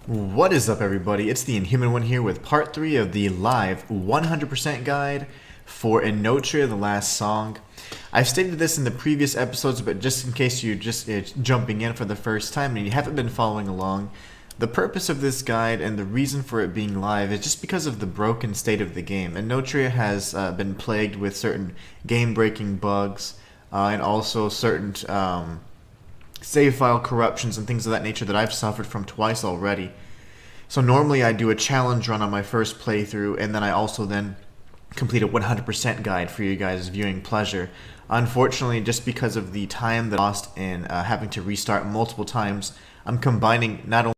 What is up, everybody? It's the Inhuman one here with part 3 of the live 100% guide for Enotria, the last song. I've stated this in the previous episodes, but just in case you're just jumping in for the first time and you haven't been following along, the purpose of this guide and the reason for it being live is just because of the broken state of the game. Enotria has been plagued with certain game-breaking bugs and also certain save file corruptions and things of that nature that I've suffered from twice already. So normally I do a challenge run on my first playthrough, and then I also then complete a 100% guide for you guys' viewing pleasure. Unfortunately, just because of the time that I lost in having to restart multiple times, I'm combining not only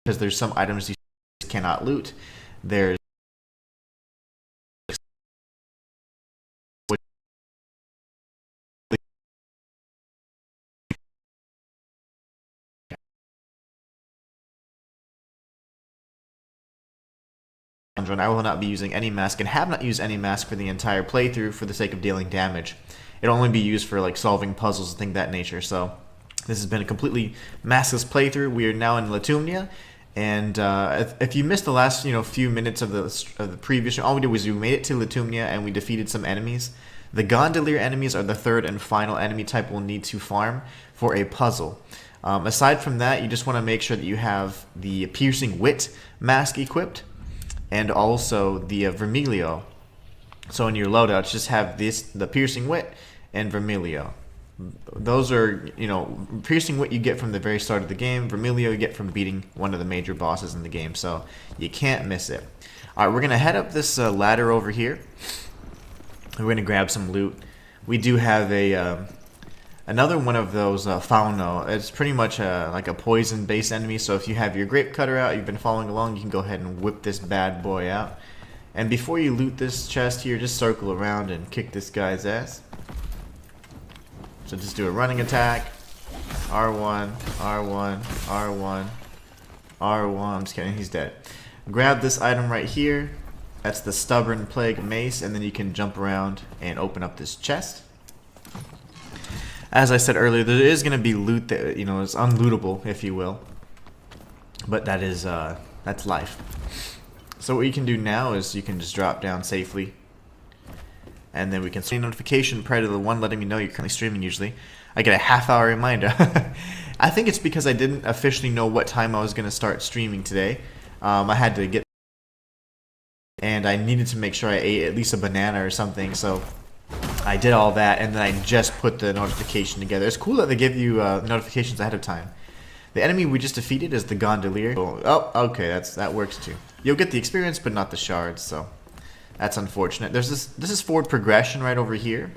because there's some items you cannot loot. There's I will not be using any mask and have not used any mask for the entire playthrough for the sake of dealing damage. It'll only be used for like solving puzzles and things of that nature. So this has been a completely maskless playthrough. We are now in Litumnia, and if you missed the last few minutes of the previous, all we did was we made it to Litumnia and we defeated some enemies. The gondolier enemies are the third and final enemy type we'll need to farm for a puzzle. Aside from that, you just want to make sure that you have the piercing wit mask equipped, and also the Vermilio. So in your loadouts, just have the piercing wit and Vermilio. Those are, piercing wit you get from the very start of the game. Vermilio you get from beating one of the major bosses in the game, so you can't miss it. Alright, we're going to head up this ladder over here. We're going to grab some loot. We do have another one of those fauno. It's pretty much like a poison-based enemy, so if you have your grape cutter out, you've been following along, you can go ahead and whip this bad boy out. And before you loot this chest here, just circle around and kick this guy's ass. So just do a running attack. R1, R1, R1, R1. I'm just kidding, he's dead. Grab this item right here. That's the Stubborn Plague Mace, and then you can jump around and open up this chest. As I said earlier, there is going to be loot that is unlootable, if you will, but that is that's life. So what you can do now is you can just drop down safely, and then we can send a notification prior to the one letting me know you're currently streaming. Usually, I get a half-hour reminder. I think it's because I didn't officially know what time I was going to start streaming today. I had to get, and I needed to make sure I ate at least a banana or something. So I did all that, and then I just put the notification together. It's cool that they give you notifications ahead of time. The enemy we just defeated is the gondolier. Oh, okay, that works too. You'll get the experience, but not the shards, so that's unfortunate. This is forward progression right over here.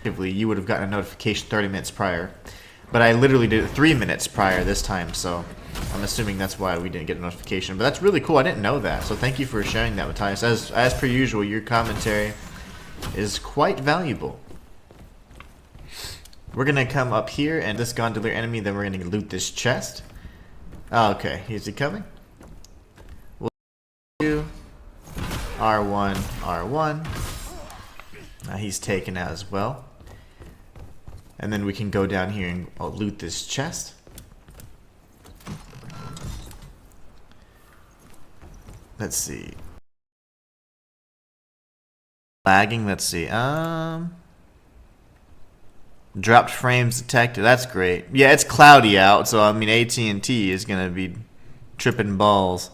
You would have gotten a notification 30 minutes prior, but I literally did it 3 minutes prior this time, so I'm assuming that's why we didn't get a notification. But that's really cool. I didn't know that, so thank you for sharing that, Matthias. As per usual, your commentary is quite valuable. We're gonna come up here and this gondolier enemy, then we're gonna loot this chest. Okay, is he coming? We'll do R1, R1. He's taken out as well. And then we can go down here and loot this chest. Let's see. Lagging, let's see. Dropped frames detected. That's great. Yeah, it's cloudy out, so I mean AT&T is gonna be tripping balls.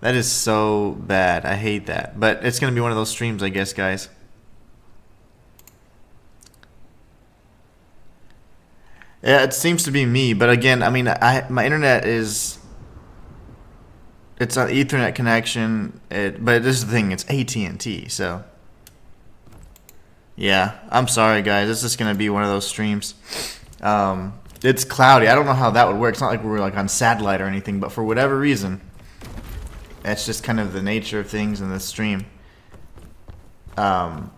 That is so bad. I hate that. But it's gonna be one of those streams, I guess, guys. Yeah, it seems to be me, but again, I mean, my internet is, it's an Ethernet connection. But this is the thing. It's AT&T, so. Yeah, I'm sorry guys, this is going to be one of those streams. It's cloudy. I don't know how that would work. It's not like we're like on satellite or anything, but for whatever reason, that's just kind of the nature of things in this stream. Bad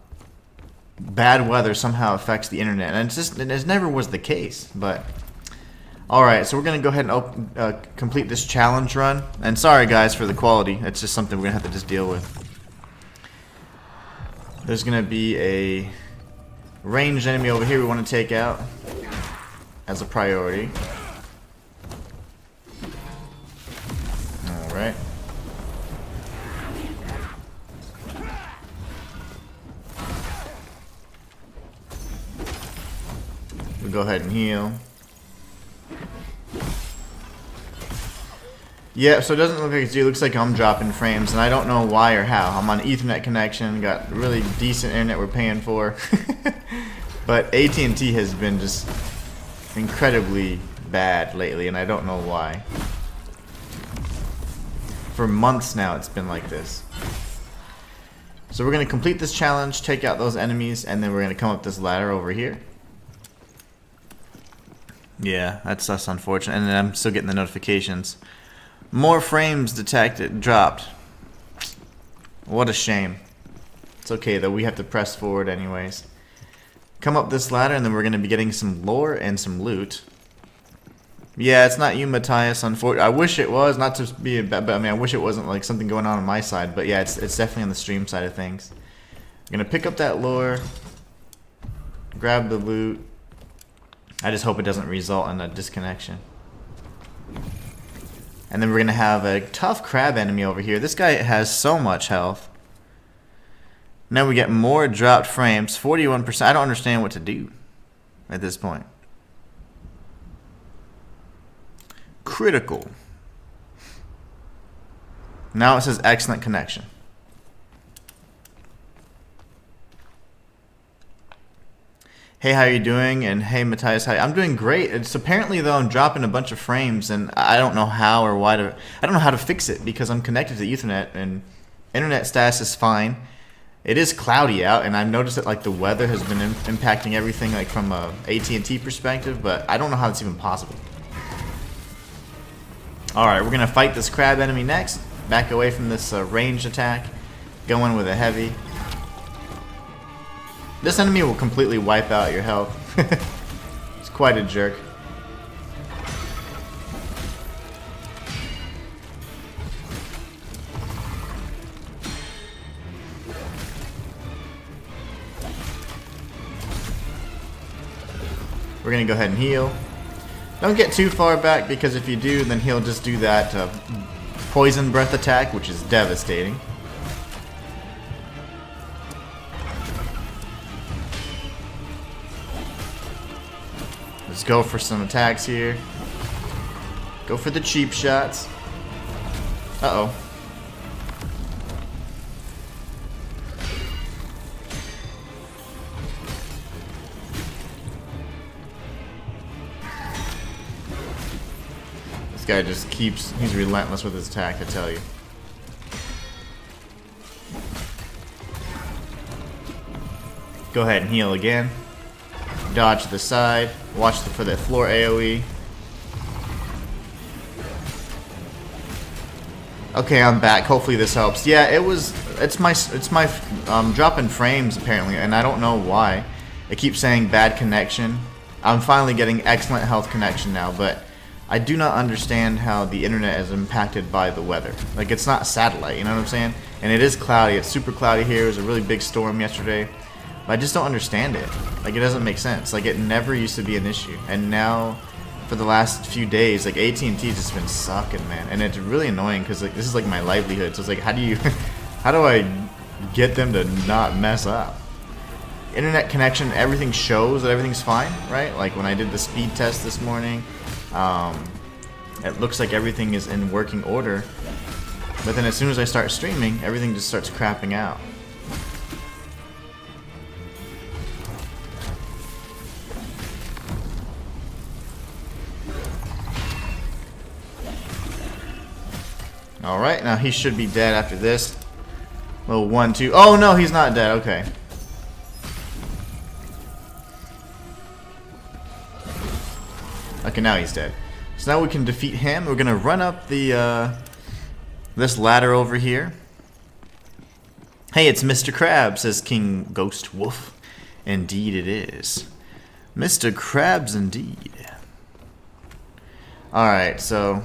weather somehow affects the internet, and it never was the case, but alright, so we're going to go ahead and complete this challenge run. And sorry guys for the quality, it's just something we're going to have to just deal with. There's going to be a ranged enemy over here we want to take out as a priority. Alright. We'll go ahead and heal. Yeah, so it doesn't look like it's you. It looks like I'm dropping frames, and I don't know why or how. I'm on an Ethernet connection, got really decent internet we're paying for. But AT&T has been just incredibly bad lately, and I don't know why. For months now it's been like this. So we're going to complete this challenge, take out those enemies, and then we're going to come up this ladder over here. Yeah, that's unfortunate. And then I'm still getting the notifications. More frames detected, dropped. What a shame. It's okay though, we have to press forward anyways. Come up this ladder and then we're going to be getting some lore and some loot. Yeah, it's not you, Matthias, unfortunately. I wish it was, not to be a bad, but I mean, I wish it wasn't like something going on my side. But yeah, it's definitely on the stream side of things. I'm going to pick up that lore, grab the loot. I just hope it doesn't result in a disconnection. And then we're going to have a tough crab enemy over here. This guy has so much health. Now we get more dropped frames. 41%. I don't understand what to do at this point. Critical. Now it says excellent connection. Hey, how are you doing? And hey, Matthias, hi. I'm doing great. It's apparently though I'm dropping a bunch of frames, and I don't know how or why to. I don't know how to fix it because I'm connected to Ethernet and internet status is fine. It is cloudy out, and I've noticed that like the weather has been impacting everything like from a AT&T perspective, but I don't know how it's even possible. All right, we're gonna fight this crab enemy next. Back away from this ranged attack. Go in with a heavy. This enemy will completely wipe out your health. It's quite a jerk. We're gonna go ahead and heal. Don't get too far back because if you do, then he'll just do that poison breath attack, which is devastating. Let's go for some attacks here. Go for the cheap shots. Uh-oh. This guy just keeps, he's relentless with his attack, I tell you. Go ahead and heal again. Dodge to the side. Watch for that floor AoE. Okay, I'm back. Hopefully this helps. Yeah, it's my dropping frames apparently, and I don't know why. It keeps saying bad connection. I'm finally getting excellent health connection now, but I do not understand how the internet is impacted by the weather. Like, it's not satellite, you know what I'm saying? And it is cloudy. It's super cloudy here. It was a really big storm yesterday. But I just don't understand it. Like, it doesn't make sense. Like, it never used to be an issue. And now, for the last few days, like, AT&T's just been sucking, man. And it's really annoying because, like, this is, like, my livelihood. So it's like, how do I get them to not mess up? Internet connection, everything shows that everything's fine, right? Like, when I did the speed test this morning, it looks like everything is in working order. But then as soon as I start streaming, everything just starts crapping out. Alright, now he should be dead after this. Little 1, 2. Oh no, he's not dead. Okay. Okay, now he's dead. So now we can defeat him. We're gonna run up the this ladder over here. Hey, it's Mr. Crab, says King Ghost Wolf. Indeed it is. Mr. Krabs indeed. Alright, so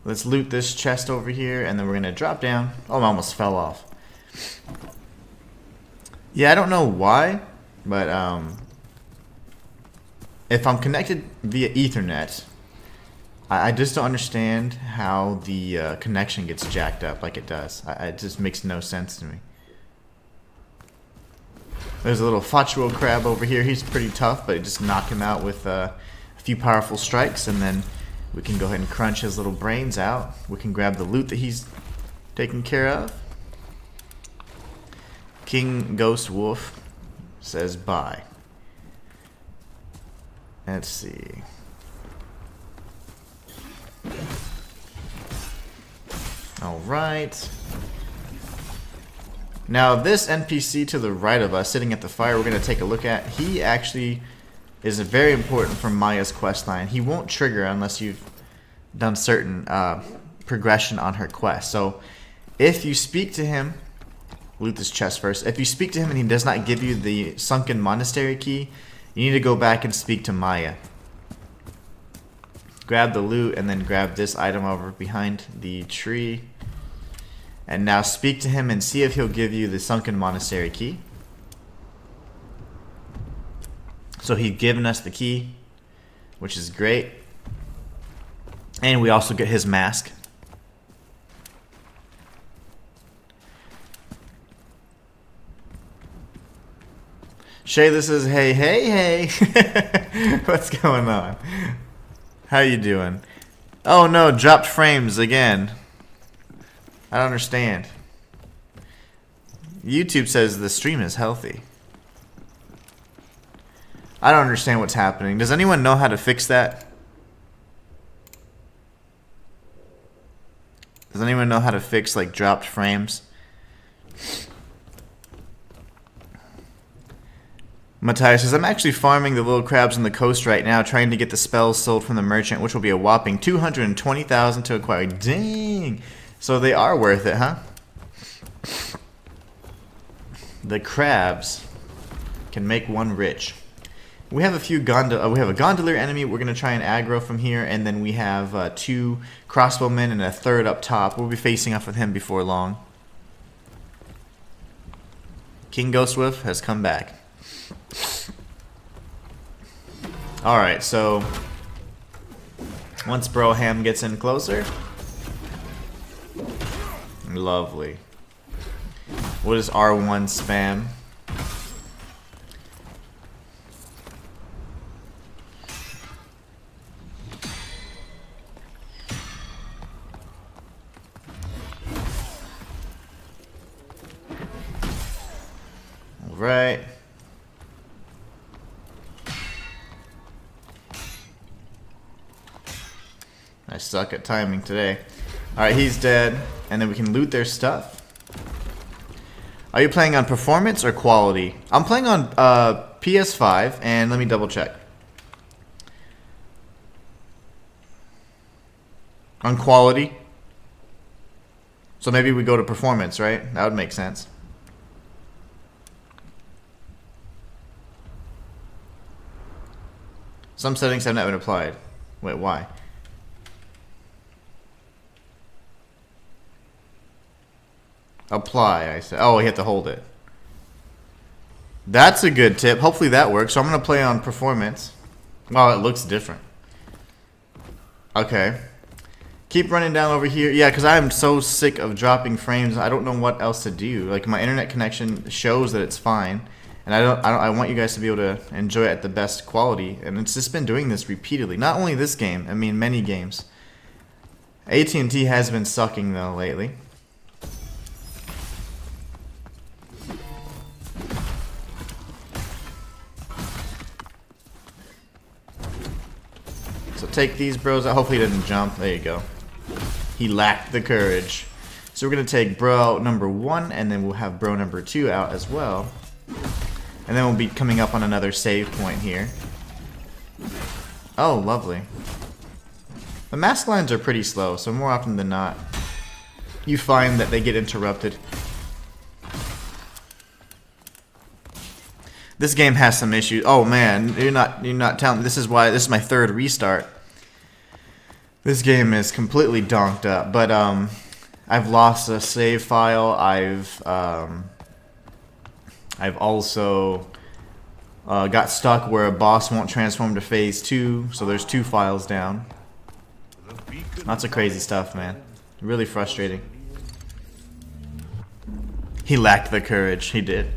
let's loot this chest over here, and then we're gonna drop down. Oh, I almost fell off. Yeah, I don't know why, but if I'm connected via Ethernet, I just don't understand how the connection gets jacked up like it does. It just makes no sense to me. There's a little Fatuo crab over here. He's pretty tough, but just knock him out with a few powerful strikes, and then we can go ahead and crunch his little brains out. We can grab the loot that he's taken care of. King Ghost Wolf says bye. Let's see. Alright. Now this NPC to the right of us, sitting at the fire, we're going to take a look at. He actually is very important for Maya's questline. He won't trigger unless you've done certain progression on her quest. So if you speak to him, loot this chest first. If you speak to him and he does not give you the sunken monastery key, you need to go back and speak to Maya. Grab the loot and then grab this item over behind the tree. And now speak to him and see if he'll give you the sunken monastery key. So he's given us the key, which is great. And we also get his mask. Shay, this is hey. What's going on? How you doing? Oh no, dropped frames again. I don't understand. YouTube says the stream is healthy. I don't understand what's happening. Does anyone know how to fix that? Does anyone know how to fix like dropped frames? Matthias says, I'm actually farming the little crabs on the coast right now, trying to get the spells sold from the merchant, which will be a whopping 220,000 to acquire. Dang! So they are worth it, huh? The crabs can make one rich. We have a few we have a gondolier enemy we're going to try and aggro from here, and then we have 2 crossbowmen and a third up top. We'll be facing off with him before long. King Ghostwolf has come back. Alright, so once Broham gets in closer. Lovely. What is R1 spam? Alright. I suck at timing today. Alright, he's dead. And then we can loot their stuff. Are you playing on performance or quality? I'm playing on PS5, and let me double check. On quality. So maybe we go to performance, right? That would make sense. Some settings have not been applied. Wait, why? Apply, I said. Oh, you have to hold it. That's a good tip. Hopefully that works. So I'm going to play on performance. Oh, it looks different. Okay. Keep running down over here. Yeah, because I'm so sick of dropping frames. I don't know what else to do. Like, my internet connection shows that it's fine. And I want you guys to be able to enjoy it at the best quality. And it's just been doing this repeatedly. Not only this game. I mean, many games. AT&T has been sucking, though, lately. So take these bros out. Hopefully he didn't jump. There you go. He lacked the courage. So we're going to take bro number 1, and then we'll have bro number 2 out as well. And then we'll be coming up on another save point here. Oh, lovely. The mask lines are pretty slow, so more often than not, you find that they get interrupted. This game has some issues. Oh man, you're not telling me. This is why this is my 3rd restart. This game is completely donked up, but I've lost a save file. I've I've also got stuck where a boss won't transform to phase 2, so there's 2 files down. Lots of crazy stuff, man. Really frustrating. He lacked the courage. He did.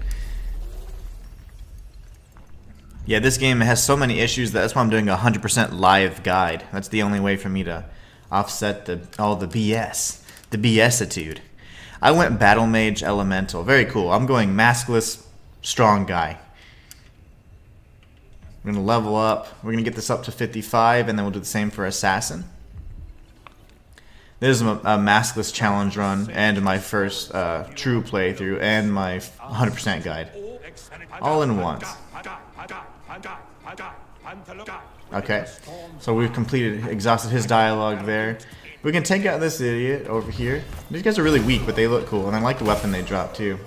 Yeah, this game has so many issues that's why I'm doing a 100% live guide. That's the only way for me to offset all the BS. The BS-itude. I went Battle Mage Elemental. Very cool. I'm going maskless strong guy. We're going to level up. We're going to get this up to 55, and then we'll do the same for Assassin. This is a maskless challenge run, and my first true playthrough, and my 100% guide. All in once. Okay, so we've exhausted his dialogue there. We can take out this idiot over here. These guys are really weak, but they look cool, and I like the weapon they drop too.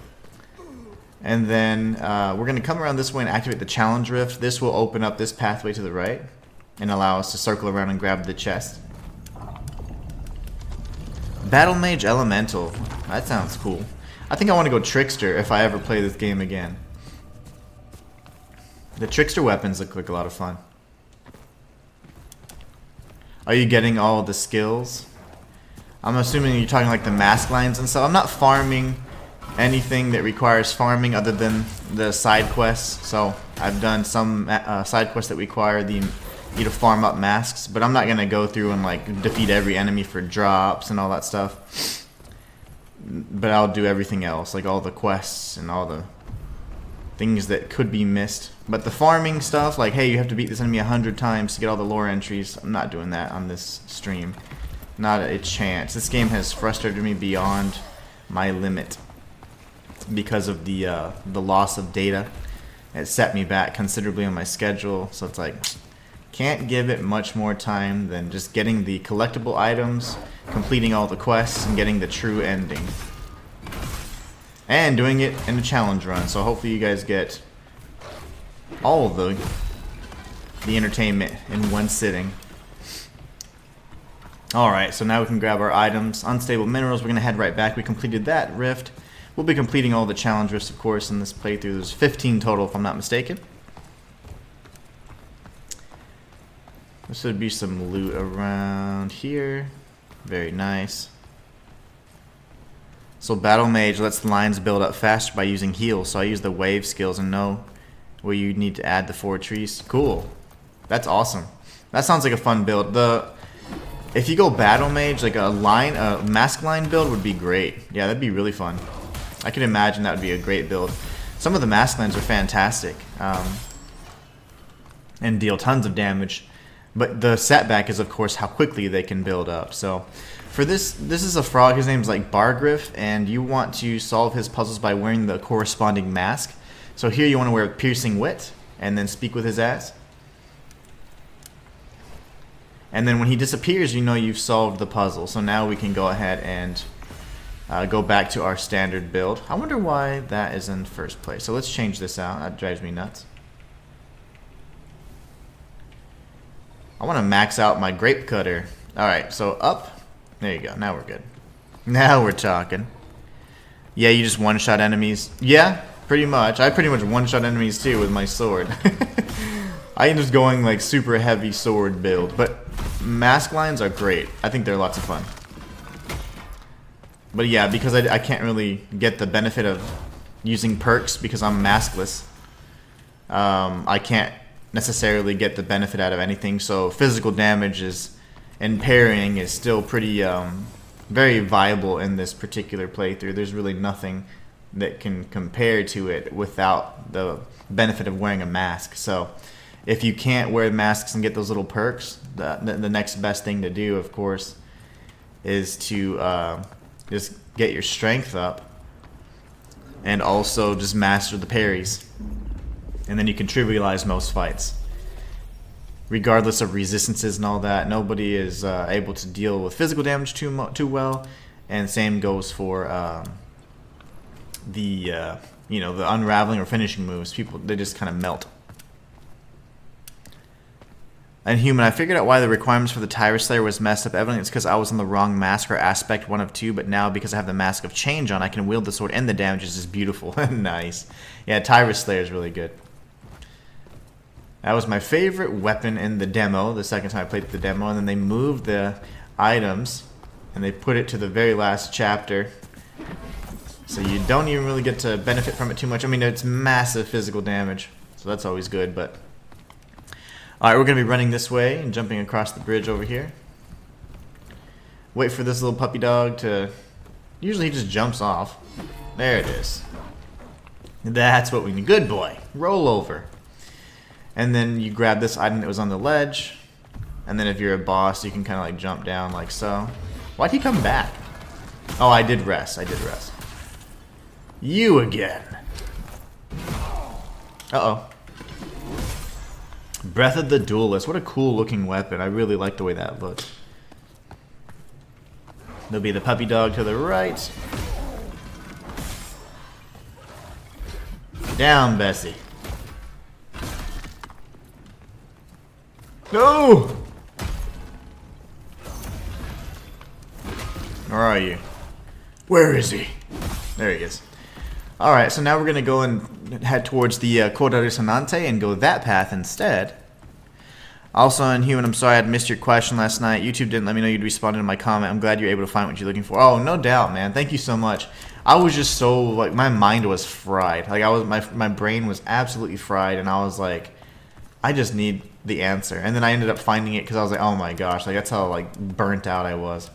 And then we're going to come around this way and activate the challenge rift. This will open up this pathway to the right and allow us to circle around and grab the chest. Battle Mage Elemental. That sounds cool. I think I want to go Trickster if I ever play this game again. The Trickster weapons look like a lot of fun. Are you getting all the skills? I'm assuming you're talking like the mask lines and stuff. I'm not farming anything that requires farming other than the side quests. So I've done some side quests that require you to farm up masks, but I'm not gonna go through and like defeat every enemy for drops and all that stuff. But I'll do everything else, like all the quests and all the things that could be missed. But the farming stuff, like hey, you have to beat this enemy 100 times to get all the lore entries, I'm not doing that on this stream. Not a chance. This game has frustrated me beyond my limit because of the loss of data. It set me back considerably on my schedule, so it's like can't give it much more time than just getting the collectible items, completing all the quests, and getting the true ending. And doing it in a challenge run, so hopefully you guys get all of the entertainment in one sitting. Alright, so now we can grab our items. Unstable minerals, we're going to head right back. We completed that rift. We'll be completing all the challenge rifts, of course, in this playthrough. There's 15 total, if I'm not mistaken. There should be some loot around here. Very nice. So Battle Mage lets the lines build up faster by using heal. So I use the wave skills and know where you need to add the 4 trees. Cool. That's awesome. That sounds like a fun build. If you go Battle Mage, like a mask line build would be great. Yeah, that'd be really fun. I can imagine that would be a great build. Some of the mask lines are fantastic and deal tons of damage. But the setback is, of course, how quickly they can build up. So for this is a frog. His name's like Bargriff, and you want to solve his puzzles by wearing the corresponding mask. So here you want to wear Piercing Wit and then speak with his ass. And then when he disappears, you know you've solved the puzzle. So now we can go ahead and go back to our standard build. I wonder why that is in first place. So let's change this out. That drives me nuts. I want to max out my grape cutter. Alright, so up. There you go. Now we're good. Now we're talking. Yeah, you just one-shot enemies. Yeah, pretty much. I pretty much one-shot enemies too with my sword. I am just going like super heavy sword build. But mask lines are great. I think they're lots of fun. But yeah, because I can't really get the benefit of using perks because I'm maskless. I can't necessarily get the benefit out of anything, so physical damage and parrying is still pretty very viable in this particular playthrough. There's really nothing that can compare to it without the benefit of wearing a mask. So if you can't wear masks and get those little perks, the next best thing to do, of course, is to just get your strength up and also just master the parries. And then you can trivialize most fights. Regardless of resistances and all that, nobody is able to deal with physical damage too well. And same goes for the unraveling or finishing moves. People, they just kind of melt. Inhuman, I figured out why the requirements for the Tyrus Slayer was messed up. Evidently it's because I was on the wrong mask or aspect, one of two, but now because I have the Mask of Change on, I can wield the sword and the damage is just beautiful. Nice. Yeah, Tyrus Slayer is really good. That was my favorite weapon in the demo, the second time I played the demo, and then they moved the items, and they put it to the very last chapter. So you don't even really get to benefit from it too much. I mean, it's massive physical damage, so that's always good, but... Alright, we're going to be running this way and jumping across the bridge over here. Wait for this little puppy dog to... Usually he just jumps off. There it is. That's what we need. Good boy. Roll over. And then you grab this item that was on the ledge. And then if you're a boss, you can kind of like jump down like so. Why'd he come back? Oh, I did rest. I did rest. You again. Uh-oh. Breath of the Duelist. What a cool looking weapon. I really like the way that looks. There'll be the puppy dog to the right. Down, Bessie. No! Where are you? Where is he? There he is. Alright, so now we're going to go and head towards the Coda Resonante and go that path instead. Also, Inhuman, I'm sorry I had missed your question last night. YouTube didn't let me know you'd responded to my comment. I'm glad you're able to find what you're looking for. Oh, no doubt, man. Thank you so much. I was just so, like, my mind was fried. Like, my brain was absolutely fried, and I was like, I just need the answer. And then I ended up finding it because I was like, oh my gosh, like, that's how, like, burnt out I was.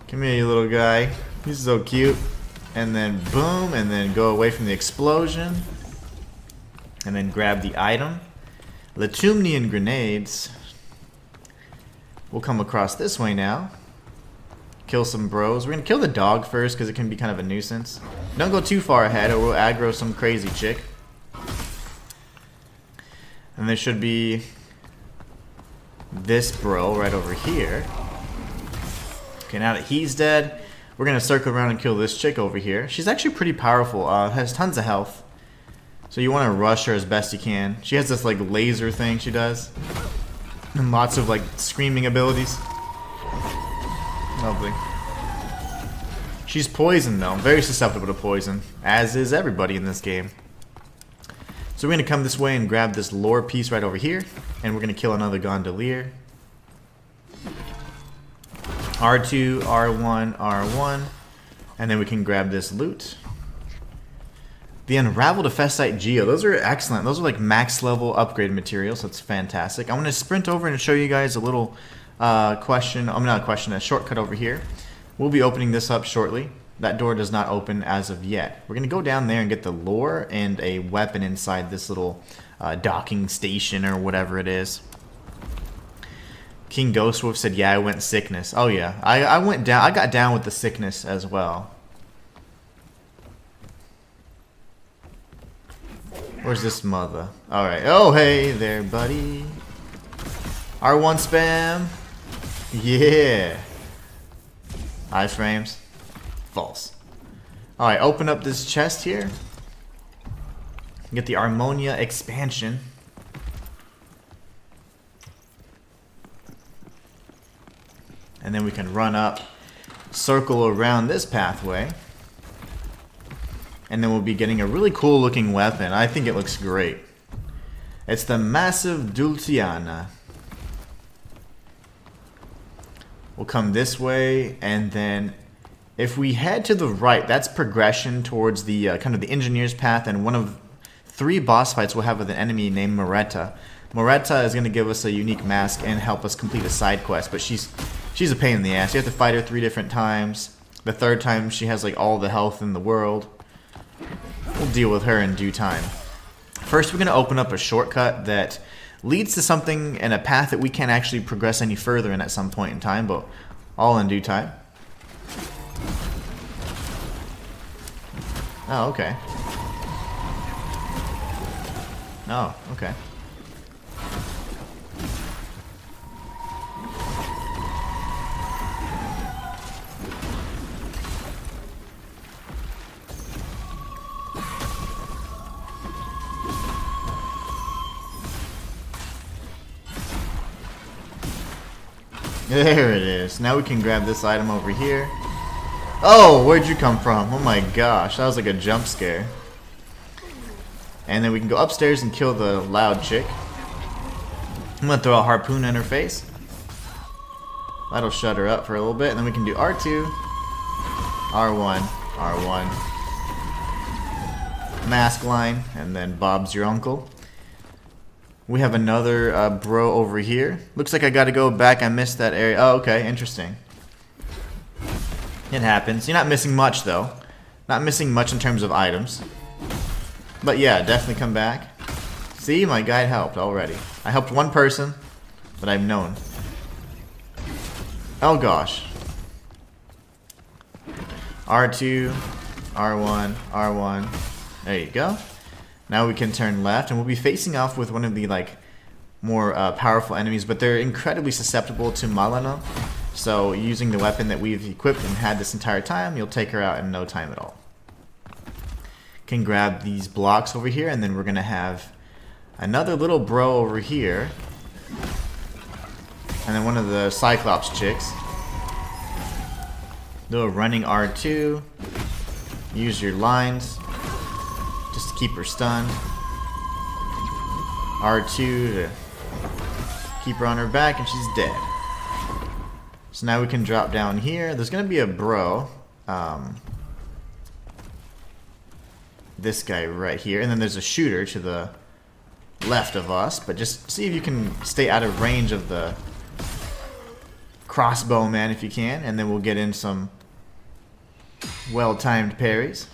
Come here, you little guy. He's so cute. And then boom, and then go away from the explosion. And then grab the item. Litumnian grenades. We'll come across this way now. Kill some bros. We're going to kill the dog first because it can be kind of a nuisance. Don't go too far ahead or we'll aggro some crazy chick. And there should be this bro right over here. Okay, now that he's dead, we're going to circle around and kill this chick over here. She's actually pretty powerful. Has tons of health. So you want to rush her as best you can. She has this like laser thing she does. And lots of like screaming abilities. Lovely. She's poison though. Very susceptible to poison. As is everybody in this game. So we're going to come this way and grab this lore piece right over here. And we're going to kill another gondolier. R2, R1, R1. And then we can grab this loot. The unraveled Ephesite Geo. Those are excellent. Those are like max level upgrade materials. That's fantastic. I'm going to sprint over and show you guys a little question. I mean, not a question, a shortcut over here. We'll be opening this up shortly. That door does not open as of yet. We're going to go down there and get the lore and a weapon inside this little docking station or whatever it is. King Ghostwolf said, yeah, I went sickness. Oh yeah, I went down. I got down with the sickness as well. Where's this mother? Alright. Oh, hey there, buddy. R1 spam. Yeah. Iframes. False. Alright, open up this chest here. Get the Armonia expansion. And then we can run up, circle around this pathway. And then we'll be getting a really cool looking weapon. I think it looks great. It's the Massive Dulciana. We'll come this way, and then if we head to the right, that's progression towards the kind of the engineer's path, and one of 3 boss fights we'll have with an enemy named Moretta. Moretta is going to give us a unique mask and help us complete a side quest, but she's a pain in the ass. You have to fight her 3 different times. The 3rd time she has like all the health in the world. We'll deal with her in due time. First, we're going to open up a shortcut that leads to something in a path that we can't actually progress any further in at some point in time, but all in due time. Oh, okay. Oh, okay. There it is. Now we can grab this item over here. Oh, where'd you come from? Oh my gosh, that was like a jump scare. And then we can go upstairs and kill the loud chick. I'm gonna throw a harpoon in her face. That'll shut her up for a little bit. And then we can do R2, R1, R1. Mask line, and then Bob's your uncle. We have another bro over here. Looks like I gotta go back. I missed that area. Oh, okay, interesting. It happens. You're not missing much though. Not missing much in terms of items. But yeah, definitely come back. See, my guide helped already. I helped one person, but I've known. Oh gosh. R2, R1, R1. There you go. Now we can turn left, and we'll be facing off with one of the like more powerful enemies, but they're incredibly susceptible to Malana. So using the weapon that we've equipped and had this entire time, you'll take her out in no time at all. Can grab these blocks over here, and then we're gonna have another little bro over here, and then one of the Cyclops chicks. Do a running R2. Use your lines just to keep her stunned. R2 to keep her on her back, and she's dead. So now we can drop down here. There's gonna be a bro. This guy right here, and then there's a shooter to the left of us, but just see if you can stay out of range of the crossbow man if you can, and then we'll get in some well-timed parries.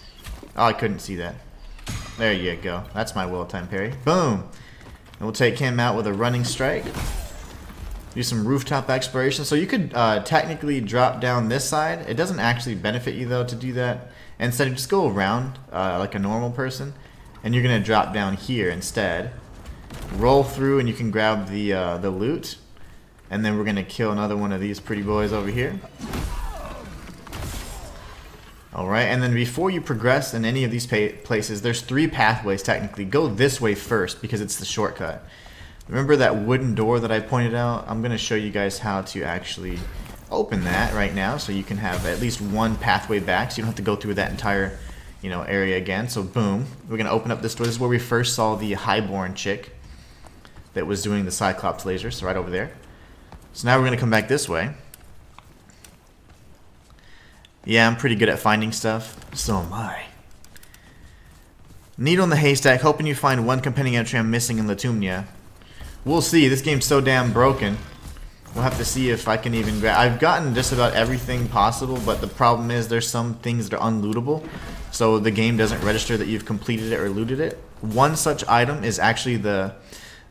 Oh, I couldn't see that. There you go. That's my well-timed parry. Boom! And we'll take him out with a running strike. Do some rooftop exploration. So you could technically drop down this side. It doesn't actually benefit you though to do that. Instead, just go around like a normal person, and you're gonna drop down here instead. Roll through, and you can grab the loot, and then we're gonna kill another one of these pretty boys over here. Alright, and then before you progress in any of these places, there's 3 pathways technically. Go this way first because it's the shortcut. Remember that wooden door that I pointed out? I'm going to show you guys how to actually open that right now so you can have at least one pathway back so you don't have to go through that entire area again. So boom, we're going to open up this door. This is where we first saw the highborn chick that was doing the Cyclops laser, so right over there. So now we're going to come back this way. Yeah, I'm pretty good at finding stuff. So am I. Needle in the haystack, hoping you find one companion entry I'm missing in Litumnia. We'll see. This game's so damn broken. We'll have to see if I can even grab. I've gotten just about everything possible, but the problem is there's some things that are unlootable. So the game doesn't register that you've completed it or looted it. One such item is actually the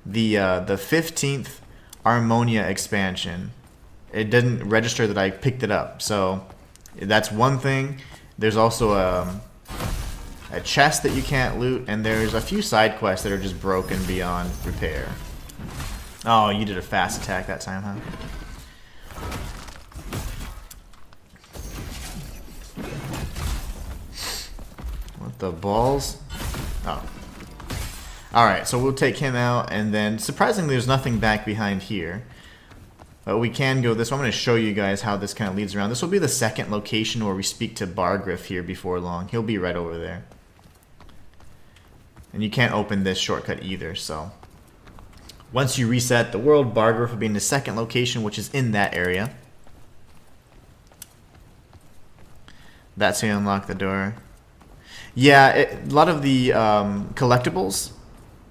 15th Armonia expansion. It didn't register that I picked it up. So that's one thing. There's also a chest that you can't loot, and there's a few side quests that are just broken beyond repair. Oh, you did a fast attack that time, huh? What the balls? Oh. Alright, so we'll take him out, and then surprisingly there's nothing back behind here. But we can go this way. I'm going to show you guys how this kind of leads around. This will be the second location where we speak to Bargriff here before long. He'll be right over there. And you can't open this shortcut either, so. Once you reset the world, Bargriff will be in the second location, which is in that area. That's how you unlock the door. Yeah, a lot of the collectibles,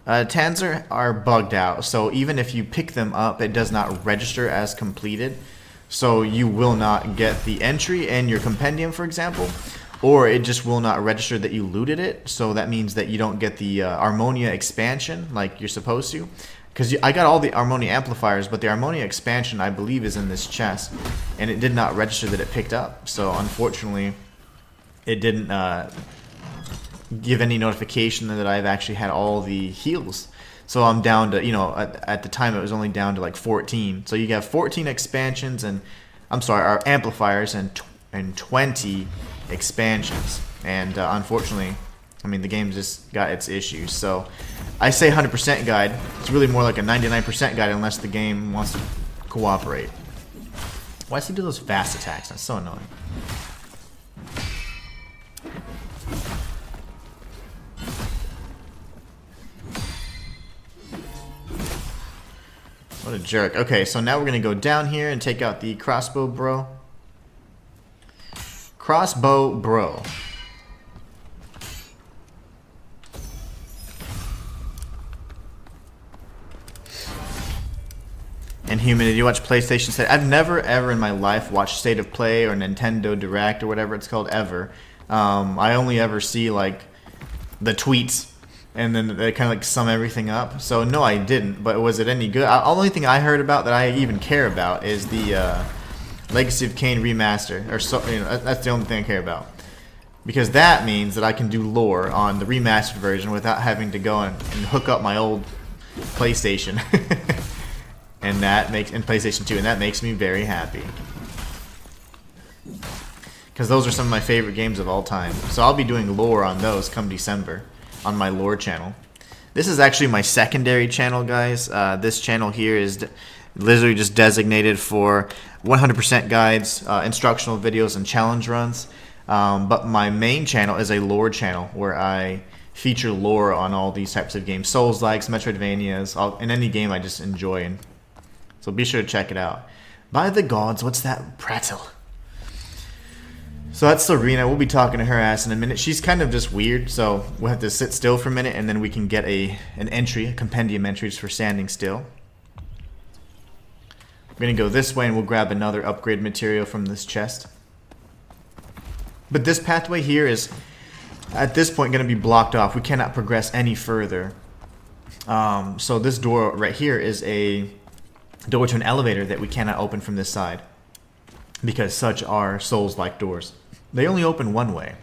Tanzer, are bugged out. So even if you pick them up, it does not register as completed. So you will not get the entry in your compendium, for example. Or it just will not register that you looted it. So that means that you don't get the Armonia expansion like you're supposed to. Because I got all the Armonia amplifiers, but the Armonia expansion, I believe, is in this chest. And it did not register that it picked up. So unfortunately, it didn't give any notification that I've actually had all the heals. So I'm down to, at the time it was only down to like 14. So you have 14 expansions and, I'm sorry, our amplifiers and 20 expansions. And unfortunately, I mean, the game just got its issues. So I say 100% guide. It's really more like a 99% guide unless the game wants to cooperate. Why does he do those fast attacks? That's so annoying. What a jerk. Okay, so now we're going to go down here and take out the crossbow bro. Crossbow bro. Inhuman, did you watch PlayStation State? I've never ever in my life watched State of Play or Nintendo Direct or whatever it's called ever. I only ever see like the tweets and then they kind of like sum everything up. So no, I didn't. But was it any good? The only thing I heard about that I even care about is the Legacy of Kain remaster. Or so, you know, that's the only thing I care about. Because that means that I can do lore on the remastered version without having to go and hook up my old PlayStation. And that makes in PlayStation 2, and that makes me very happy. Because those are some of my favorite games of all time. So I'll be doing lore on those come December on my lore channel. This is actually my secondary channel, guys. This channel here is literally just designated for 100% guides, instructional videos, and challenge runs. But my main channel is a lore channel where I feature lore on all these types of games. Souls-likes, Metroidvanias, in any game I just enjoy. So be sure to check it out. By the gods, what's that prattle? So that's Serena. We'll be talking to her ass in a minute. She's kind of just weird, so we'll have to sit still for a minute, and then we can get an entry, a compendium entry just for standing still. We're going to go this way, and we'll grab another upgrade material from this chest. But this pathway here is, at this point, going to be blocked off. We cannot progress any further. So this door right here is a door to an elevator that we cannot open from this side. Because such are Souls-like doors. They only open one way.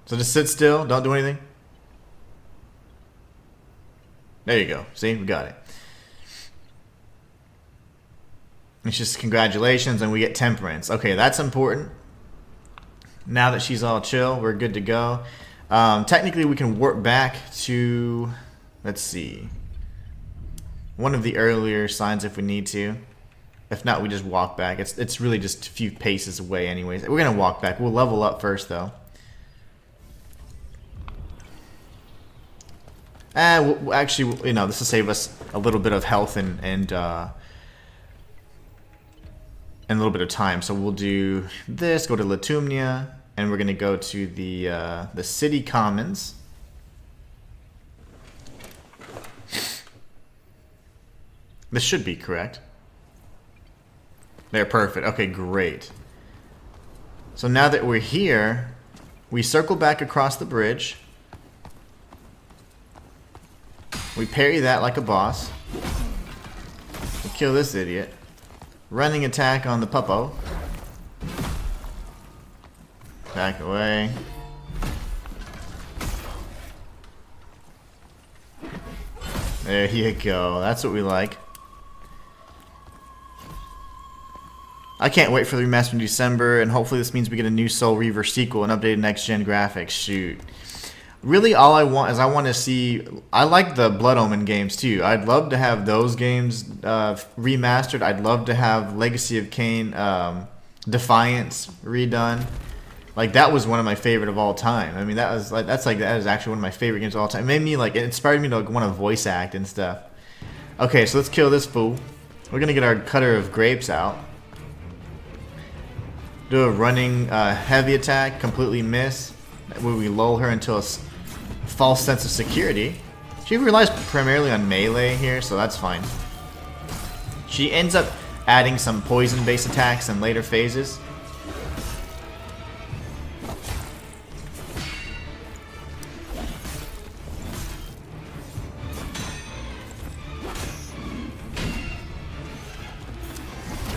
So just sit still, don't do anything. There you go. See, we got it. It's just congratulations, and we get temperance. Okay, that's important. Now that she's all chill, we're good to go. Technically, we can warp back to, let's see, one of the earlier signs if we need to. If not, we just walk back. It's really just a few paces away anyways. We're going to walk back. We'll level up first, though. Actually, you know, this will save us a little bit of health and a little bit of time. So we'll do this, go to Litumnia, and we're going to go to the city commons. This should be correct. They're perfect. Okay, great. So now that we're here, we circle back across the bridge. We parry that like a boss. We kill this idiot. Running attack on the puppo. Back away. There you go. That's what we like. I can't wait for the remaster in December, and hopefully this means we get a new Soul Reaver sequel and updated next-gen graphics. Shoot. Really, all I want is I want to see... I like the Blood Omen games, too. I'd love to have those games remastered. I'd love to have Legacy of Kain Defiance redone. Like, that was one of my favorite of all time. I mean, that was actually one of my favorite games of all time. It made me, like, it inspired me to like, want to voice act and stuff. Okay, so let's kill this fool. We're going to get our cutter of grapes out. Do a running heavy attack, completely miss. Where we lull her into a false sense of security. She relies primarily on melee here, so that's fine. She ends up adding some poison-based attacks in later phases.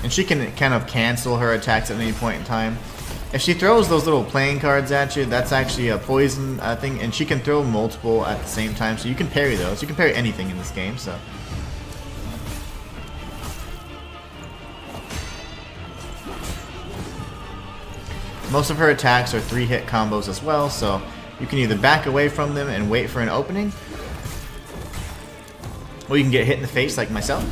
And she can kind of cancel her attacks at any point in time. If she throws those little playing cards at you, that's actually a poison thing, and she can throw multiple at the same time, so you can parry those. You can parry anything in this game, so. Most of her attacks are 3-hit combos as well, so you can either back away from them and wait for an opening, or you can get hit in the face like myself.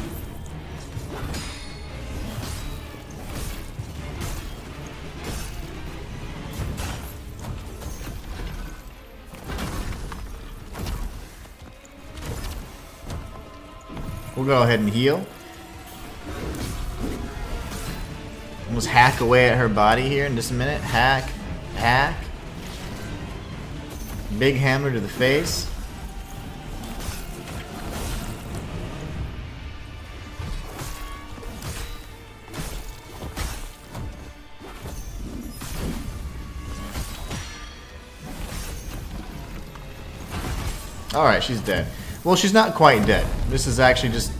We'll go ahead and heal. Almost hack away at her body here in just a minute. Hack. Hack. Big hammer to the face. Alright, she's dead. Well, she's not quite dead. This is actually just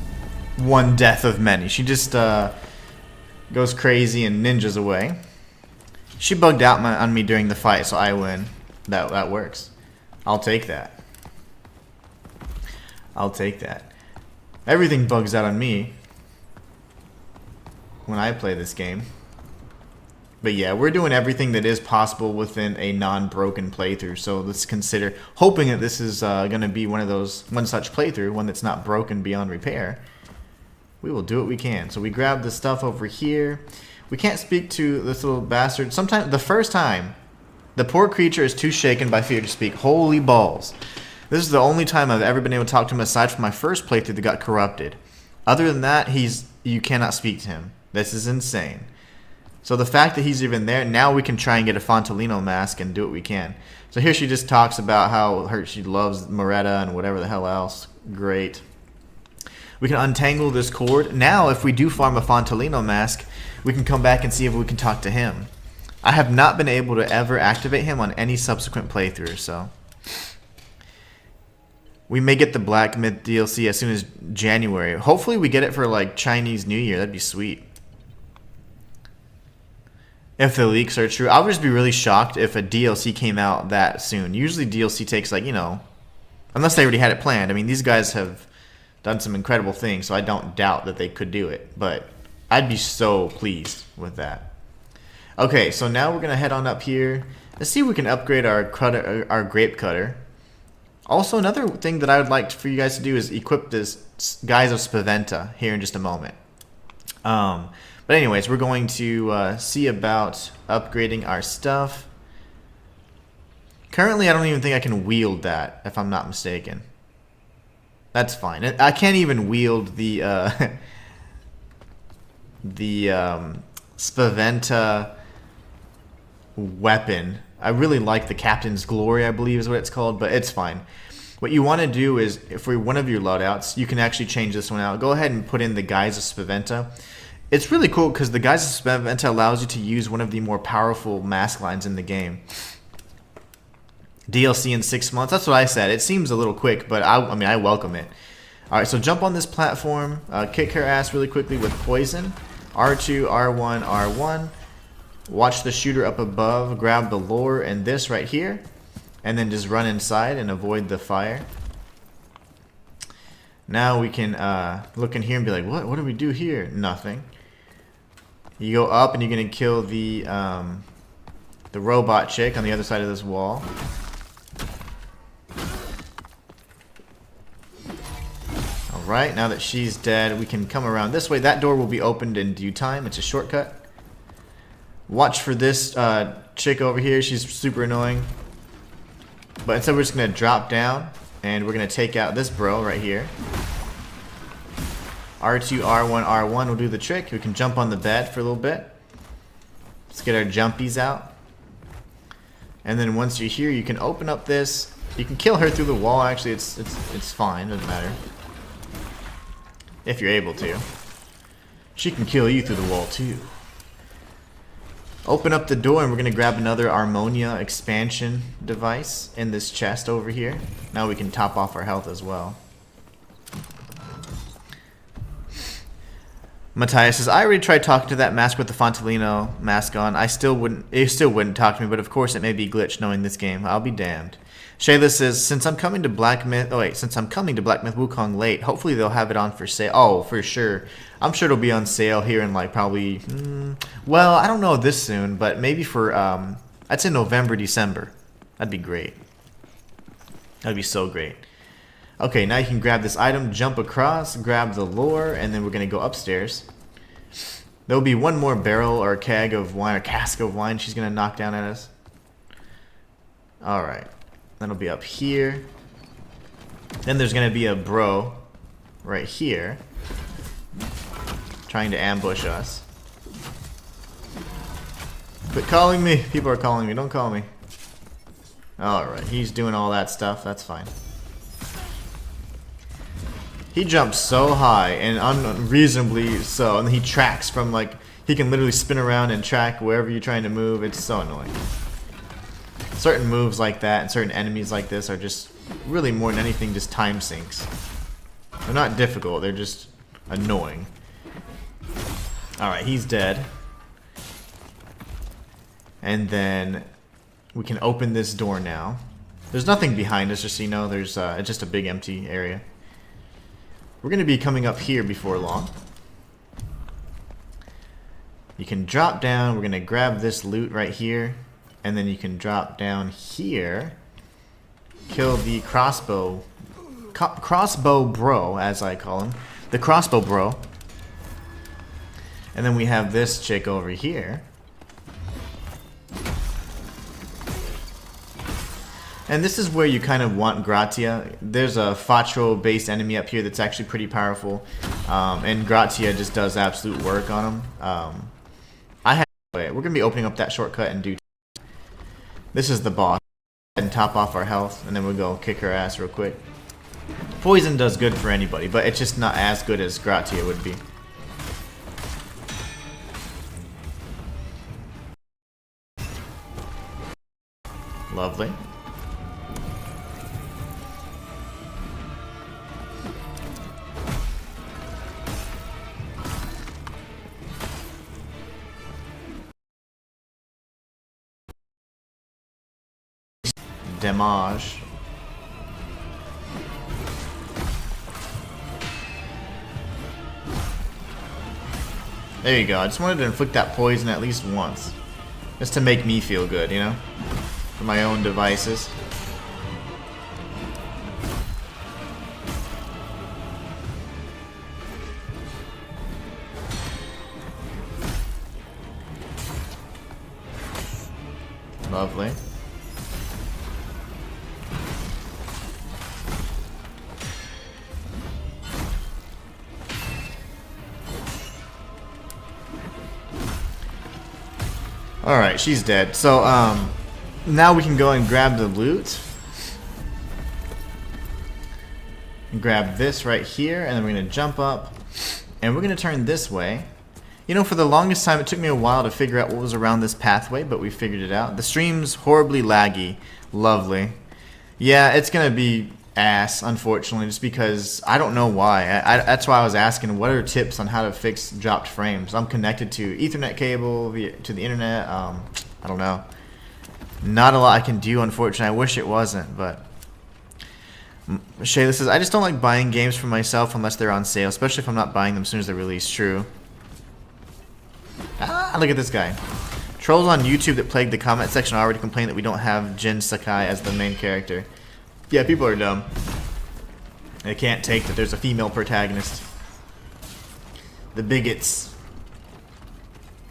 one death of many. She just goes crazy and ninjas away. She bugged out on me during the fight, so I win. That works. I'll take that. I'll take that. Everything bugs out on me when I play this game. But yeah, we're doing everything that is possible within a non-broken playthrough. So let's consider hoping that this is going to be one such playthrough, one that's not broken beyond repair. We will do what we can. So we grab the stuff over here. We can't speak to this little bastard. Sometimes, the first time, the poor creature is too shaken by fear to speak. Holy balls. This is the only time I've ever been able to talk to him aside from my first playthrough that got corrupted. Other than that, you cannot speak to him. This is insane. So the fact that he's even there, now we can try and get a Fontalino mask and do what we can. So here she just talks about how she loves Moretta and whatever the hell else. Great. We can untangle this cord. Now, if we do farm a Fontalino mask, we can come back and see if we can talk to him. I have not been able to ever activate him on any subsequent playthrough, so. We may get the Black Myth DLC as soon as January. Hopefully we get it for like Chinese New Year. That'd be sweet. If the leaks are true. I would just be really shocked if a DLC came out that soon. Usually DLC takes like, unless they already had it planned. I mean, these guys have done some incredible things, so I don't doubt that they could do it. But I'd be so pleased with that. Okay, so now we're going to head on up here. Let's see if we can upgrade our grape cutter. Also, another thing that I would like for you guys to do is equip this Guise of Spaventa here in just a moment. But anyways, we're going to see about upgrading our stuff. Currently, I don't even think I can wield that, if I'm not mistaken. That's fine. I can't even wield the Spaventa weapon. I really like the Captain's Glory, I believe is what it's called, but it's fine. What you want to do is, for one of your loadouts, you can actually change this one out. Go ahead and put in the Guise of Spaventa. It's really cool because the Guise of Spaventa allows you to use one of the more powerful mask lines in the game. DLC in 6 months. That's what I said. It seems a little quick, but I welcome it. Alright, so jump on this platform. Kick her ass really quickly with poison. R2, R1, R1. Watch the shooter up above. Grab the lure and this right here. And then just run inside and avoid the fire. Now we can look in here and be like, what do we do here? Nothing. You go up and you're going to kill the robot chick on the other side of this wall. Alright, now that she's dead, we can come around this way. That door will be opened in due time. It's a shortcut. Watch for this chick over here. She's super annoying. But instead we're just going to drop down and we're going to take out this bro right here. R2, R1, R1 will do the trick. We can jump on the bed for a little bit. Let's get our jumpies out. And then once you're here, you can open up this. You can kill her through the wall. Actually, it's fine. Doesn't matter. If you're able to. She can kill you through the wall too. Open up the door and we're going to grab another Armonia expansion device in this chest over here. Now we can top off our health as well. Matthias says, I already tried talking to that mask with the Fontalino mask on. It still wouldn't talk to me, but of course it may be glitched knowing this game. I'll be damned. Shayla says, since I'm coming to Black Myth Wukong late, hopefully they'll have it on for sale. Oh, for sure. I'm sure it'll be on sale here in like probably, well, I don't know this soon, but maybe for, I'd say November, December. That'd be great. That'd be so great. Okay, now you can grab this item, jump across, grab the lure, and then we're going to go upstairs. There'll be one more barrel or keg of wine or cask of wine she's going to knock down at us. Alright. That'll be up here. Then there's going to be a bro right here. trying to ambush us. Quit calling me! People are calling me, don't call me. Alright, he's doing all that stuff, that's fine. He jumps so high and unreasonably so, and he tracks from like, he can literally spin around and track wherever you're trying to move. It's so annoying. Certain moves like that and certain enemies like this are just really more than anything just time sinks. They're not difficult, they're just annoying. Alright, he's dead. And then we can open this door now. There's nothing behind us, just so you know. There's it's just a big empty area. We're going to be coming up here before long. You can drop down. We're going to grab this loot right here. And then you can drop down here. Kill the crossbow bro, as I call him. The crossbow bro. And then we have this chick over here. And this is where you kind of want Gratia. There's a Fatro based enemy up here that's actually pretty powerful. And Gratia just does absolute work on him. We're going to be opening up that shortcut and do. This is the boss. And top off our health, and then we'll go kick her ass real quick. Poison does good for anybody, but it's just not as good as Gratia would be. Lovely. Damage. There you go. I just wanted to inflict that poison at least once. Just to make me feel good, you know? For my own devices. Lovely. Alright, she's dead. So, now we can go and grab the loot. And grab this right here, and then we're going to jump up. And we're going to turn this way. You know, for the longest time, it took me a while to figure out what was around this pathway, but we figured it out. The stream's horribly laggy. Lovely. Yeah, it's going to be ass, unfortunately, just because I don't know why. That's why I was asking, what are tips on how to fix dropped frames? I'm connected to Ethernet cable, to the internet. I don't know. Not a lot I can do, unfortunately. I wish it wasn't, but... Shayla says, I just don't like buying games for myself unless they're on sale, especially if I'm not buying them as soon as they're released. True. Ah, look at this guy. Trolls on YouTube that plague the comment section already complain that we don't have Jin Sakai as the main character. Yeah, people are dumb. They can't take that there's a female protagonist. The bigots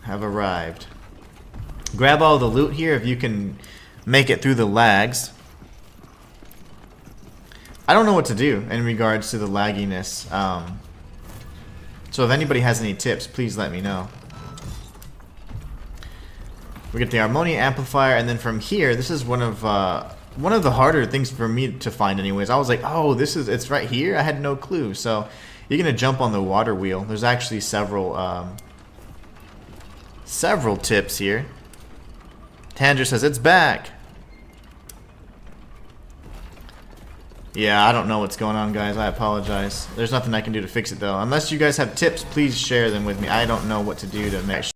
have arrived. Grab all the loot here if you can make it through the lags. I don't know what to do in regards to the lagginess. So if anybody has any tips, please let me know. We get the harmonia amplifier, and then from here, this is one of the harder things for me to find anyways. I was like, oh, it's right here? I had no clue. So you're going to jump on the water wheel. There's actually several tips here. Tanger says, it's back. Yeah, I don't know what's going on, guys. I apologize. There's nothing I can do to fix it, though. Unless you guys have tips, please share them with me. I don't know what to do to make sure.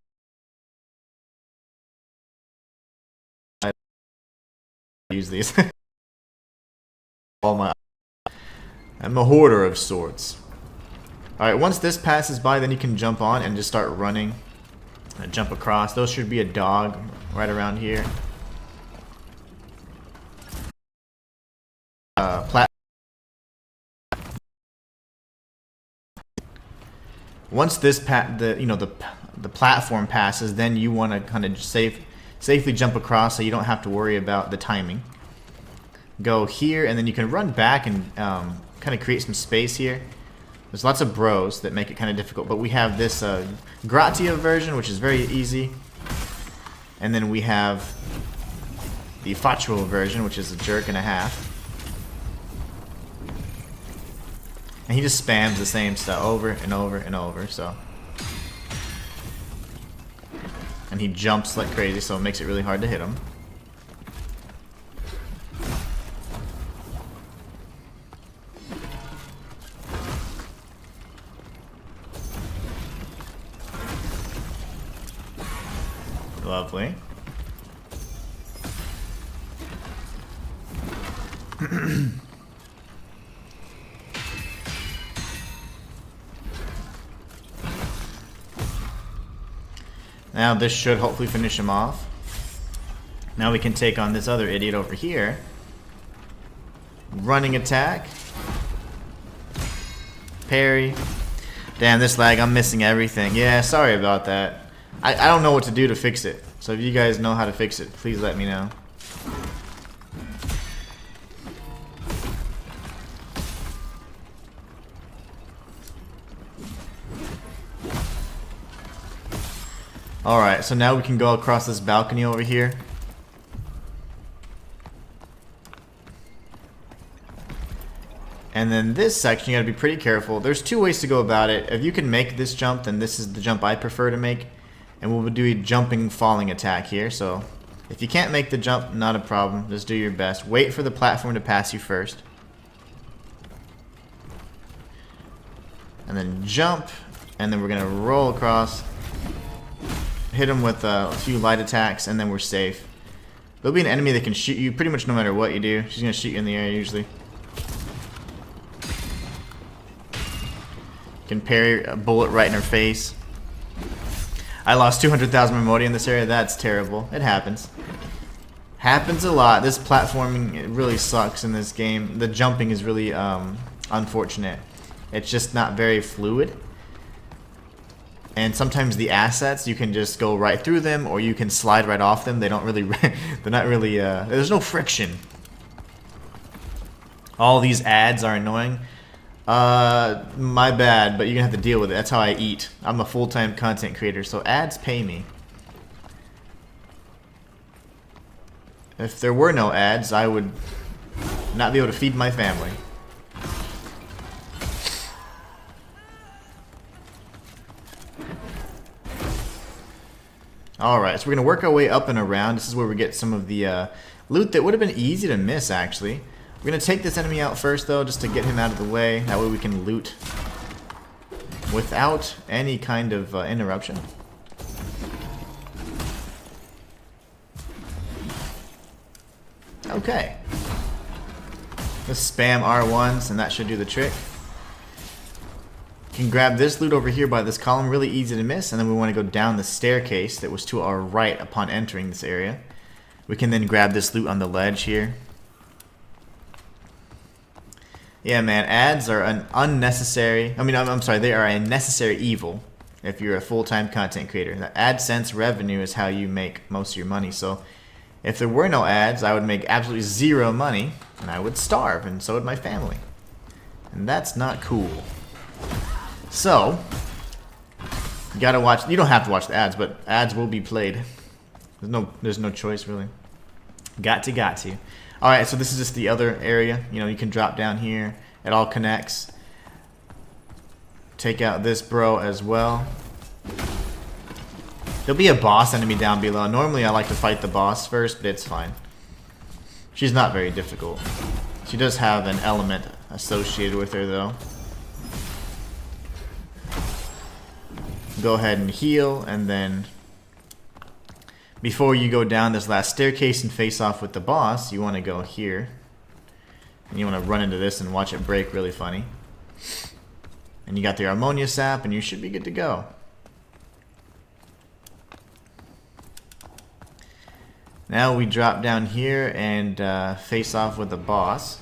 Use these. I'm a hoarder of sorts. Alright, once this passes by, then you can jump on and just start running. Jump across. Those should be a dog right around here. Once this the platform passes, then you want to kind of safely jump across so you don't have to worry about the timing. Go here, and then you can run back and kind of create some space here. There's lots of bros that make it kind of difficult, but we have this Gratia version, which is very easy. And then we have the Factual version, which is a jerk and a half. And he just spams the same stuff over and over and over, so. And he jumps like crazy, so it makes it really hard to hit him. Lovely. Now this should hopefully finish him off. Now we can take on this other idiot over here. Running attack. Parry. Damn, this lag, I'm missing everything. Yeah, sorry about that. I don't know what to do to fix it. So if you guys know how to fix it, please let me know. Alright, so now we can go across this balcony over here. And then this section, you gotta be pretty careful. There's two ways to go about it. If you can make this jump, then this is the jump I prefer to make. And we'll do a jumping falling attack here. So if you can't make the jump, not a problem. Just do your best. Wait for the platform to pass you first. And then jump. And then we're gonna roll across. Hit him with a few light attacks, and then we're safe. There'll be an enemy that can shoot you pretty much no matter what you do. She's gonna shoot you in the air usually. Can parry a bullet right in her face. I lost 200,000 Memodi in this area. That's terrible. It happens. Happens a lot. This platforming, it really sucks in this game. The jumping is really unfortunate. It's just not very fluid. And sometimes the assets, you can just go right through them, or you can slide right off them. They don't really, they're not really, there's no friction. All these ads are annoying. My bad, but you're gonna have to deal with it. That's how I eat. I'm a full-time content creator, so ads pay me. If there were no ads, I would not be able to feed my family. Alright, so we're going to work our way up and around. This is where we get some of the loot that would have been easy to miss, actually. We're going to take this enemy out first, though, just to get him out of the way. That way we can loot without any kind of interruption. Okay. Let's spam R1s, and that should do the trick. You can grab this loot over here by this column, really easy to miss, and then we want to go down the staircase that was to our right upon entering this area. We can then grab this loot on the ledge here. Yeah, man, ads are an unnecessary, I'm sorry, they are a necessary evil if you're a full-time content creator. The AdSense revenue is how you make most of your money, so if there were no ads, I would make absolutely zero money, and I would starve, and so would my family. And that's not cool. So, you gotta watch. You don't have to watch the ads, but ads will be played. There's no choice really. Got to. All right, so this is just the other area. You know, you can drop down here. It all connects. Take out this bro as well. There'll be a boss enemy down below. Normally, I like to fight the boss first, but it's fine. She's not very difficult. She does have an element associated with her, though. Go ahead and heal, and then before you go down this last staircase and face off with the boss, you want to go here. And you want to run into this and watch it break really funny. And you got the ammonia sap, and you should be good to go. Now we drop down here and face off with the boss.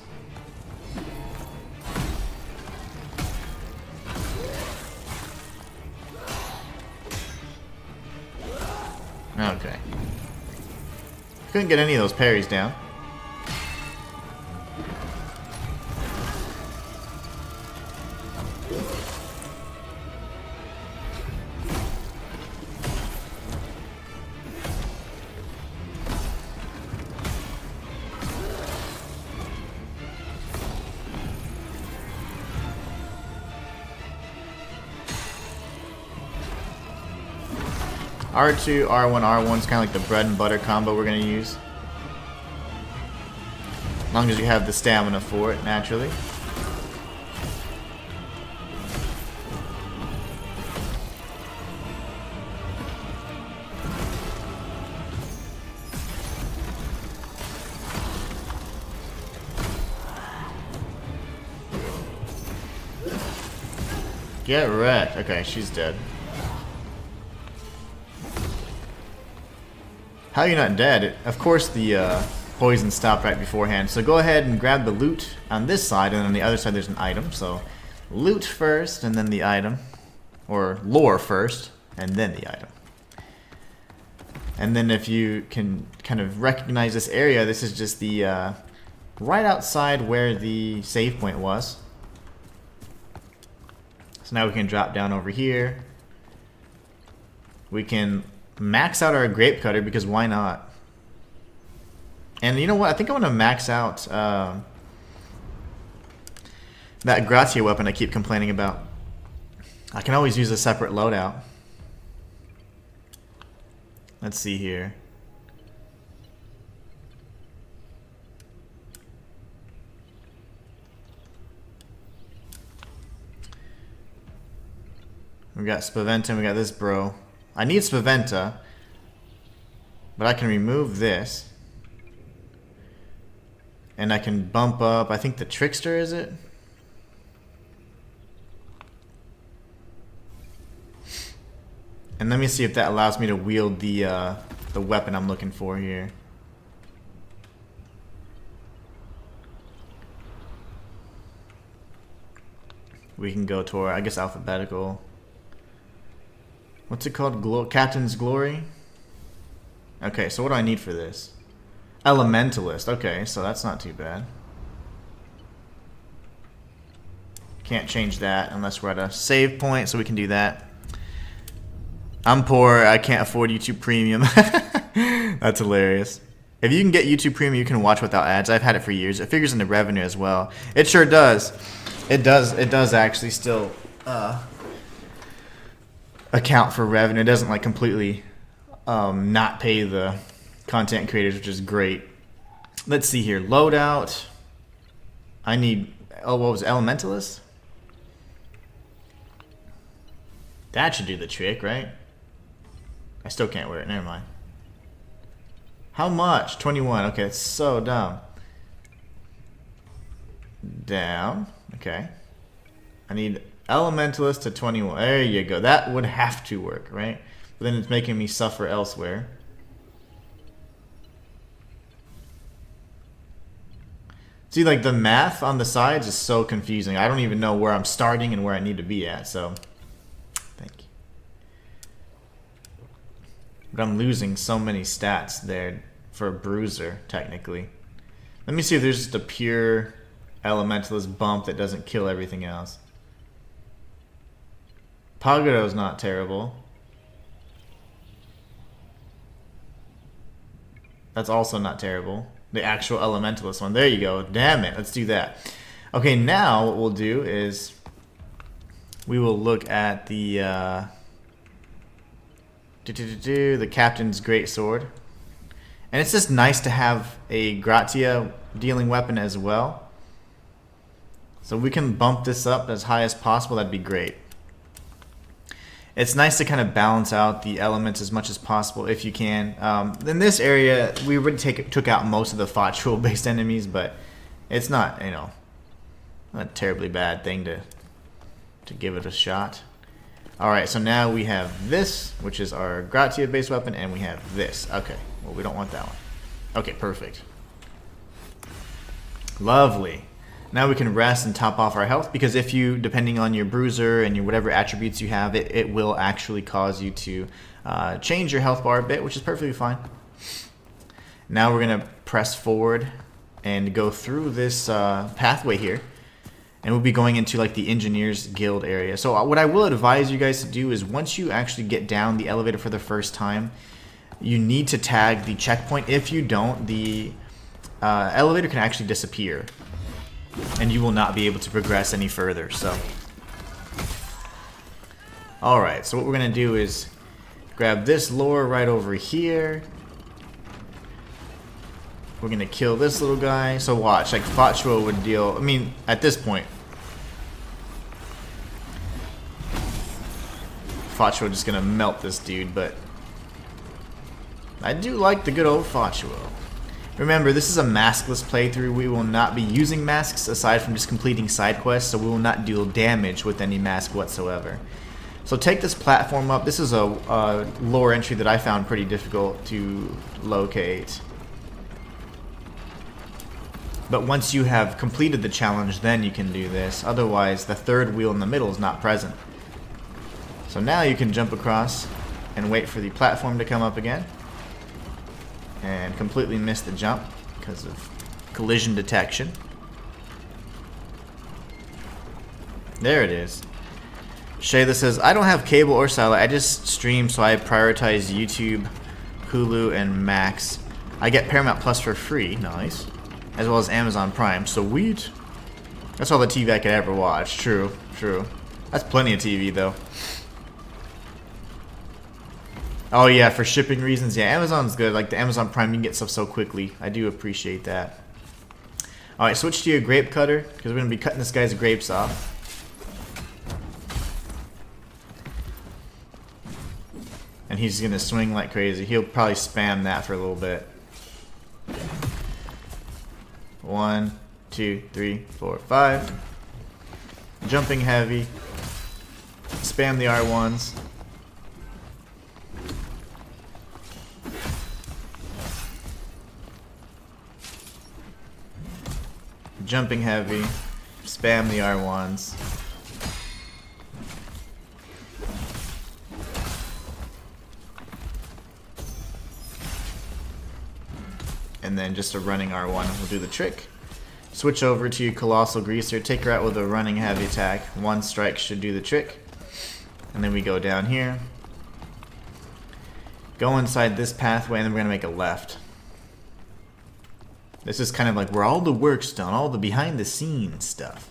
Okay. Couldn't get any of those parries down. R2, R1, R1 is kind of like the bread and butter combo we're going to use. As long as you have the stamina for it, naturally. Get wrecked. Okay, she's dead. How are you not dead? Of course the poison stopped right beforehand. So go ahead and grab the loot on this side, and on the other side there's an item. So loot first, and then the item. Or lore first, and then the item. And then if you can kind of recognize this area, this is just the right outside where the save point was. So now we can drop down over here. We can max out our grape cutter because why not? And you know what? I think I want to max out that Gratia weapon I keep complaining about. I can always use a separate loadout. Let's see here. We got Spaventa and we got this bro. I need Spaventa, but I can remove this. And I can bump up, I think the Trickster, is it? And let me see if that allows me to wield the weapon I'm looking for here. We can go toward, I guess, alphabetical. What's it called? Captain's Glory? Okay, so what do I need for this? Elementalist. Okay, so that's not too bad. Can't change that unless we're at a save point, so we can do that. I'm poor. I can't afford YouTube Premium. That's hilarious. If you can get YouTube Premium, you can watch without ads. I've had it for years. It figures into revenue as well. It sure does. It does actually still account for revenue. It doesn't like completely not pay the content creators, which is great. Let's see here. Loadout. I need, oh, what was it? Elementalist? That should do the trick, right? I still can't wear it. Never mind. How much? 21. Okay, it's so dumb. Down. Okay. I need Elementalist to 21. There you go. That would have to work, right? But then it's making me suffer elsewhere. See, like the math on the sides is so confusing. I don't even know where I'm starting and where I need to be at, so thank you. But I'm losing so many stats there for a bruiser, technically. Let me see if there's just a pure Elementalist bump that doesn't kill everything else. Pagodo's not terrible. That's also not terrible. The actual Elementalist one. There you go. Damn it. Let's do that. Okay, now what we'll do is we will look at the the Captain's Greatsword. And it's just nice to have a Gratia dealing weapon as well. So we can bump this up as high as possible. That'd be great. It's nice to kind of balance out the elements as much as possible if you can. In this area, we already took out most of the Fotruel-based enemies, but it's not, you know, not a terribly bad thing to give it a shot. Alright, so now we have this, which is our Gratia-based weapon, and we have this. Okay, well, we don't want that one. Okay, perfect. Lovely. Now we can rest and top off our health, because if you, depending on your bruiser and your whatever attributes you have, it will actually cause you to change your health bar a bit, which is perfectly fine. Now we're going to press forward and go through this pathway here, and we'll be going into like the Engineers Guild area. So what I will advise you guys to do is once you actually get down the elevator for the first time, you need to tag the checkpoint. If you don't, the elevator can actually disappear, and you will not be able to progress any further. So, alright, so what we're going to do is Grab this lore right over here. We're gonna kill this little guy. So watch, like Fatchua would deal. I mean, at this point, Fatchua just gonna melt this dude, but I do like the good old Fatchua. Remember, this is a maskless playthrough. We will not be using masks aside from just completing side quests, so we will not deal damage with any mask whatsoever. So take this platform up. This is a lore entry that I found pretty difficult to locate. But once you have completed the challenge, then you can do this. Otherwise, the third wheel in the middle is not present. So now you can jump across and wait for the platform to come up again. And completely miss the jump because of collision detection. There it is. Shayla says, I don't have cable or satellite. I just stream, so I prioritize YouTube, Hulu, and Max. I get Paramount Plus for free. Nice. As well as Amazon Prime. Sweet. That's all the TV I could ever watch. True. True. That's plenty of TV, though. Oh yeah, for shipping reasons, yeah, Amazon's good. Like the Amazon Prime, you can get stuff so quickly. I do appreciate that. Alright, switch to your grape cutter, because we're going to be cutting this guy's grapes off. And he's going to swing like crazy. He'll probably spam that for a little bit. 1, 2, 3, 4, 5. Jumping heavy. Spam the R1s. Jumping heavy, spam the R1s. And then just a running R1 will do the trick. Switch over to Colossal Greaser, take her out with a running heavy attack. One strike should do the trick. And then we go down here. Go inside this pathway and then we're going to make a left. This is kind of like where all the work's done, all the behind the scenes stuff.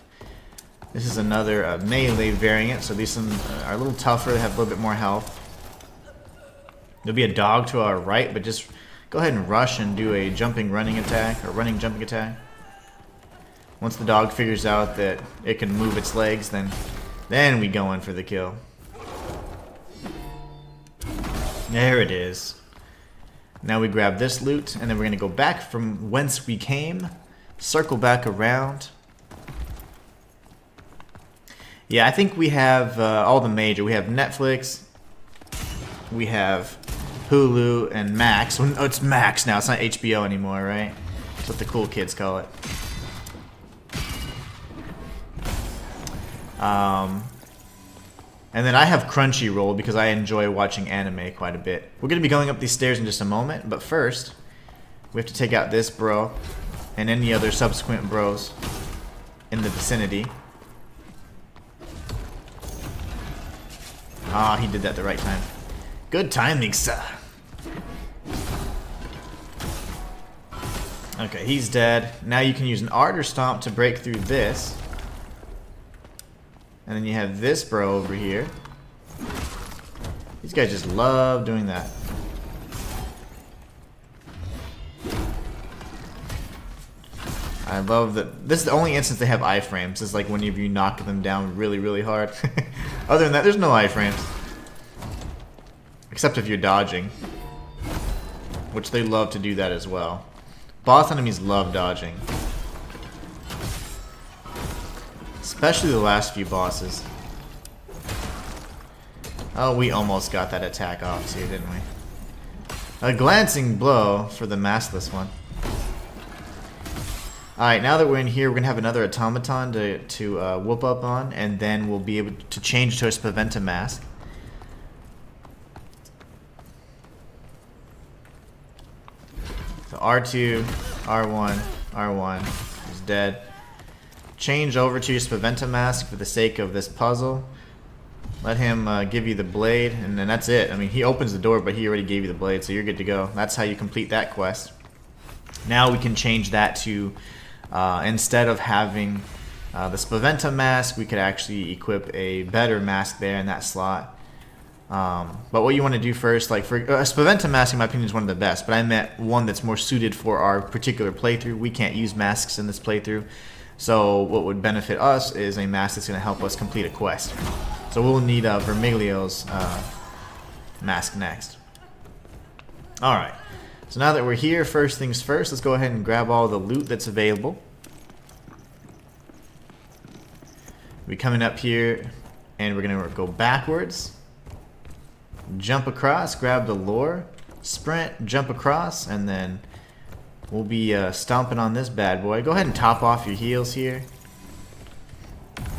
This is another melee variant, so these are a little tougher, they have a little bit more health. There'll be a dog to our right, but just go ahead and rush and do a jumping running attack, or running jumping attack. Once the dog figures out that it can move its legs, then we go in for the kill. There it is. Now we grab this loot, and then we're going to go back from whence we came, circle back around. Yeah, I think we have all the major. We have Netflix, we have Hulu, and Max. Oh, it's Max now, it's not HBO anymore, right? That's what the cool kids call it. And then I have Crunchyroll because I enjoy watching anime quite a bit. We're going to be going up these stairs in just a moment, but first, we have to take out this bro and any other subsequent bros in the vicinity. Ah, he did that the right time. Good timing, sir. Okay, he's dead. Now you can use an Ardor Stomp to break through this. And then you have this bro over here. These guys just love doing that. I love that. This is the only instance they have iframes. It's like whenever you knock them down really, really hard. Other than that, there's no iframes. Except if you're dodging. Which they love to do that as well. Boss enemies love dodging. Especially the last few bosses. Oh, we almost got that attack off too, didn't we? A glancing blow for the maskless one. Alright, now that we're in here, we're going to have another automaton to whoop up on, and then we'll be able to change to a Spaventa mask. So R2, R1, R1 is dead. Change over to your Spaventa mask for the sake of this puzzle. Let him give you the blade, and then that's it. I mean, he opens the door, but he already gave you the blade, so you're good to go. That's how you complete that quest. Now we can change that to, instead of having the Spaventa mask, we could actually equip a better mask there in that slot. But what you want to do first, like for preventive mask, in my opinion, is one of the best. But I meant one that's more suited for our particular playthrough. We can't use masks in this playthrough, so what would benefit us is a mask that's going to help us complete a quest. So we'll need Vermiglio's mask next. All right. So now that we're here, first things first, let's go ahead and grab all the loot that's available. We're coming up here, and we're going to go backwards. Jump across, grab the lore, sprint, jump across, and then we'll be stomping on this bad boy. Go ahead and top off your heals here.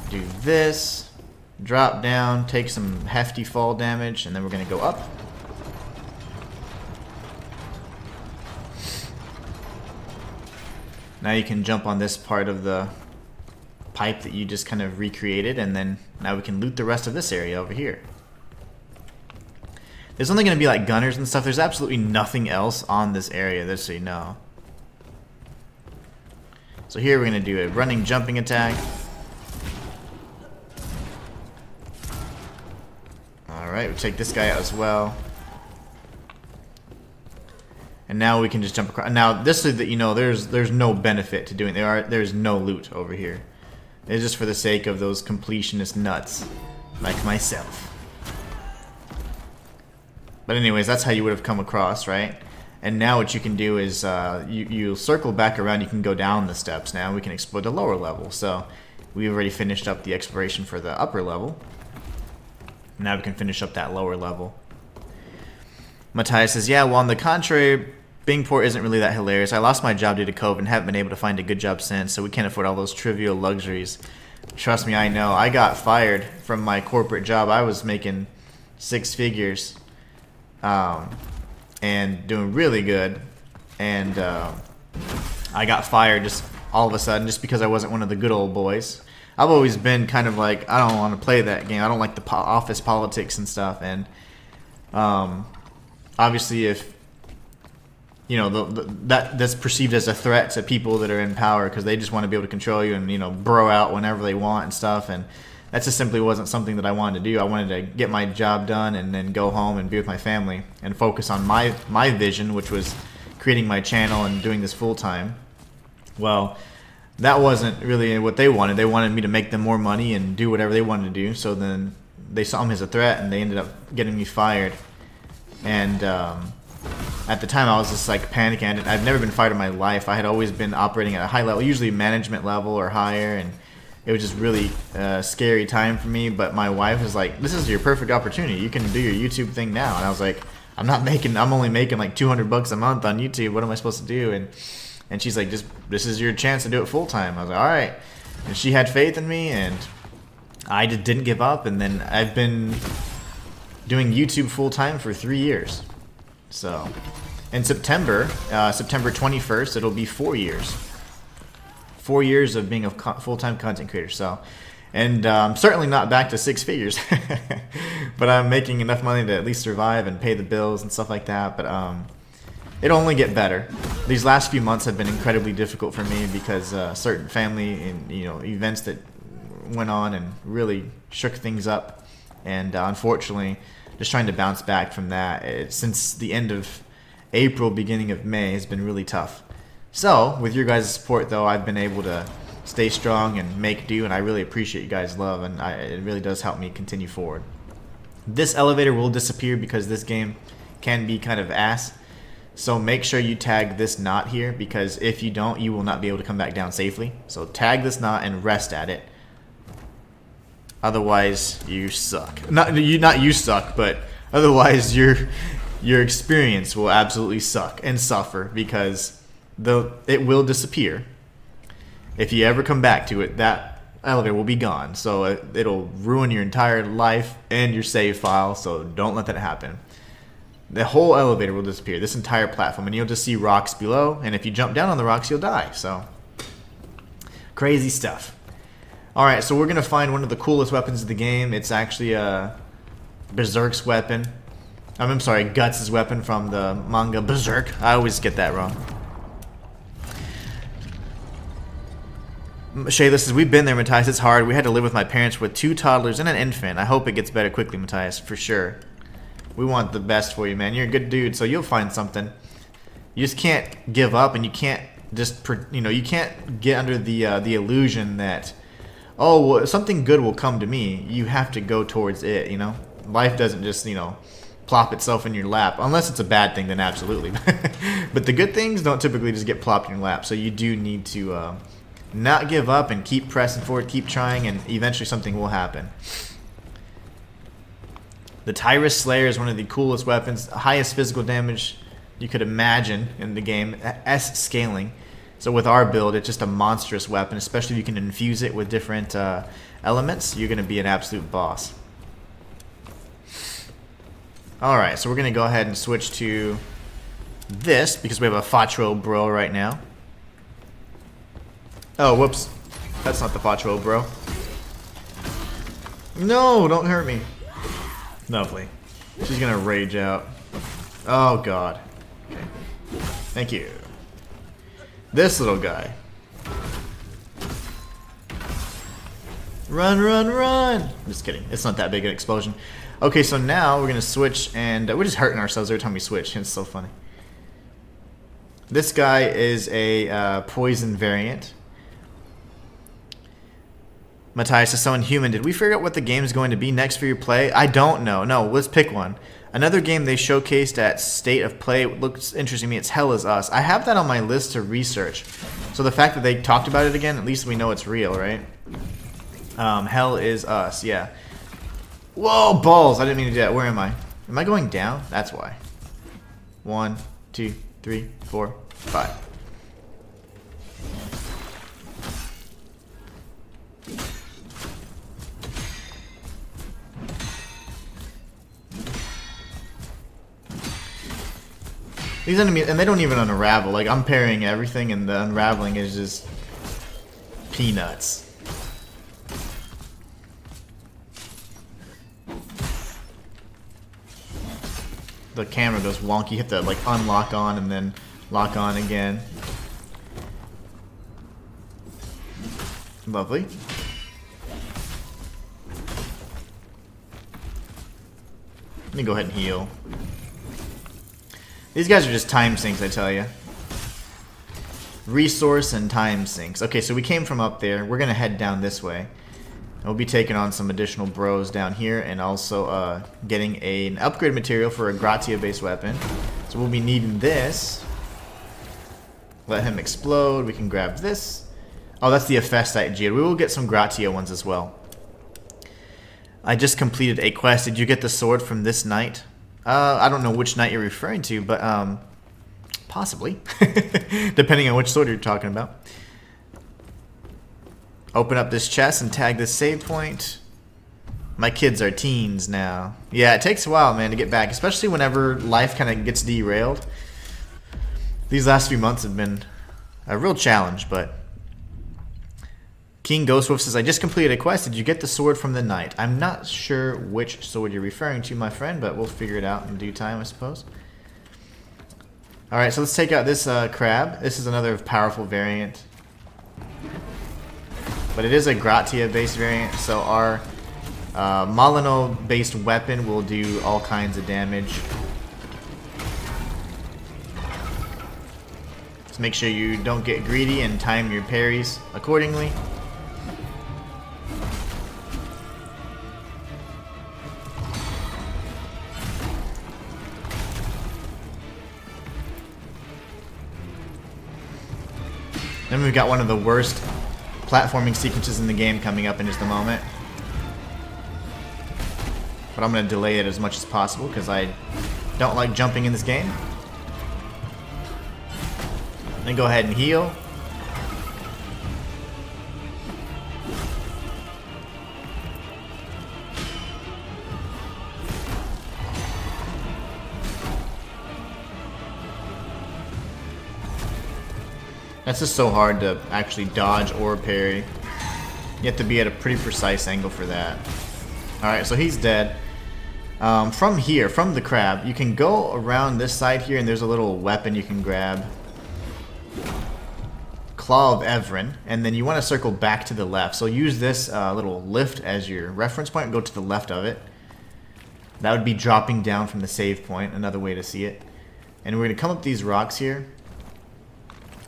Do this. Drop down, take some hefty fall damage, and then we're going to go up. Now you can jump on this part of the pipe that you just kind of recreated, and then now we can loot the rest of this area over here. There's only going to be like gunners and stuff. There's absolutely nothing else on this area, just so you know. So here we're going to do a running jumping attack. Alright, we take this guy out as well. And now we can just jump across. Now, this is that you know there's no benefit to doing there's no loot over here. It's just for the sake of those completionist nuts like myself. But anyways, that's how you would have come across, right? And now what you can do is you circle back around. You can go down the steps. Now we can explore the lower level. So we've already finished up the exploration for the upper level. Now we can finish up that lower level. Matthias says, yeah, well, on the contrary, Bingport isn't really that hilarious. I lost my job due to COVID and haven't been able to find a good job since, so we can't afford all those trivial luxuries. Trust me, I know. I got fired from my corporate job. I was making 6 figures and doing really good. And I got fired just all of a sudden just because I wasn't one of the good old boys. I've always been kind of like, I don't want to play that game. I don't like the office politics and stuff. And obviously, if you know that's perceived as a threat to people that are in power because they just want to be able to control you and bro out whenever they want and stuff. And that just simply wasn't something that I wanted to do. I wanted to get my job done and then go home and be with my family and focus on my vision, which was creating my channel and doing this full time. Well, that wasn't really what they wanted. They wanted me to make them more money and do whatever they wanted to do. So then they saw me as a threat, and they ended up getting me fired. And at the time, I was just like panicking. I've never been fired in my life. I had always been operating at a high level, usually management level or higher, and it was just really a scary time for me. But my wife was like, "This is your perfect opportunity. You can do your YouTube thing now." And I was like, I'm only making like $200 a month on YouTube. What am I supposed to do?" And she's like, this is your chance to do it full time. I was like, all right. And she had faith in me, and I just didn't give up. And then I've been doing YouTube full time for 3 years. So in September 21st, it'll be 4 years. 4 years of being a full-time content creator. So, and I'm certainly not back to 6 figures, but I'm making enough money to at least survive and pay the bills and stuff like that. But it'll only get better. These last few months have been incredibly difficult for me because certain family and events that went on and really shook things up, and unfortunately, just trying to bounce back from that since the end of April, beginning of May has been really tough. So with your guys' support, though, I've been able to stay strong and make do, and I really appreciate you guys' love, and it really does help me continue forward. This elevator will disappear because this game can be kind of ass. So make sure you tag this knot here, because if you don't, you will not be able to come back down safely. So tag this knot and rest at it. Otherwise, you suck. Not you suck, but otherwise your experience will absolutely suck and suffer, because it will disappear. If you ever come back to it, that elevator will be gone. So it'll ruin your entire life and your save file. So don't let that happen. The whole elevator will disappear, this entire platform, and you'll just see rocks below, and if you jump down on the rocks, you'll die. So, crazy stuff. Alright, so we're going to find one of the coolest weapons of the game. It's actually Berserk's weapon. I'm sorry, Guts' weapon from the manga Berserk. I always get that wrong. Shayla says, we've been there, Matthias. It's hard. We had to live with my parents with 2 toddlers and an infant. I hope it gets better quickly, Matthias, for sure. We want the best for you, man. You're a good dude, so you'll find something. You just can't give up, and you can't just, you can't get under the illusion that, oh, well, something good will come to me. You have to go towards it, you know? Life doesn't just, plop itself in your lap. Unless it's a bad thing, then absolutely. But the good things don't typically just get plopped in your lap, so you do need to not give up and keep pressing forward, keep trying, and eventually something will happen. The Tyrus Slayer is one of the coolest weapons, highest physical damage you could imagine in the game, S scaling. So with our build, it's just a monstrous weapon, especially if you can infuse it with different elements. You're going to be an absolute boss. Alright, so we're going to go ahead and switch to this, because we have a Fatro Bro right now. Oh, whoops. That's not the Fatro Bro. No, don't hurt me. Lovely. She's going to rage out. Oh, God. Okay. Thank you. This little guy. Run, run, run! Just kidding. It's not that big an explosion. Okay, so now we're going to switch, and we're just hurting ourselves every time we switch. It's so funny. This guy is a poison variant. Matthias is so Inhuman. Did we figure out what the game is going to be next for your play? I don't know. No, let's pick one. Another game they showcased at State of Play looks interesting to me. It's Hell Is Us. I have that on my list to research. So the fact that they talked about it again, at least we know it's real, right? Hell Is Us, yeah. Whoa, balls! I didn't mean to do that. Where am I? Am I going down? That's why. 1, 2, 3, 4, 5. These enemies, and they don't even unravel. Like, I'm parrying everything, and the unraveling is just peanuts. The camera goes wonky. You have to like unlock on and then lock on again. Lovely. Let me go ahead and heal. These guys are just time sinks, I tell you. Resource and time sinks. Okay, so we came from up there. We're gonna head down this way. We'll be taking on some additional bros down here, and also getting an upgrade material for a Gratia-based weapon. So we'll be needing this. Let him explode. We can grab this. Oh, that's the Ephestite Geode. We will get some Gratia ones as well. I just completed a quest. Did you get the sword from this knight? I don't know which knight you're referring to, but possibly. Depending on which sword you're talking about. Open up this chest and tag this save point. My kids are teens now. Yeah, it takes a while, man, to get back, especially whenever life kind of gets derailed. These last few months have been a real challenge, but King Ghostwolf says, I just completed a quest. Did you get the sword from the knight? I'm not sure which sword you're referring to, my friend, but we'll figure it out in due time, I suppose. Alright, so let's take out this crab. This is another powerful variant. But it is a Gratia-based variant, so our Molyneux-based weapon will do all kinds of damage. Just make sure you don't get greedy and time your parries accordingly. Then we've got one of the worst platforming sequences in the game coming up in just a moment. But I'm going to delay it as much as possible because I don't like jumping in this game. Then go ahead and heal. That's just so hard to actually dodge or parry. You have to be at a pretty precise angle for that. Alright, so he's dead. From here, from the crab, you can go around this side here and there's a little weapon you can grab. Claw of Evren, and then you want to circle back to the left. So use this little lift as your reference point and go to the left of it. That would be dropping down from the save point, another way to see it. And we're going to come up these rocks here.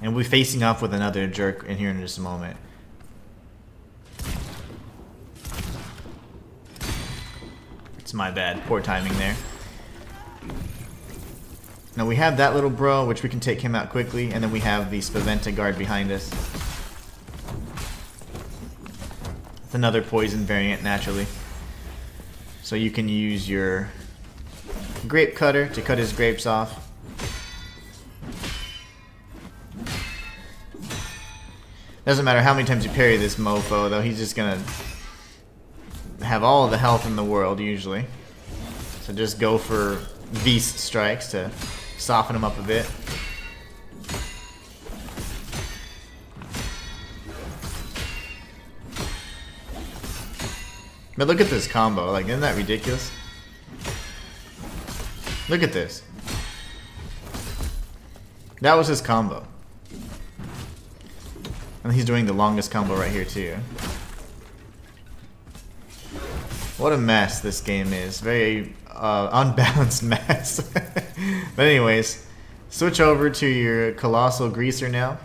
And we'll be facing off with another jerk in here in just a moment. It's my bad. Poor timing there. Now we have that little bro, which we can take him out quickly. And then we have the Spaventa guard behind us. It's another poison variant, naturally. So you can use your grape cutter to cut his grapes off. Doesn't matter how many times you parry this mofo, though, he's just gonna have all the health in the world, usually. So just go for beast strikes to soften him up a bit. But look at this combo, like, isn't that ridiculous? Look at this. That was his combo. And he's doing the longest combo right here too. What a mess this game is. Very unbalanced mess. But anyways, switch over to your Colossal Greaser now.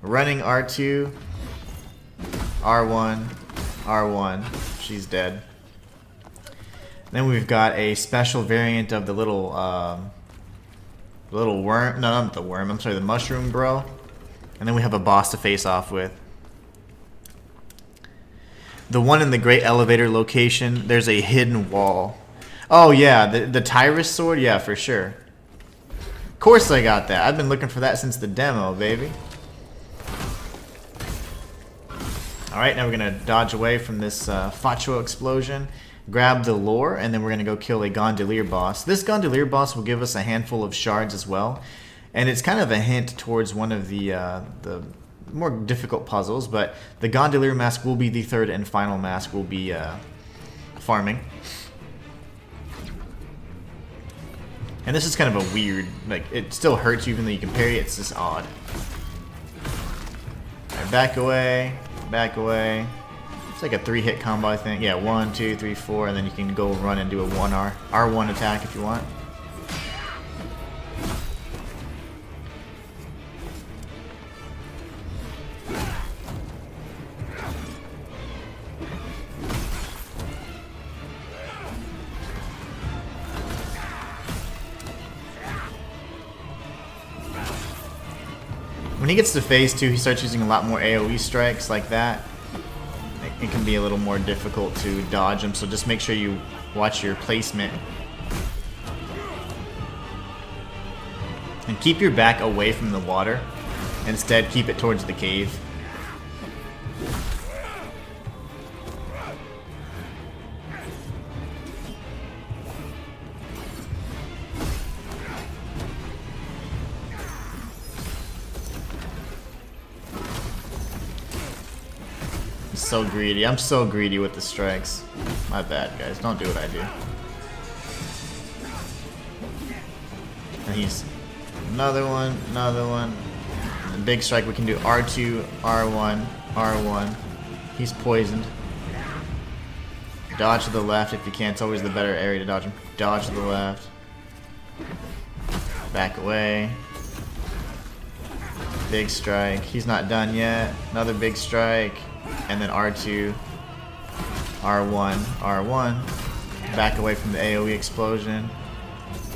Running R2, R1, R1. She's dead. Then we've got a special variant of the little worm. No, not the worm. I'm sorry, the mushroom bro. And then we have a boss to face off with. The one in the Great Elevator location, there's a hidden wall. Oh yeah, the Tyrus sword? Yeah, for sure. Of course I got that. I've been looking for that since the demo, baby. Alright, now we're going to dodge away from this Facho explosion, grab the lore, and then we're going to go kill a Gondolier boss. This Gondolier boss will give us a handful of shards as well, and it's kind of a hint towards one of the more difficult puzzles, but the Gondolier mask will be the third and final mask we'll be farming. And this is kind of a weird, like, it still hurts you even though you can parry it, it's just odd. Alright, back away. Back away. It's like a 3-hit combo, I think. Yeah, 1, 2, 3, 4, and then you can go run and do a R1 attack if you want. When he gets to phase 2, he starts using a lot more AoE strikes like that. It can be a little more difficult to dodge him, so just make sure you watch your placement. And keep your back away from the water. Instead, keep it towards the cave. So greedy. I'm so greedy with the strikes. My bad, guys. Don't do what I do. And he's another one, another one. And big strike, we can do R2, R1, R1. He's poisoned. Dodge to the left if you can. It's always the better area to dodge him. Dodge to the left. Back away. Big strike. He's not done yet. Another big strike. And then R2, R1, R1. Back away from the AoE explosion.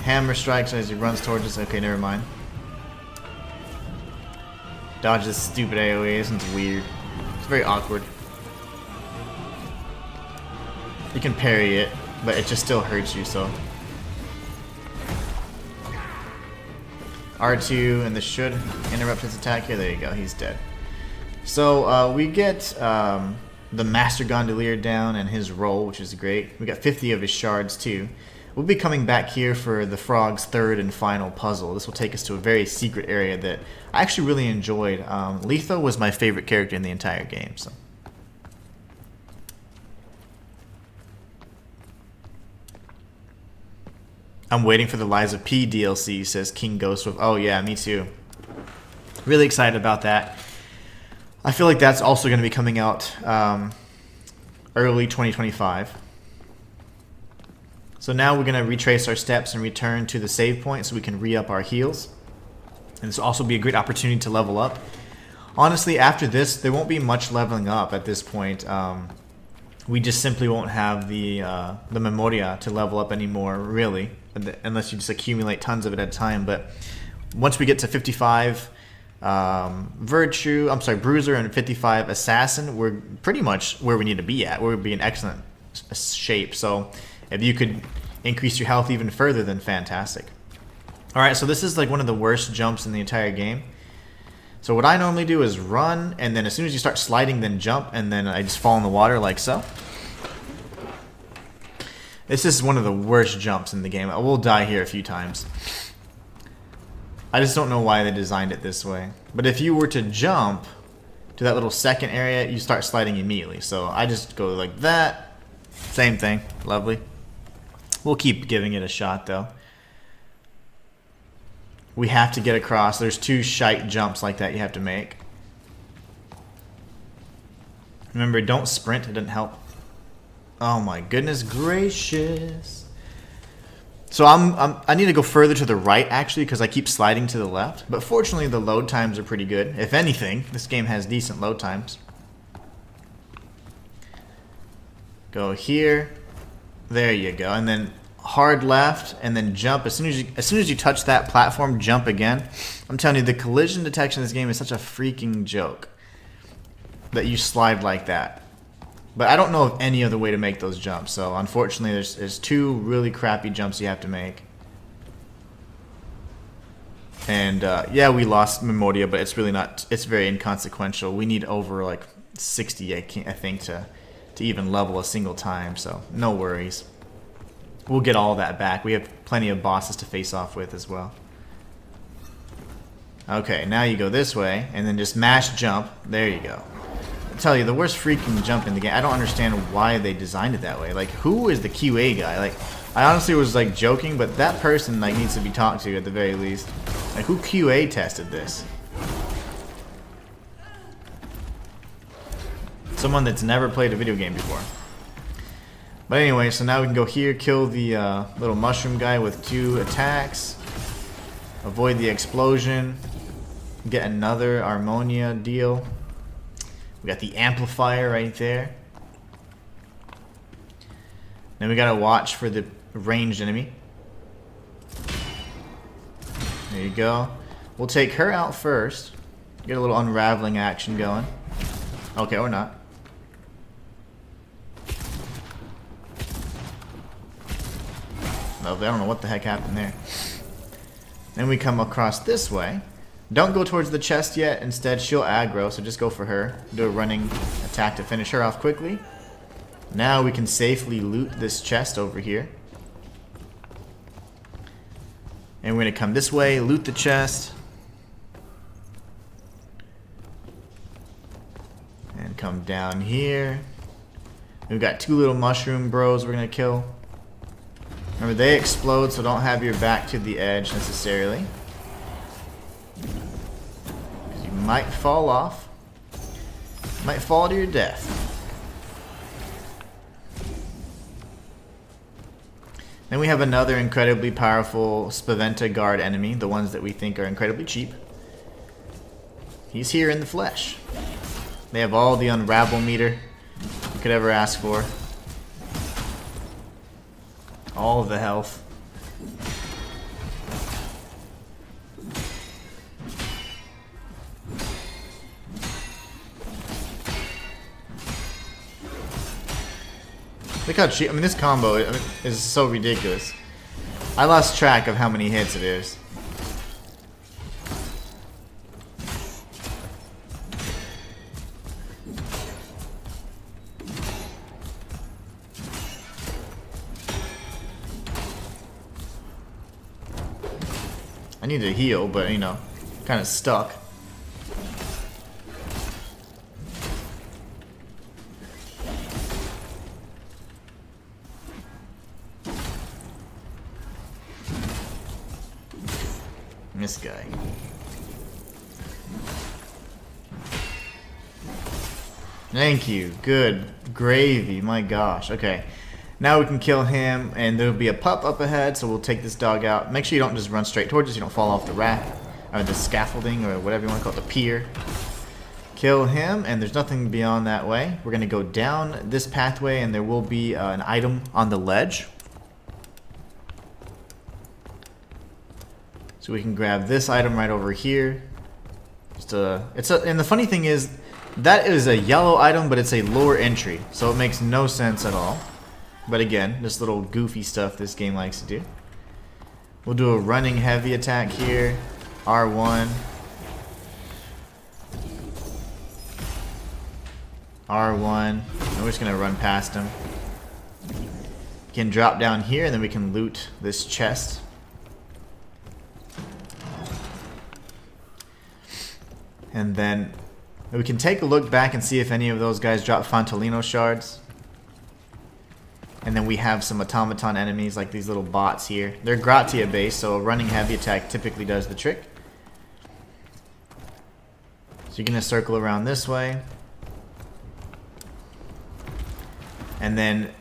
Hammer strikes as he runs towards us. Okay, never mind. Dodge this stupid AoE. This one's weird. It's very awkward. You can parry it, but it just still hurts you, so. R2, and this should interrupt his attack here. There you go, he's dead. So we get the Master Gondolier down and his roll, which is great. We got 50 of his shards too. We'll be coming back here for the frog's third and final puzzle. This will take us to a very secret area that I actually really enjoyed. Letho was my favorite character in the entire game. So. I'm waiting for the Lies of P DLC, says King Ghostwolf. Oh yeah, me too. Really excited about that. I feel like that's also going to be coming out early 2025. So now we're going to retrace our steps and return to the save point so we can re-up our heals. And this will also be a great opportunity to level up. Honestly, after this, there won't be much leveling up at this point. We just simply won't have the memoria to level up anymore, really, unless you just accumulate tons of it at a time. But once we get to 55 Bruiser and 55 Assassin, we're pretty much where we need to be at. We'll be in excellent shape. So if you could increase your health even further, then fantastic. Alright, so this is like one of the worst jumps in the entire game. So what I normally do is run, and then as soon as you start sliding, then jump, and then I just fall in the water like so. This is one of the worst jumps in the game. I will die here a few times. I just don't know why they designed it this way. But if you were to jump to that little second area, you start sliding immediately. So I just go like that. Same thing. Lovely. We'll keep giving it a shot though. We have to get across. There's 2 shite jumps like that you have to make. Remember, don't sprint. It doesn't help. Oh my goodness gracious. So I need to go further to the right actually because I keep sliding to the left. But fortunately the load times are pretty good. If anything, this game has decent load times. Go here. There you go. And then hard left and then jump. As soon as you touch that platform, jump again. I'm telling you, the collision detection in this game is such a freaking joke that you slide like that. But I don't know of any other way to make those jumps. So unfortunately, there's 2 really crappy jumps you have to make. And yeah, we lost Memoria, but it's really not. It's very inconsequential. We need over like 60, I think, to even level a single time. So no worries. We'll get all that back. We have plenty of bosses to face off with as well. Okay, now you go this way, and then just mash jump. There you go. I tell you, the worst freaking jump in the game. I don't understand why they designed it that way. Like, who is the QA guy? Like, I honestly was like joking, but that person like needs to be talked to at the very least. Like, who QA tested this? Someone that's never played a video game before. But anyway, so now we can go here, kill the little mushroom guy with 2 attacks. Avoid the explosion. Get another Harmonia deal. We got the amplifier right there. Then we gotta watch for the ranged enemy. There you go. We'll take her out first. Get a little unraveling action going. Okay, or not. Lovely. I don't know what the heck happened there. Then we come across this way. Don't go towards the chest yet. Instead, she'll aggro, so just go for her. Do a running attack to finish her off quickly. Now we can safely loot this chest over here. And we're going to come this way, loot the chest. And come down here. We've got 2 little mushroom bros we're going to kill. Remember, they explode, so don't have your back to the edge necessarily. You might fall off. Might fall to your death. Then we have another incredibly powerful Spaventa guard enemy, the ones that we think are incredibly cheap. He's here in the flesh. They have all the unravel meter you could ever ask for. All of the health. Look how cheap. I mean, this combo is so ridiculous. I lost track of how many hits it is. I need to heal, but you know, kind of stuck. This guy. Thank you. Good gravy. My gosh. Okay. Now we can kill him, and there'll be a pup up ahead, so we'll take this dog out. Make sure you don't just run straight towards us, you don't fall off the raft, or the scaffolding, or whatever you want to call it, the pier. Kill him, and there's nothing beyond that way. We're going to go down this pathway, and there will be an item on the ledge. So we can grab this item right over here. And the funny thing is, that is a yellow item, but it's a lower entry, so it makes no sense at all. But again, this little goofy stuff this game likes to do. We'll do a running heavy attack here. R1. R1. And we're just going to run past him. We can drop down here, and then we can loot this chest. And then we can take a look back and see if any of those guys drop Fantolino shards. And then we have some automaton enemies like these little bots here. They're Gratia based, so a running heavy attack typically does the trick. So you're going to circle around this way. And then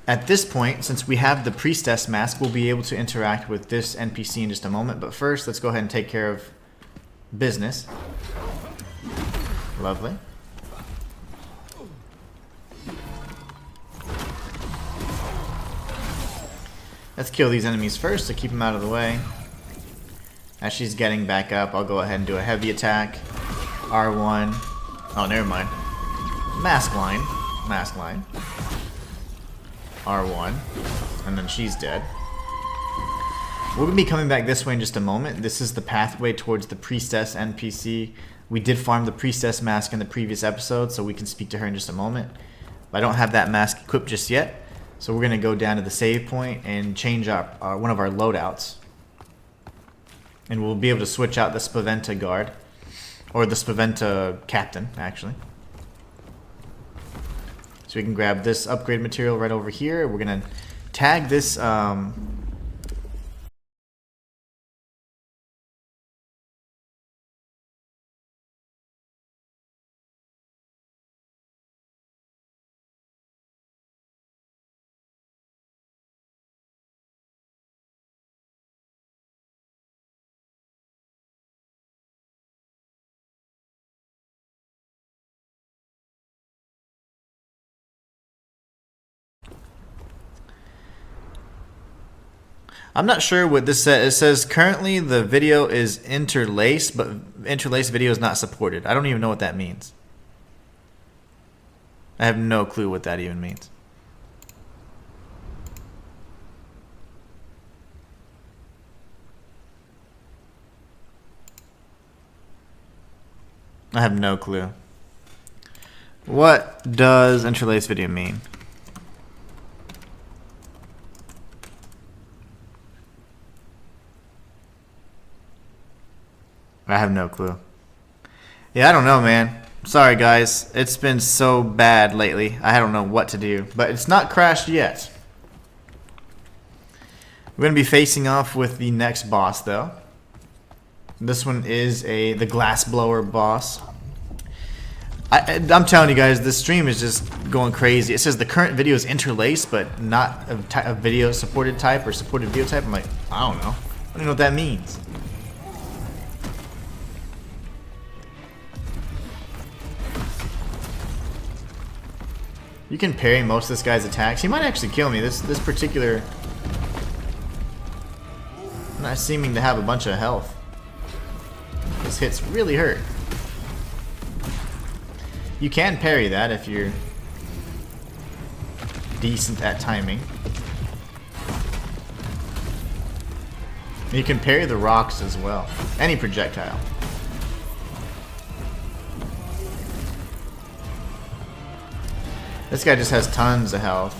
at this point, since we have the priestess mask, we'll be able to interact with this NPC in just a moment. But first, let's go ahead and take care of business. Lovely. Let's kill these enemies first to keep them out of the way. As she's getting back up, I'll go ahead and do a heavy attack. R1. Oh, never mind. Mask line. Mask line. R1. And then she's dead. We're going to be coming back this way in just a moment. This is the pathway towards the priestess NPC. We did farm the priestess mask in the previous episode, so we can speak to her in just a moment. But I don't have that mask equipped just yet. So we're going to go down to the save point and change one of our loadouts. And we'll be able to switch out the Spaventa guard. Or the Spaventa captain, actually. So we can grab this upgrade material right over here. We're going to tag this... I'm not sure what this says. It says currently the video is interlaced, but interlaced video is not supported. I don't even know what that means. I have no clue what that even means. I have no clue. What does interlaced video mean? I have no clue. Yeah, I don't know, man. Sorry, guys. It's been so bad lately. I don't know what to do. But it's not crashed yet. We're going to be facing off with the next boss, though. This one is the glass blower boss. I'm telling you guys, this stream is just going crazy. It says the current video is interlaced, but not a video supported type or supported video type. I'm like, I don't know. I don't even know what that means. You can parry most of this guy's attacks. He might actually kill me. This particular... I'm not seeming to have a bunch of health. This hits really hurt. You can parry that if you're decent at timing. You can parry the rocks as well. Any projectile. This guy just has tons of health.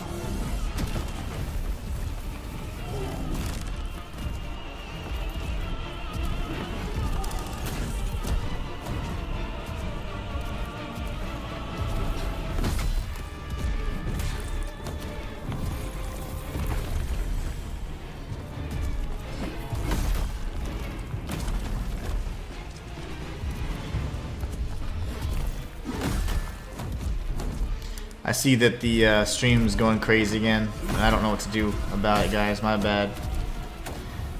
I see that the stream's going crazy again, and I don't know what to do about it, guys. My bad.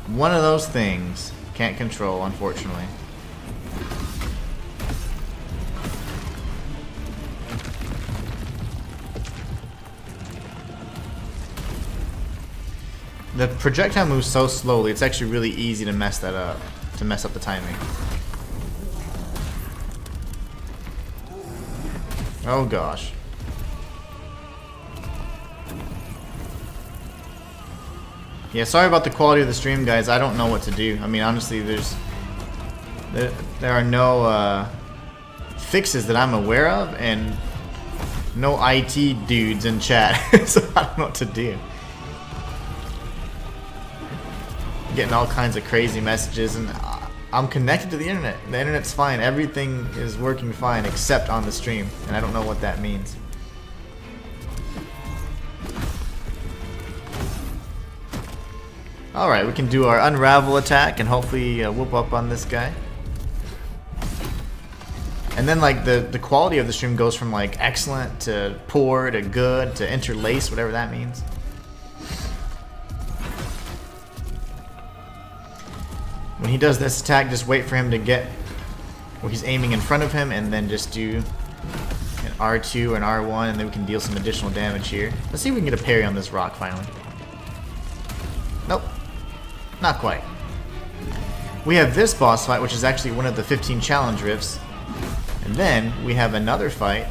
One of those things. Can't control, unfortunately. The projectile moves so slowly, it's actually really easy to mess that up. To mess up the timing. Oh gosh. Yeah, sorry about the quality of the stream, guys. I don't know what to do. I mean, honestly, there are no fixes that I'm aware of, and no IT dudes in chat, so I don't know what to do. Getting all kinds of crazy messages, and I'm connected to the internet. The internet's fine. Everything is working fine except on the stream, and I don't know what that means. Alright, we can do our unravel attack and hopefully whoop up on this guy. And then like the quality of the stream goes from like excellent to poor to good to interlace, whatever that means. When he does this attack, just wait for him to get where he's aiming in front of him, and then just do an R2 or an R1, and then we can deal some additional damage here. Let's see if we can get a parry on this rock finally. Nope. Not quite. We have this boss fight, which is actually one of the 15 challenge rifts. And then we have another fight,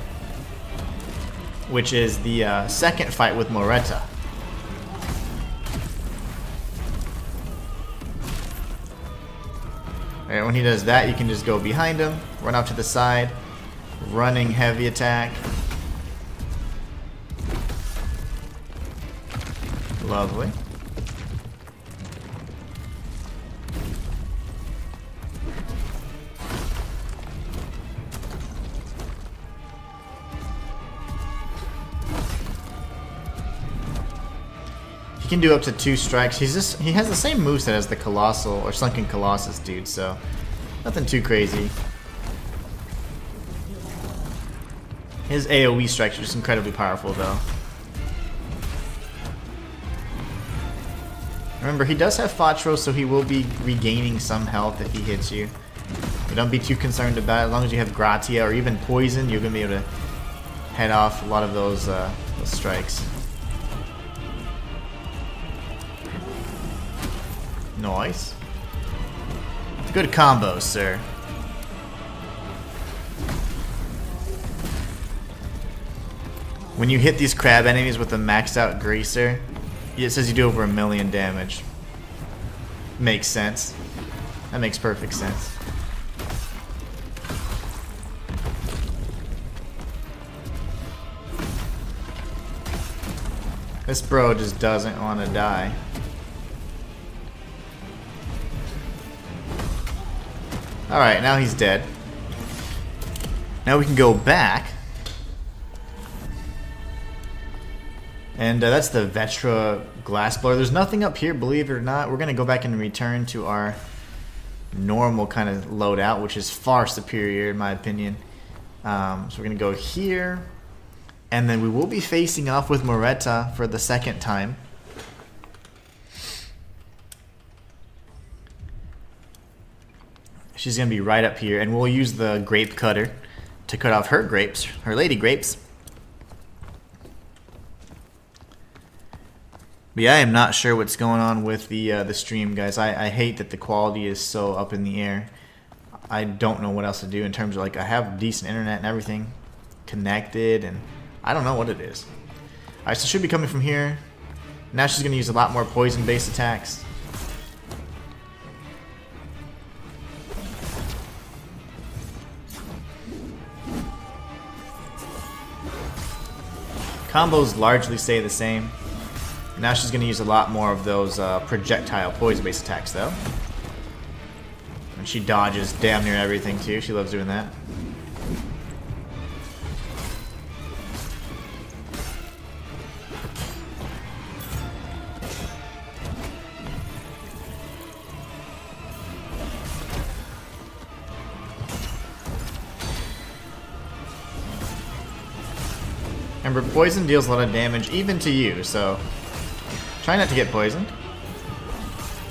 which is the second fight with Moretta. Alright, when he does that, you can just go behind him, run off to the side, running heavy attack. Lovely. He can do up to 2 strikes. He has the same moveset as the Colossal or Sunken Colossus dude, so nothing too crazy. His AoE strikes are just incredibly powerful though. Remember, he does have Fatro, so he will be regaining some health if he hits you. But don't be too concerned about it. As long as you have Gratia or even Poison, you're going to be able to head off a lot of those strikes. Nice. Good combo, sir. When you hit these crab enemies with a maxed out Greaser, it says you do over 1,000,000 damage. Makes sense. That makes perfect sense. This bro just doesn't want to die. Alright, now he's dead. Now we can go back. And that's the Vetra glass blower. There's nothing up here, believe it or not. We're going to go back and return to our normal kind of loadout, which is far superior in my opinion. So we're going to go here. And then we will be facing off with Moretta for the second time. She's going to be right up here, and we'll use the grape cutter to cut off her grapes, her lady grapes. But yeah, I am not sure what's going on with the stream, guys. I hate that the quality is so up in the air. I don't know what else to do in terms of, like, I have decent internet and everything connected, and I don't know what it is. Alright, so should be coming from here. Now she's going to use a lot more poison-based attacks. Combos largely stay the same. Now she's going to use a lot more of those projectile poison-based attacks, though. And she dodges damn near everything, too. She loves doing that. Remember, poison deals a lot of damage even to you, so try not to get poisoned.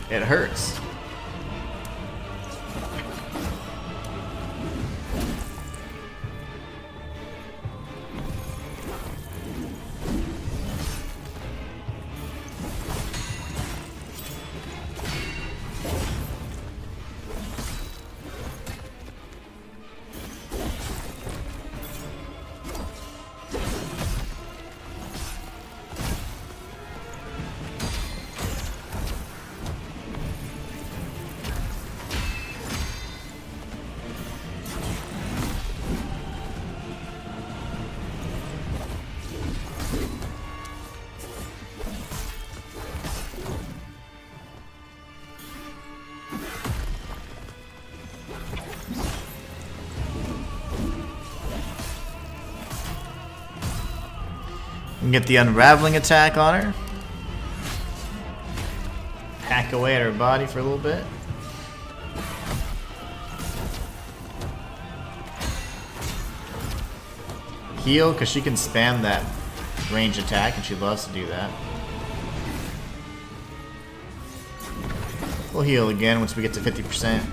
It hurts. And get the unraveling attack on her. Hack away at her body for a little bit. Heal, because she can spam that range attack, and she loves to do that. We'll heal again once we get to 50%.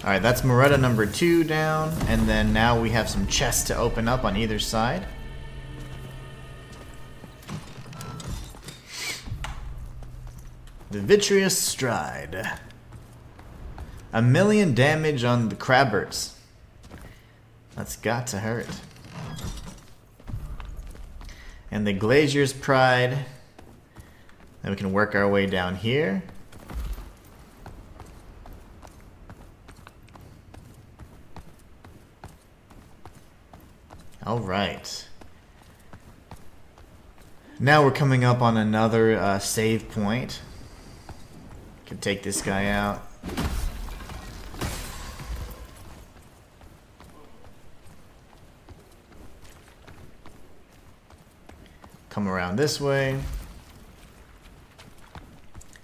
Alright, that's Moretta number 2 down, and then now we have some chests to open up on either side. The Vitreous Stride. 1,000,000 damage on the Crabbers. That's got to hurt. And the Glazier's Pride. Then we can work our way down here. Alright. Now we're coming up on another save point. Can take this guy out. Come around this way.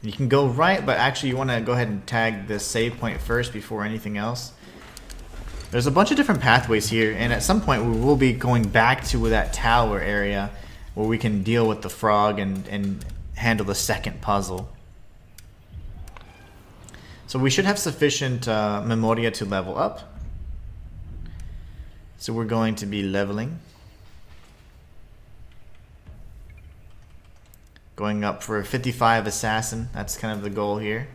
You can go right, but actually you want to go ahead and tag this save point first before anything else. There's a bunch of different pathways here, and at some point we will be going back to that tower area where we can deal with the frog and handle the second puzzle. So we should have sufficient Memoria to level up. So we're going to be leveling. Going up for 55 Assassin, that's kind of the goal here.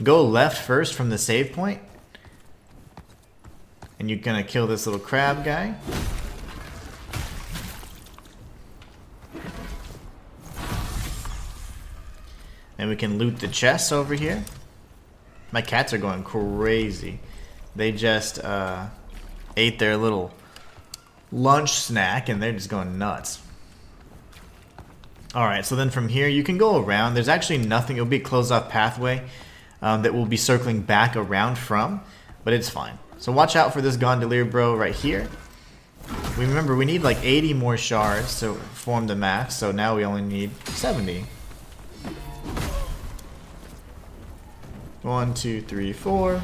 Go left first from the save point. And you're gonna kill this little crab guy. And we can loot the chests over here. My cats are going crazy. They just ate their little lunch snack and they're just going nuts. Alright, so then from here you can go around. There's actually nothing, it'll be a closed off pathway that we'll be circling back around from, but it's fine. So watch out for this Gondolier bro right here. We remember we need like 80 more shards to form the max, so now we only need 70. 1, 2, 3, 4.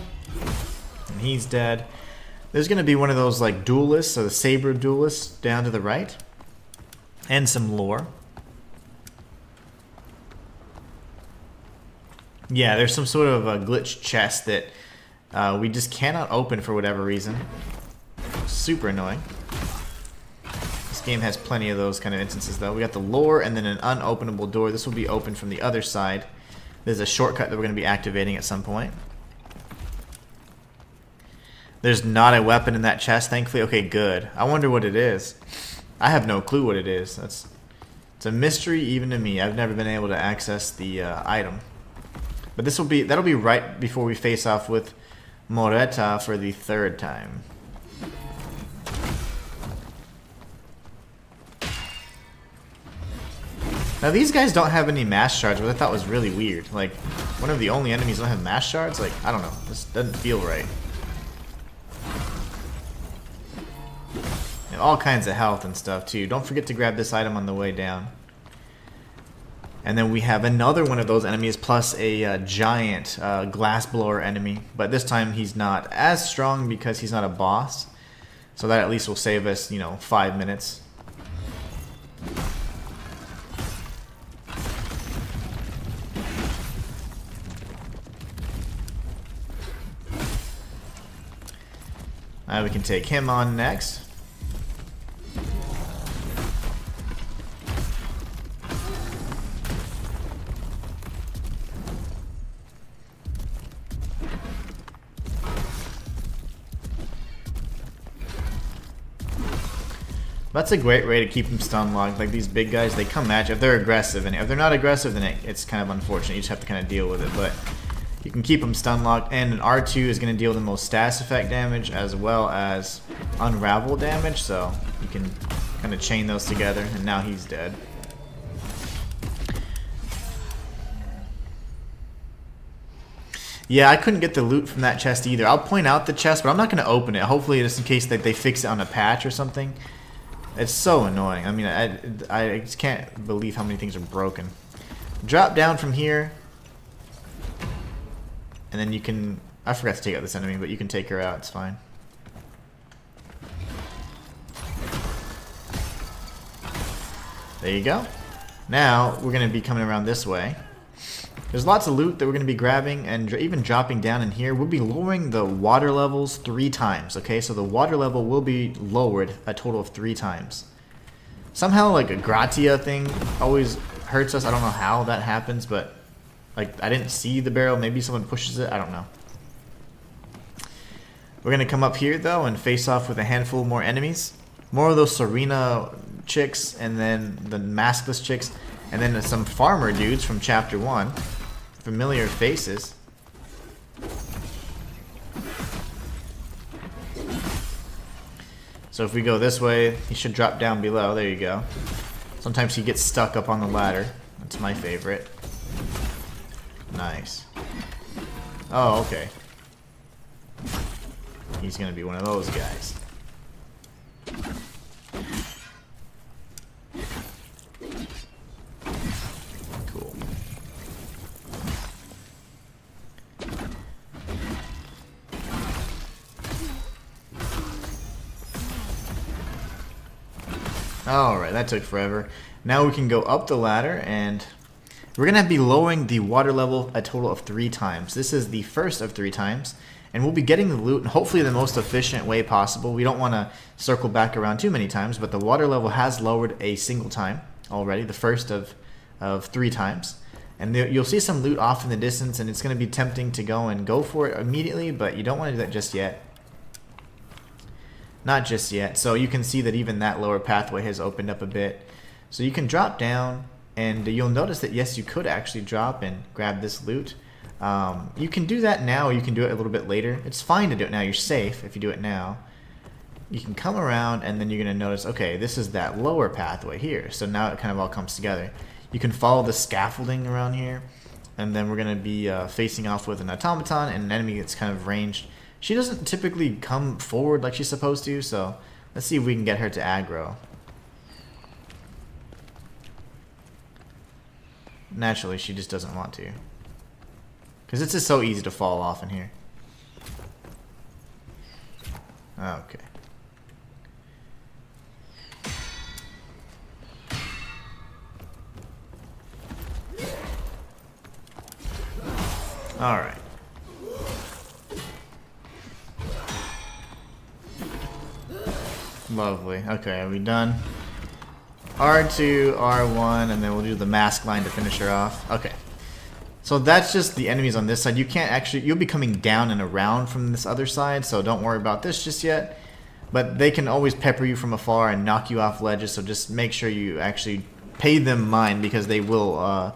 And he's dead. There's gonna be one of those like duelists, so the saber duelists down to the right. And some lore. Yeah, there's some sort of a glitch chest that we just cannot open for whatever reason. Super annoying. This game has plenty of those kind of instances though. We got the lore and then an unopenable door. This will be open from the other side. There's a shortcut that we're going to be activating at some point. There's not a weapon in that chest, thankfully. Okay, good. I wonder what it is. I have no clue what it is. It's a mystery even to me. I've never been able to access the item. But that'll be right before we face off with Moretta for the 3rd time. Now these guys don't have any mass shards, which I thought was really weird. Like, one of the only enemies don't have mass shards? Like, I don't know. This doesn't feel right. all kinds of health and stuff too. Don't forget to grab this item on the way down. And then we have another one of those enemies plus a giant glass blower enemy. But this time he's not as strong because he's not a boss. So that at least will save us, 5 minutes. We can take him on next. That's a great way to keep them stun locked. Like these big guys, they come at you if they're aggressive, and if they're not aggressive, then it's kind of unfortunate. You just have to kind of deal with it, but you can keep them stun locked, and an R2 is going to deal the most status effect damage as well as unravel damage, so you can kind of chain those together, and now he's dead. Yeah, I couldn't get the loot from that chest either. I'll point out the chest, but I'm not going to open it. Hopefully just in case that they fix it on a patch or something. It's so annoying. I mean, I just can't believe how many things are broken. Drop down from here. And then you can... I forgot to take out this enemy, but you can take her out. It's fine. There you go. Now, we're going to be coming around this way. There's lots of loot that we're going to be grabbing, and even dropping down in here. We'll be lowering the water levels 3 times, okay? So the water level will be lowered a total of 3 times. Somehow, like, a gratia thing always hurts us. I don't know how that happens, but, like, I didn't see the barrel. Maybe someone pushes it. I don't know. We're going to come up here, though, and face off with a handful more enemies. More of those Serena chicks, and then the maskless chicks, and then some farmer dudes from Chapter 1. Familiar faces. So if we go this way, he should drop down below. There you go. Sometimes he gets stuck up on the ladder. That's my favorite. Nice. Oh, okay. He's gonna be one of those guys. Cool. Alright, that took forever. Now we can go up the ladder, and we're going to be lowering the water level a total of 3 times. This is the first of 3 times, and we'll be getting the loot in hopefully the most efficient way possible. We don't want to circle back around too many times, but the water level has lowered a single time already, the first of 3 times. And you'll see some loot off in the distance, and it's going to be tempting to go for it immediately, but you don't want to do that just yet. Not just yet. So you can see that even that lower pathway has opened up a bit. So you can drop down, and you'll notice that yes, you could actually drop and grab this loot. You can do that now, or you can do it a little bit later. It's fine to do it now. You're safe if you do it now. You can come around, and then you're going to notice, okay, this is that lower pathway here. So now it kind of all comes together. You can follow the scaffolding around here, and then we're going to be facing off with an automaton and an enemy that's kind of ranged. She doesn't typically come forward like she's supposed to, so let's see if we can get her to aggro. Naturally, she just doesn't want to. Because it's just so easy to fall off in here. Okay. Alright. Lovely. Okay, are we done? R2, R1, and then we'll do the mask line to finish her off. Okay. So that's just the enemies on this side. You can't actually... You'll be coming down and around from this other side, so don't worry about this just yet. But they can always pepper you from afar and knock you off ledges, so just make sure you actually pay them mind, because they will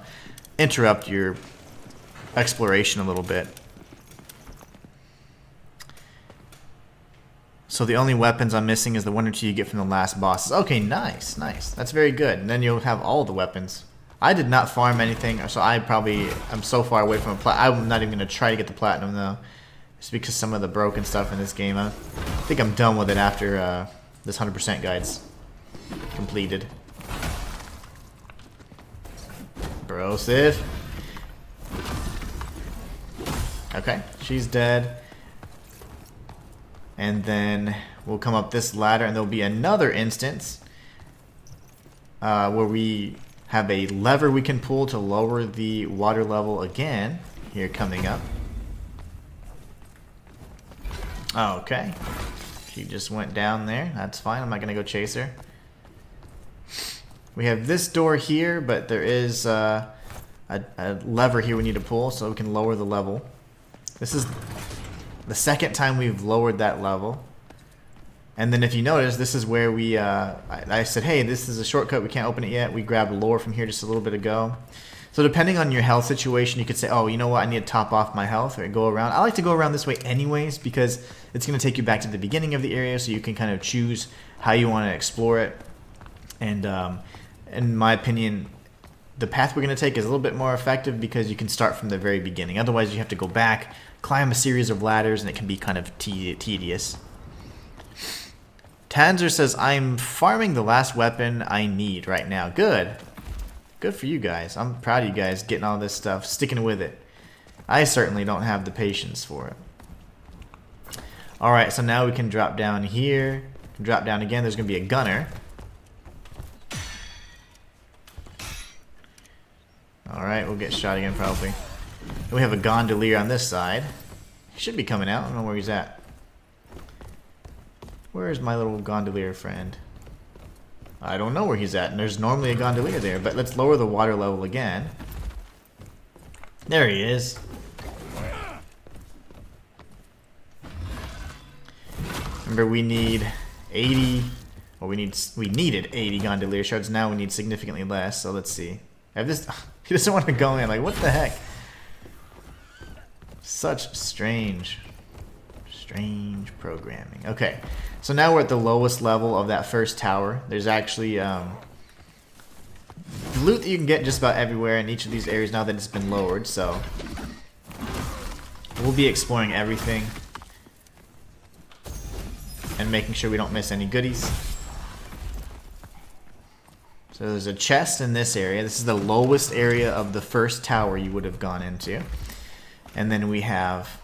interrupt your exploration a little bit. So the only weapons I'm missing is the 1 or 2 you get from the last bosses. Okay, nice, nice. That's very good. And then you'll have all the weapons. I did not farm anything, so I'm so far away from a platinum. I'm not even going to try to get the platinum, though. Just because some of the broken stuff in this game. I think I'm done with it after This 100% guide's completed. Bro, Sif. Okay, she's dead. And then we'll come up this ladder, and there'll be another instance where we have a lever we can pull to lower the water level again. Here coming up. Okay. She just went down there. That's fine. I'm not going to go chase her. We have this door here, but there is a lever here we need to pull so we can lower the level. This is the second time we've lowered that level. And then if you notice, this is where we, I said, hey, this is a shortcut, we can't open it yet. We grabbed lore from here just a little bit ago. So depending on your health situation, you could say, oh, you know what, I need to top off my health or go around. I like to go around this way anyways because it's going to take you back to the beginning of the area so you can kind of choose how you want to explore it. And in my opinion, the path we're going to take is a little bit more effective because you can start from the very beginning. Otherwise, you have to go back, climb a series of ladders, and it can be kind of tedious. Tanzer says, I'm farming the last weapon I need right now. Good. Good for you guys. I'm proud of you guys getting all this stuff, sticking with it. I certainly don't have the patience for it. Alright, so now we can drop down here. Drop down again. There's going to be a gunner. Alright, we'll get shot again probably. And we have a gondolier on this side. He should be coming out. I don't know where he's at. Where is my little gondolier friend? I don't know where he's at, and there's normally a gondolier there, but let's lower the water level again. There he is. Remember, we need 80, well, we needed 80 gondolier shards. Now we need significantly less, so let's see. I have this, he doesn't want to go in, like, what the heck? Such strange programming. Okay, so now we're at the lowest level of that first tower. There's actually loot that you can get just about everywhere in each of these areas now that it's been lowered, so we'll be exploring everything and making sure we don't miss any goodies. So there's a chest in this area. This is the lowest area of the first tower you would have gone into. And then we have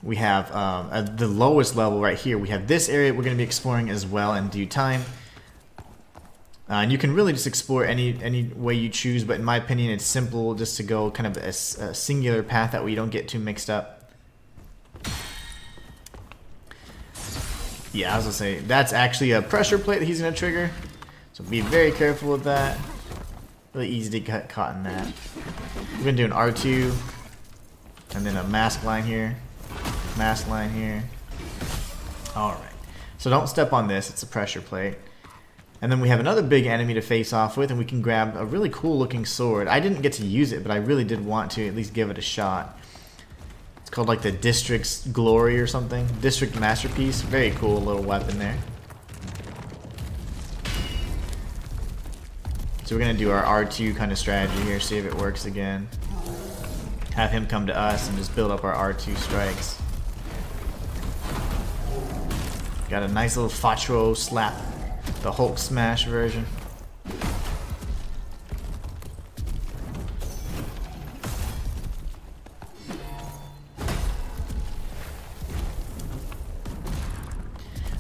at the lowest level right here, we have this area we're going to be exploring as well in due time. And you can really just explore any way you choose, but in my opinion it's simple just to go kind of a singular path that way you don't get too mixed up. Yeah, I was going to say, that's actually a pressure plate that he's going to trigger, so be very careful with that. Really easy to get caught in that. We're going to do an R2, and then a mask line here. Mask line here. Alright. So don't step on this, it's a pressure plate. And then we have another big enemy to face off with, and we can grab a really cool looking sword. I didn't get to use it, but I really did want to at least give it a shot. It's called like the District's Glory or something. District Masterpiece. Very cool little weapon there. So we're going to do our R2 kind of strategy here, see if it works again. Have him come to us and just build up our R2 strikes. Got a nice little Fatro slap, the Hulk smash version.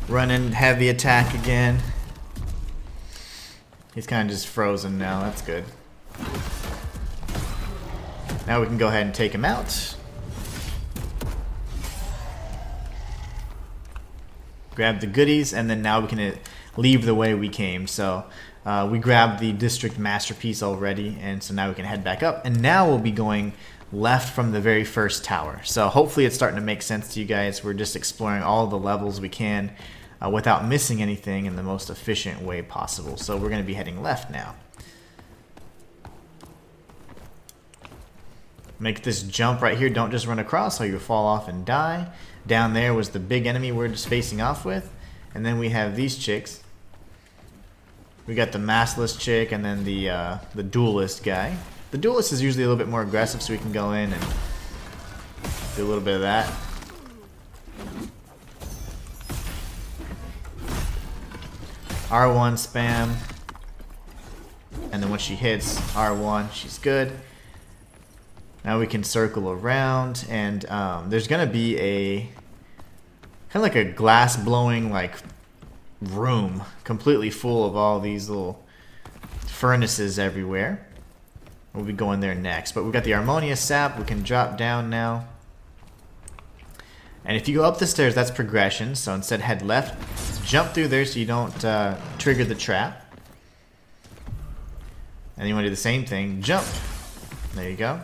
Running heavy attack again. He's kind of just frozen now, that's good. Now we can go ahead and take him out. Grab the goodies, and then now we can leave the way we came. So we grabbed the District Masterpiece already, and so now we can head back up. And now we'll be going left from the very first tower. So hopefully it's starting to make sense to you guys. We're just exploring all the levels we can without missing anything in the most efficient way possible. So we're going to be heading left now. Make this jump right here. Don't just run across or you'll fall off and die. Down there was the big enemy we're just facing off with. And then we have these chicks. We got the maskless chick and then the duelist guy. The duelist is usually a little bit more aggressive, so we can go in and do a little bit of that. R1 spam. And then when she hits R1, she's good. Now we can circle around, and there's gonna be a kind of like a glass blowing like room, completely full of all these little furnaces everywhere. We'll be going there next, but we've got the Harmonia sap. We can drop down now, and if you go up the stairs, that's progression. So instead, head left, jump through there so you don't trigger the trap. And you want to do the same thing, jump. There you go.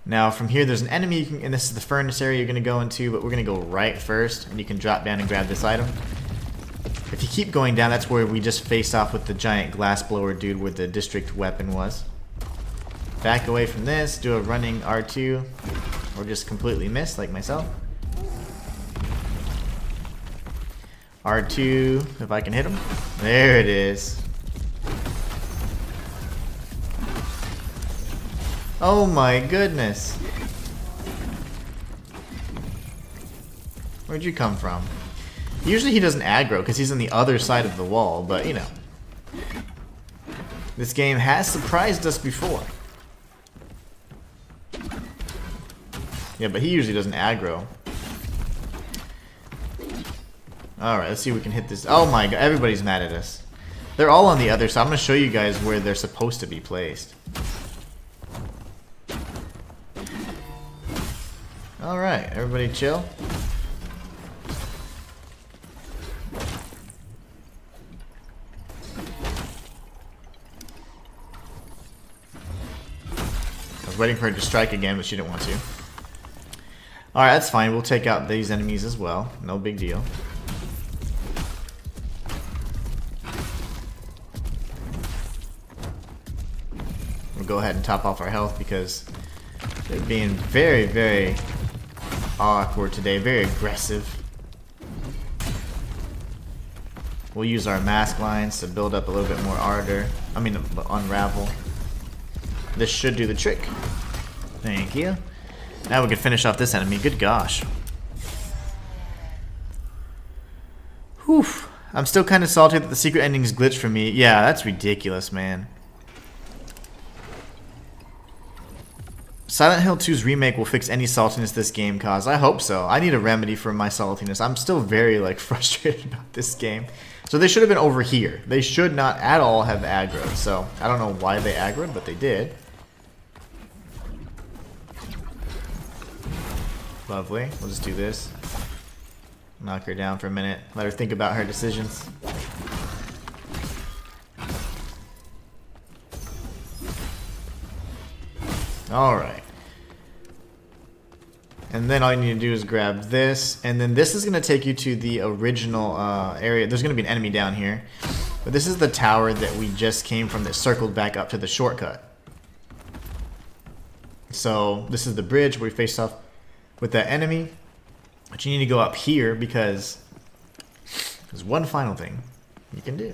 Now from here there's an enemy, and this is the furnace area you're going to go into, but we're going to go right first, and you can drop down and grab this item. If you keep going down, that's where we just faced off with the giant glass blower dude where the district weapon was. Back away from this, do a running R2, or just completely miss like myself. R2, if I can hit him. There it is. Oh my goodness. Where'd you come from? Usually he doesn't aggro because he's on the other side of the wall, but you know. This game has surprised us before. Yeah, but he usually doesn't aggro. Alright, let's see if we can hit this. Oh my god, everybody's mad at us. They're all on the other side. I'm going to show you guys where they're supposed to be placed. Alright, everybody chill. I was waiting for her to strike again, but she didn't want to. Alright, that's fine. We'll take out these enemies as well. No big deal. We'll go ahead and top off our health because they're being very, very awkward today, very aggressive. We'll use our mask lines to build up a little bit more ardor. I mean, unravel. This should do the trick. Thank you. Now we can finish off this enemy. Good gosh. Whew. I'm still kind of salty that the secret endings glitched for me. Yeah, that's ridiculous, man. Silent Hill 2's remake will fix any saltiness this game caused. I hope so. I need a remedy for my saltiness. I'm still very like frustrated about this game. So they should have been over here. They should not at all have aggroed. So I don't know why they aggroed, but they did. Lovely. We'll just do this. Knock her down for a minute. Let her think about her decisions. Alright. And then all you need to do is grab this. And then this is going to take you to the original area. There's going to be an enemy down here. But this is the tower that we just came from that circled back up to the shortcut. So this is the bridge where we faced off with that enemy. But you need to go up here because there's one final thing you can do.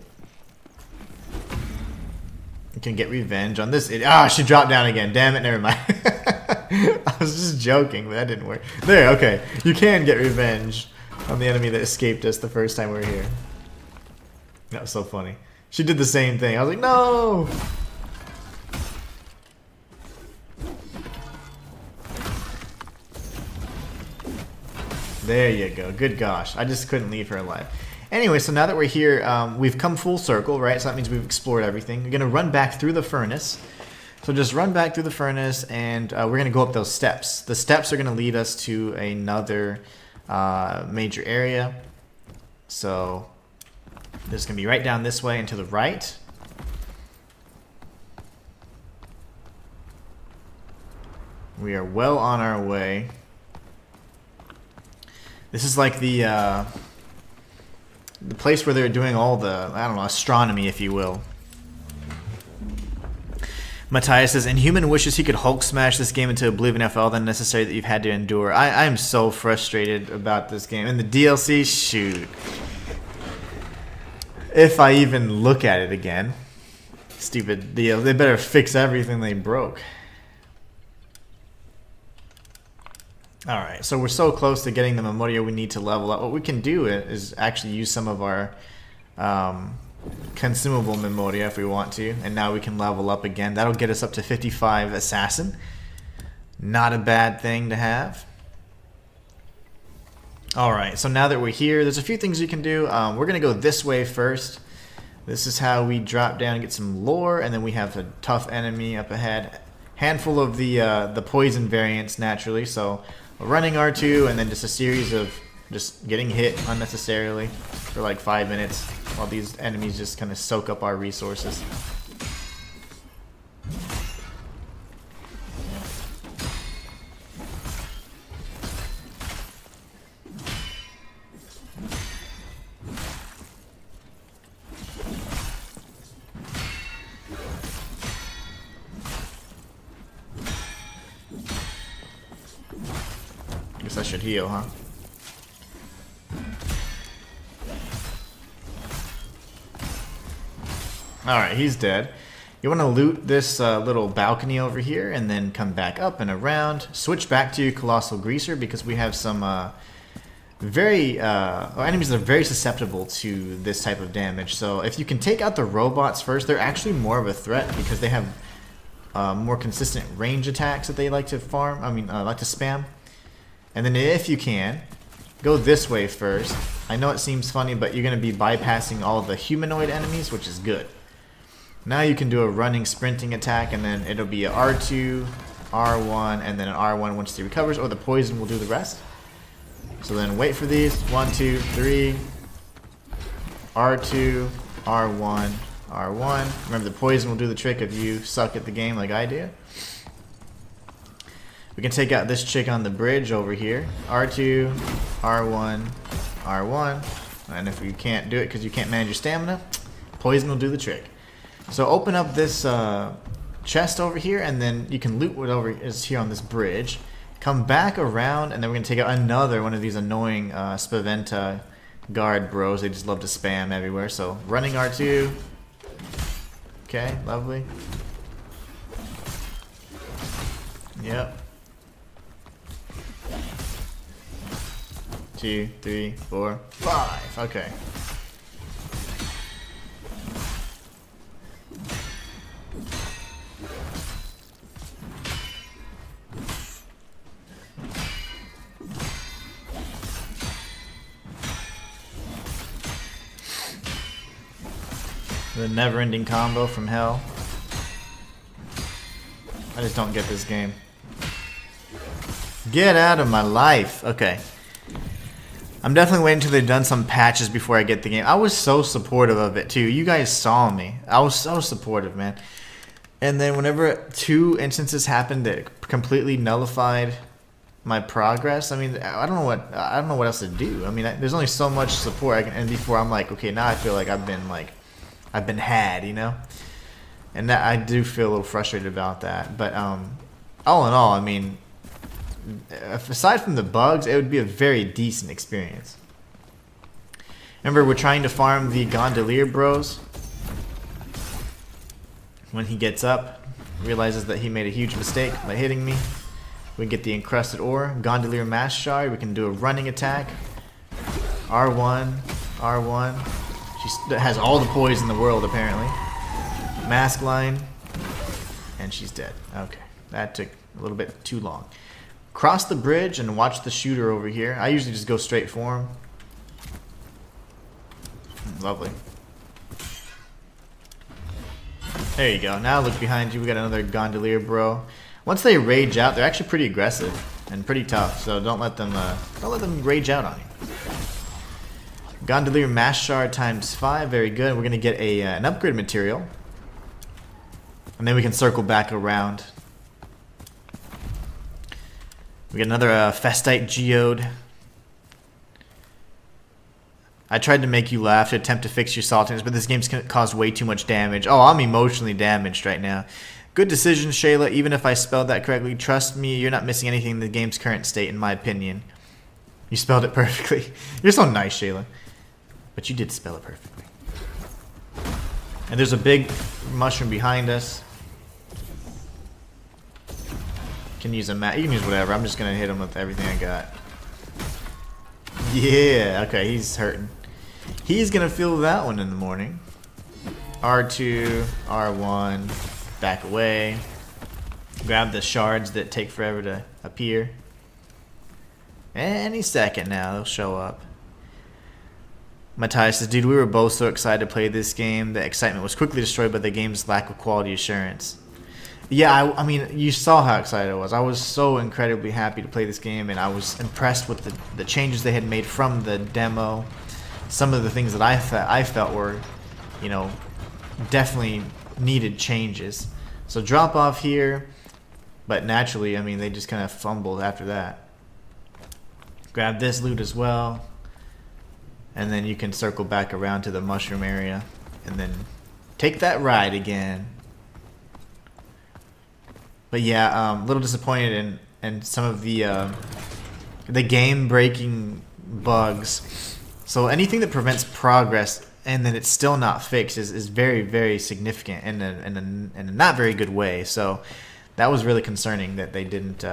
You can get revenge on this. She dropped down again. Damn it, never mind. I was just joking, but that didn't work. There, okay. You can get revenge on the enemy that escaped us the first time we were here. That was so funny. She did the same thing. I was like, no! There you go. Good gosh. I just couldn't leave her alive. Anyway, so now that we're here, we've come full circle, right? So that means we've explored everything. We're going to run back through the furnace. So just run back through the furnace, and we're going to go up those steps. The steps are going to lead us to another major area. So this is going to be right down this way and to the right. We are well on our way. This is like the place where they're doing all the, I don't know, astronomy, if you will. Matthias says, Inhuman wishes he could Hulk smash this game into oblivion after all the unnecessary that you've had to endure. I am so frustrated about this game. And the DLC, shoot. If I even look at it again. Stupid deal. They better fix everything they broke. Alright, so we're so close to getting the Memoria we need to level up. What we can do is actually use some of our consumable memoria if we want to, and now we can level up again. That'll get us up to 55 assassin. Not a bad thing to have. Alright, so now that we're here, there's a few things you can do. We're going to go this way first. This is how we drop down and get some lore, and then we have a tough enemy up ahead. Handful of the poison variants naturally, so running R2 and then just a series of just getting hit unnecessarily for like 5 minutes while these enemies just kind of soak up our resources. Guess I should heal, huh? Alright, he's dead. You want to loot this little balcony over here and then come back up and around. Switch back to your Colossal Greaser because we have some enemies that are very susceptible to this type of damage. So if you can take out the robots first, they're actually more of a threat because they have more consistent range attacks that they like to farm. Like to spam. And then if you can, go this way first. I know it seems funny, but you're going to be bypassing all of the humanoid enemies, which is good. Now you can do a running sprinting attack, and then it'll be a R2, R1, and then an R1 once he recovers, or the poison will do the rest. So then wait for these. 1, 2, 3. R2, R1, R1. Remember, the poison will do the trick if you suck at the game like I do. We can take out this chick on the bridge over here. R2, R1, R1. And if you can't do it because you can't manage your stamina, poison will do the trick. So open up this chest over here, and then you can loot whatever is here on this bridge. Come back around, and then we're going to take out another one of these annoying Spaventa guard bros. They just love to spam everywhere. So running R2. Okay, lovely. Yep. 2, 3, 4, 5. Okay. The never-ending combo from hell. I just don't get this game. Get out of my life. Okay. I'm definitely waiting until they've done some patches before I get the game. I was so supportive of it too. You guys saw me. I was so supportive, man. And then whenever 2 instances happened that completely nullified my progress, I mean, I don't know what else to do. I mean, there's only so much support and before I'm like, okay, now I feel like I've been had, you know? And that I do feel a little frustrated about that. But all in all, I mean, aside from the bugs, it would be a very decent experience. Remember, we're trying to farm the Gondolier bros. When he gets up, realizes that he made a huge mistake by hitting me. We get the encrusted ore, Gondolier mass shard. We can do a running attack. R1, R1. She has all the poise in the world apparently. Mask line, and she's dead. Okay, that took a little bit too long. Cross the bridge and watch the shooter over here. I usually just go straight for him. Lovely. There you go. Now look behind you. We got another Gondolier bro. Once they rage out, they're actually pretty aggressive and pretty tough. So don't let them rage out on you. Gondolier mass shard times 5. Very good. We're gonna get an upgrade material, and then we can circle back around. We get another Festite Geode. I tried to make you laugh to attempt to fix your saltiness, but this game's caused way too much damage. Oh, I'm emotionally damaged right now. Good decision, Shayla. Even if I spelled that correctly, trust me, you're not missing anything in the game's current state, in my opinion. You spelled it perfectly. You're so nice, Shayla. But you did spell it perfectly. And there's a big mushroom behind us. You can use a mat. You can use whatever. I'm just gonna hit him with everything I got. Yeah. Okay, he's hurting. He's gonna feel that one in the morning. R2, R1, back away. Grab the shards that take forever to appear. Any second now, they'll show up. Matthias says, dude, we were both so excited to play this game. The excitement was quickly destroyed by the game's lack of quality assurance. Yeah, I mean, you saw how excited I was. I was so incredibly happy to play this game, and I was impressed with the changes they had made from the demo. Some of the things that I felt were, you know, definitely needed changes. So drop off here, but naturally, I mean, they just kind of fumbled after that. Grab this loot as well, and then you can circle back around to the mushroom area, and then take that ride again. But yeah, a little disappointed in some of the game-breaking bugs. So anything that prevents progress and then it's still not fixed is very, very significant in a not very good way. So that was really concerning that they didn't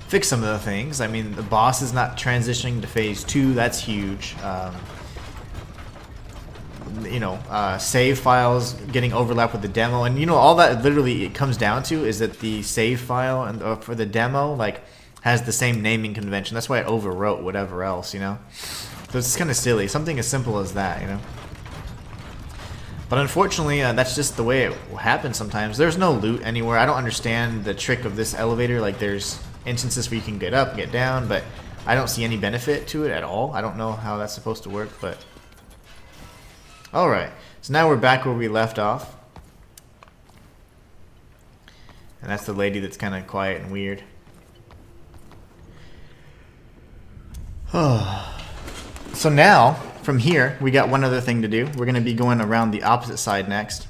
fix some of the things. I mean, the boss is not transitioning to phase 2. That's huge. You know, save files getting overlapped with the demo, and you know, all that literally it comes down to is that the save file and for the demo like has the same naming convention. That's why it overwrote whatever else, you know. So it's kind of silly, something as simple as that, you know. But unfortunately, that's just the way it happens sometimes. There's no loot anywhere. I don't understand the trick of this elevator. Like, there's instances where you can get up and get down, but I don't see any benefit to it at all. I don't know how that's supposed to work, but alright, so now we're back where we left off. And that's the lady that's kind of quiet and weird. So now, from here, we got one other thing to do. We're going to be going around the opposite side next.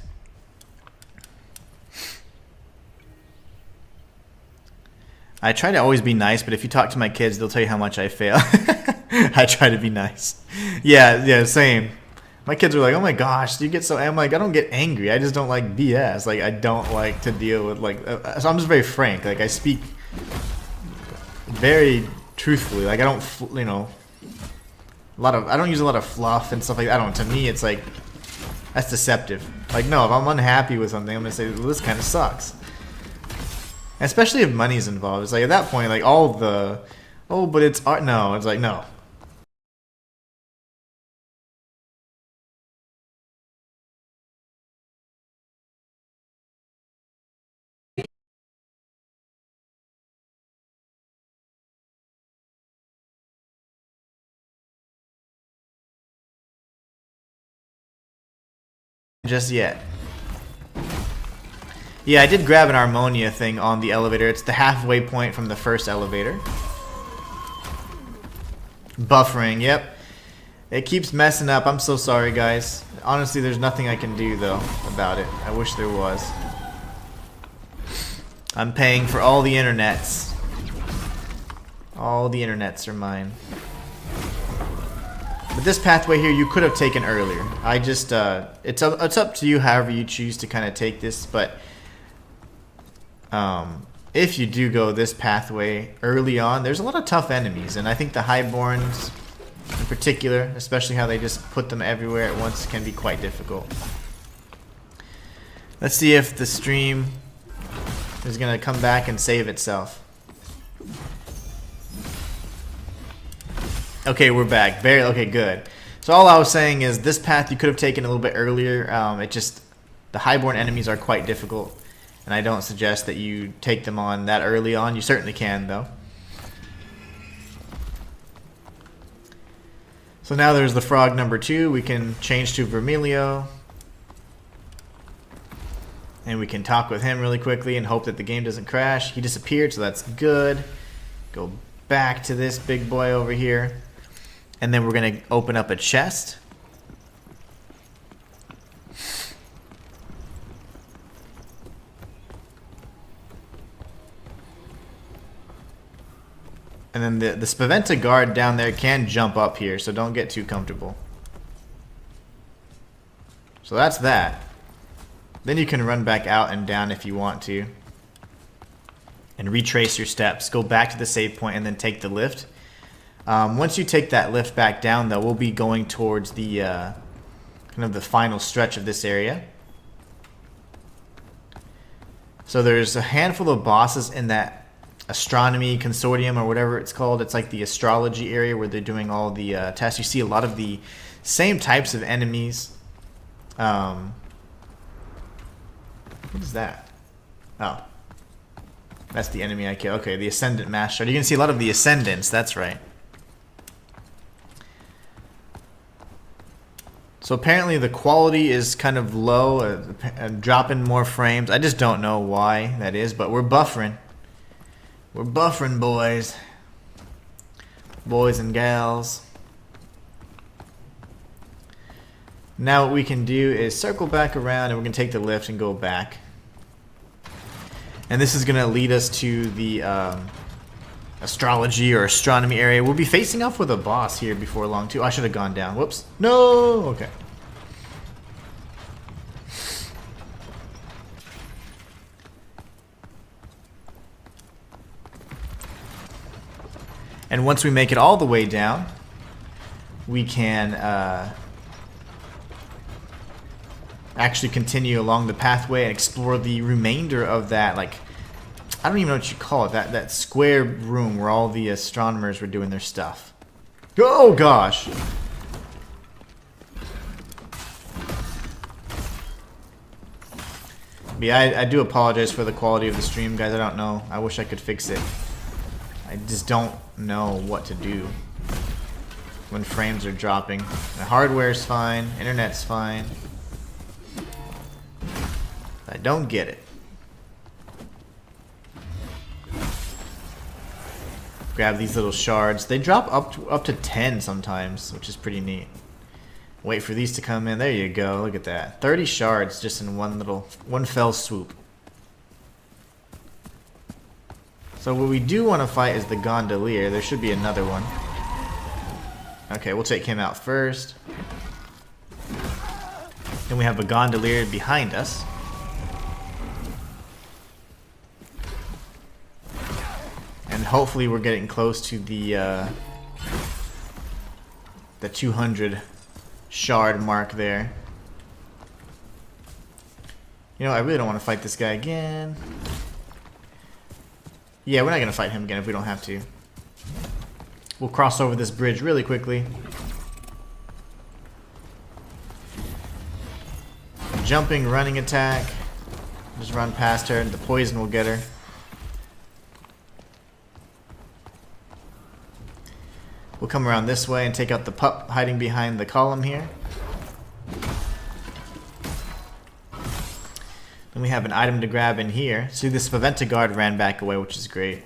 I try to always be nice, but if you talk to my kids, they'll tell you how much I fail. I try to be nice. Yeah, same. My kids are like, oh my gosh, you get so... I'm like, I don't get angry. I just don't like BS. Like, I don't like to deal with, like... so I'm just very frank. Like, I speak very truthfully. Like, I don't, you know... I don't use a lot of fluff and stuff like that. I don't... To me, it's like... That's deceptive. Like, no, if I'm unhappy with something, I'm going to say, well, this kind of sucks. And especially if money's involved. It's like, at that point, like, all the... Oh, but it's art... No, it's like, no. Just yet. Yeah, I did grab an Harmonia thing on the elevator. It's the halfway point from the first elevator. Buffering, yep. It keeps messing up. I'm so sorry, guys. Honestly, there's nothing I can do, though, about it. I wish there was. I'm paying for all the internets. All the internets are mine. But this pathway here, you could have taken earlier. I just, it's up to you however you choose to kind of take this, but if you do go this pathway early on, there's a lot of tough enemies, and I think the Highborns in particular, especially how they just put them everywhere at once, can be quite difficult. Let's see if the stream is going to come back and save itself. Okay, we're back. Okay, good. So all I was saying is this path you could have taken a little bit earlier. The Highborn enemies are quite difficult, and I don't suggest that you take them on that early on. You certainly can, though. So now there's the frog number 2. We can change to Vermilio, and we can talk with him really quickly and hope that the game doesn't crash. He disappeared, so that's good. Go back to this big boy over here. And then we're going to open up a chest. And then the Spaventa guard down there can jump up here, so don't get too comfortable. So that's that. Then you can run back out and down if you want to. And retrace your steps. Go back to the save point and then take the lift. Once you take that lift back down, though, we'll be going towards the kind of the final stretch of this area. So there's a handful of bosses in that astronomy consortium or whatever it's called. It's like the astrology area where they're doing all the tests. You see a lot of the same types of enemies. What is that? Oh. That's the enemy I killed. Okay, the Ascendant Master. You can see a lot of the Ascendants, that's right. So apparently the quality is kind of low, dropping more frames. I just don't know why that is, but we're buffering. We're buffering, boys. Boys and gals. Now what we can do is circle back around and we're going to take the lift and go back. And this is going to lead us to the astrology or astronomy area. We'll be facing off with a boss here before long too. Oh, I should have gone down. Whoops. No! Okay. And once we make it all the way down, we can actually continue along the pathway and explore the remainder of that, like, I don't even know what you call it, that square room where all the astronomers were doing their stuff. Oh gosh! But yeah, I do apologize for the quality of the stream, guys. I don't know. I wish I could fix it. I just don't know what to do when frames are dropping. The hardware's fine, internet's fine. I don't get it. Grab these little shards. They drop up to 10 sometimes, which is pretty neat. Wait for these to come in. There you go. Look at that. 30 shards just in one fell swoop. So what we do want to fight is the gondolier. There should be another one. Okay, we'll take him out first. Then we have a gondolier behind us. And hopefully we're getting close to the 200 shard mark there. You know, I really don't want to fight this guy again. Yeah, we're not going to fight him again if we don't have to. We'll cross over this bridge really quickly. Jumping, running attack. Just run past her and the poison will get her. We'll come around this way and take out the pup hiding behind the column here. Then we have an item to grab in here. See, this Faventa guard ran back away, which is great.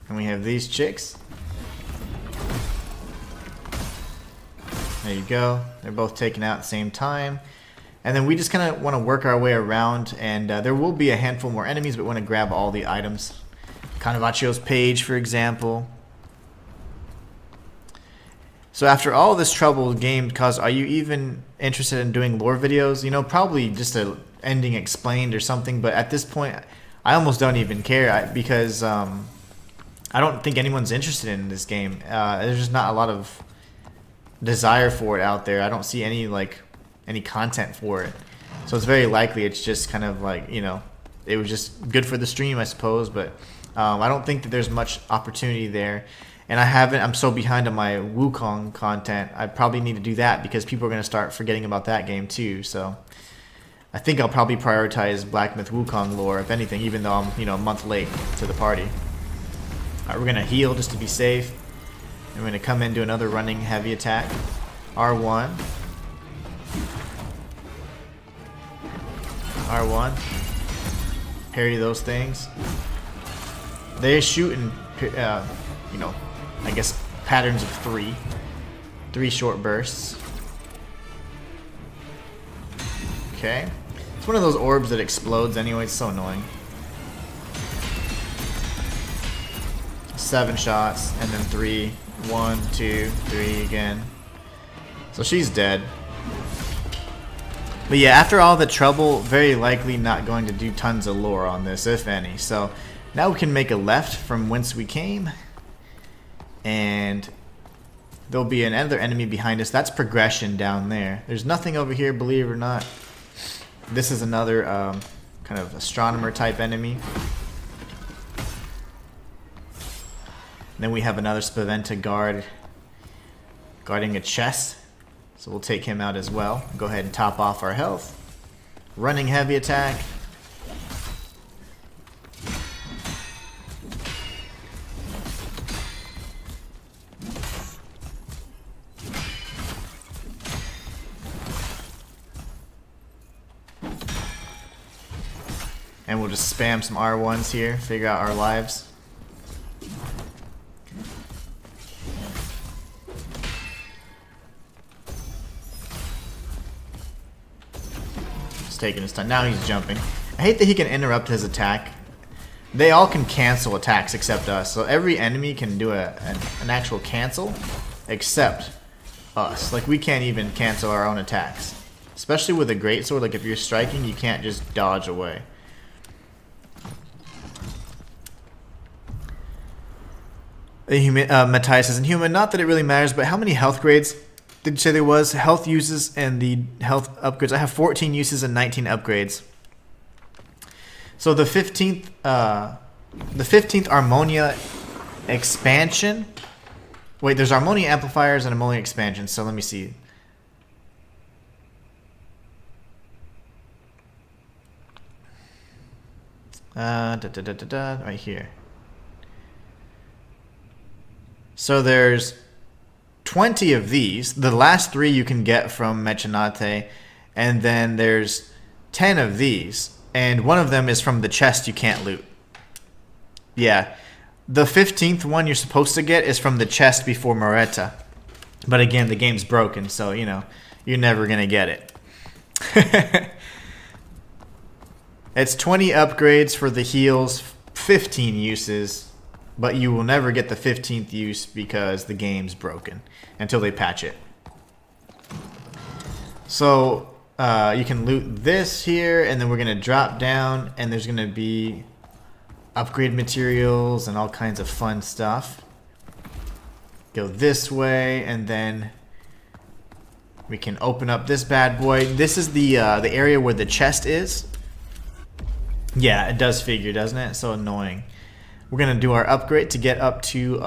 And we have these chicks. There you go. They're both taken out at the same time. And then we just kind of want to work our way around, and there will be a handful more enemies, but we want to grab all the items. Canavacio's page, for example. So after all this trouble game caused, are you even interested in doing lore videos? You know, probably just a ending explained or something, but at this point, I almost don't even care because I don't think anyone's interested in this game. There's just not a lot of desire for it out there. I don't see any content for it. So it's very likely it's just kind of like, you know, it was just good for the stream, I suppose, but I don't think that there's much opportunity there. And I'm so behind on my Wukong content. I probably need to do that because people are going to start forgetting about that game too. So I think I'll probably prioritize Black Myth Wukong lore, if anything, even though I'm, you know, a month late to the party. Alright, we're going to heal just to be safe. And we're going to come in, do another running heavy attack. R1. R1. Parry those things. They shoot in, you know, I guess patterns of three short bursts. Okay. It's one of those orbs that explodes anyway. It's so annoying. 7 shots and then 3. 1, 2, 3 again. So she's dead. But yeah, after all the trouble, very likely not going to do tons of lore on this, if any. So Now we can make a left from whence we came. And there'll be another enemy behind us. That's progression down there. There's nothing over here, believe it or not. This is another kind of astronomer type enemy. Then we have another Spaventa guard guarding a chest. So we'll take him out as well. Go ahead and top off our health. Running heavy attack. And we'll just spam some R1s here, figure out our lives. Just taking his time. Now he's jumping. I hate that he can interrupt his attack. They all can cancel attacks except us. So every enemy can do an actual cancel except us. Like we can't even cancel our own attacks. Especially with a greatsword, like if you're striking, you can't just dodge away. Matthias says, Inhuman, not that it really matters, but how many health grades did you say there was? Health uses and the health upgrades. I have 14 uses and 19 upgrades. So the 15th Armonia expansion. Wait, there's Armonia amplifiers and Armonia expansions. So let me see. Right here. So there's 20 of these. The last 3 you can get from Mecenate, and then there's 10 of these, and one of them is from the chest you can't loot. Yeah, the 15th one you're supposed to get is from the chest before Moretta. But again, the game's broken, so you know, you're never gonna get it. It's 20 upgrades for the heals, 15 uses. But you will never get the 15th use because the game's broken until they patch it. So you can loot this here, and then we're going to drop down, and there's going to be upgrade materials and all kinds of fun stuff. Go this way, and then we can open up this bad boy. This is the area where the chest is. Yeah, it does figure, doesn't it? So annoying. We're going to do our upgrade to get up to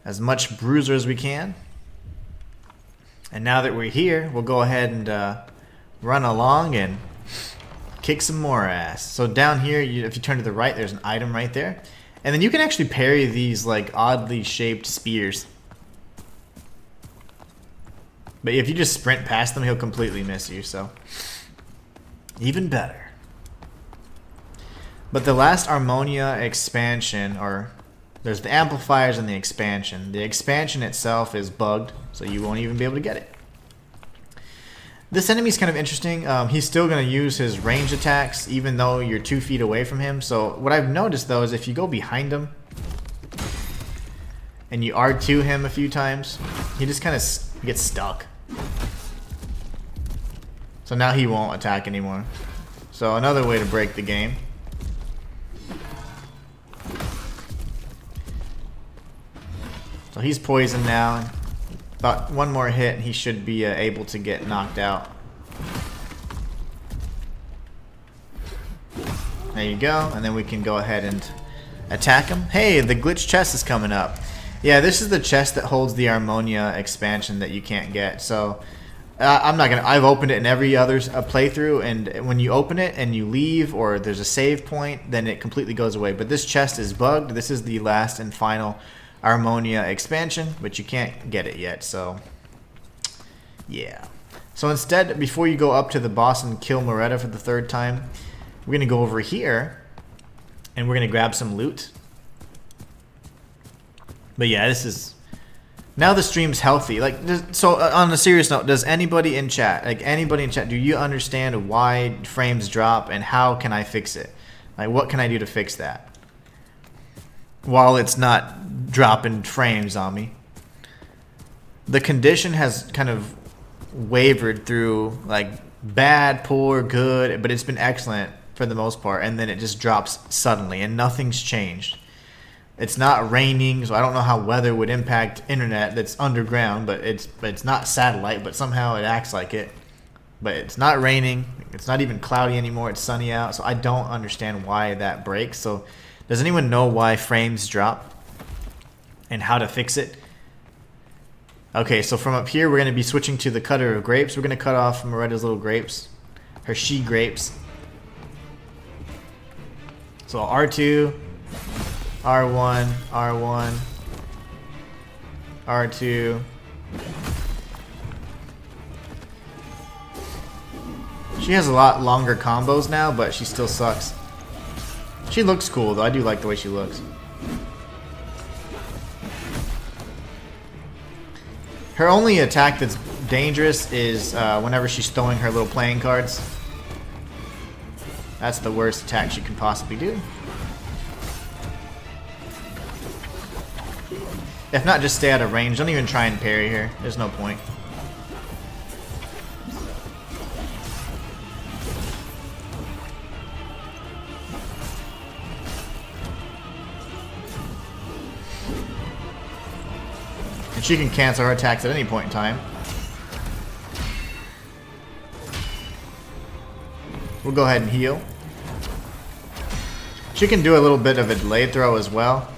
as much bruiser as we can. And now that we're here, we'll go ahead and run along and kick some more ass. So down here, if you turn to the right, there's an item right there. And then you can actually parry these like oddly shaped spears. But if you just sprint past them, he'll completely miss you. So even better. But the last Armonia expansion, or there's the amplifiers and the expansion. The expansion itself is bugged, so you won't even be able to get it. This enemy's kind of interesting. He's still going to use his ranged attacks, even though you're 2 feet away from him. So what I've noticed, though, is if you go behind him and you R2 him a few times, he just kind of gets stuck. So now he won't attack anymore. So another way to break the game. So he's poisoned now. About one more hit and he should be able to get knocked out. There you go. And then we can go ahead and attack him. Hey, the glitch chest is coming up. Yeah, this is the chest that holds the Armonia expansion that you can't get. So I'm not gonna. I've opened it in every other playthrough, and when you open it and you leave, or there's a save point, then it completely goes away. But this chest is bugged. This is the last and final Armonia expansion, but you can't get it yet. So yeah. So instead, before you go up to the boss and kill Moretta for the 3rd time, we're gonna go over here, and we're gonna grab some loot. But yeah, this is. Now the stream's healthy. Like, so on a serious note, does anybody in chat, do you understand why frames drop and how can I fix it? Like, what can I do to fix that? While it's not dropping frames on me. The condition has kind of wavered through, like, bad, poor, good, but it's been excellent for the most part, and then it just drops suddenly, and nothing's changed. It's not raining, so I don't know how weather would impact internet that's underground, but it's not satellite, but somehow it acts like it. But it's not raining. It's not even cloudy anymore. It's sunny out, so I don't understand why that breaks. So does anyone know why frames drop and how to fix it? Okay, so from up here, we're going to be switching to the cutter of grapes. We're going to cut off Moretta's little grapes, her she grapes. So R2, R1, R1, R2. She has a lot longer combos now, but she still sucks. She looks cool, though. I do like the way she looks. Her only attack that's dangerous is whenever she's throwing her little playing cards. That's the worst attack she can possibly do. If not, just stay out of range. Don't even try and parry her. There's no point. And she can cancel her attacks at any point in time. We'll go ahead and heal. She can do a little bit of a delayed throw as well.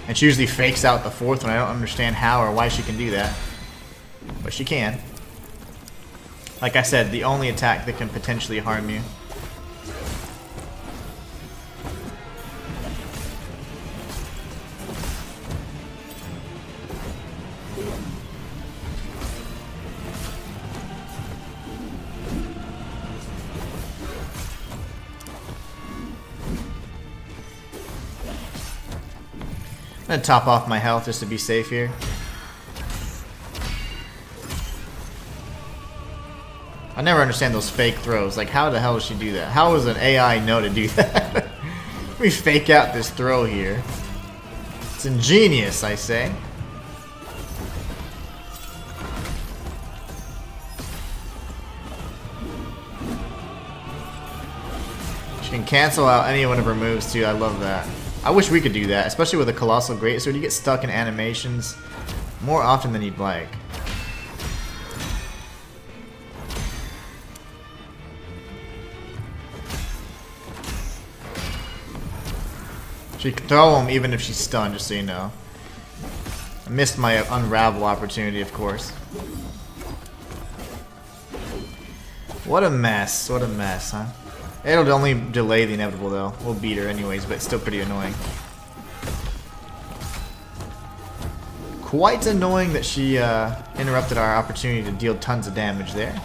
And she usually fakes out the fourth one. I don't understand how or why she can do that. But she can. Like I said, the only attack that can potentially harm you. I'm gonna top off my health just to be safe here. I never understand those fake throws. Like, how the hell does she do that? How does an AI know to do that? We fake out this throw here. It's ingenious, I say. She can cancel out any one of her moves too. I love that. I wish we could do that, especially with a Colossal Greatsword. You get stuck in animations more often than you'd like. She can throw him even if she's stunned, just so you know. I missed my unravel opportunity, of course. What a mess. What a mess, huh? It'll only delay the inevitable, though. We'll beat her anyways, but it's still pretty annoying. Quite annoying that she interrupted our opportunity to deal tons of damage there.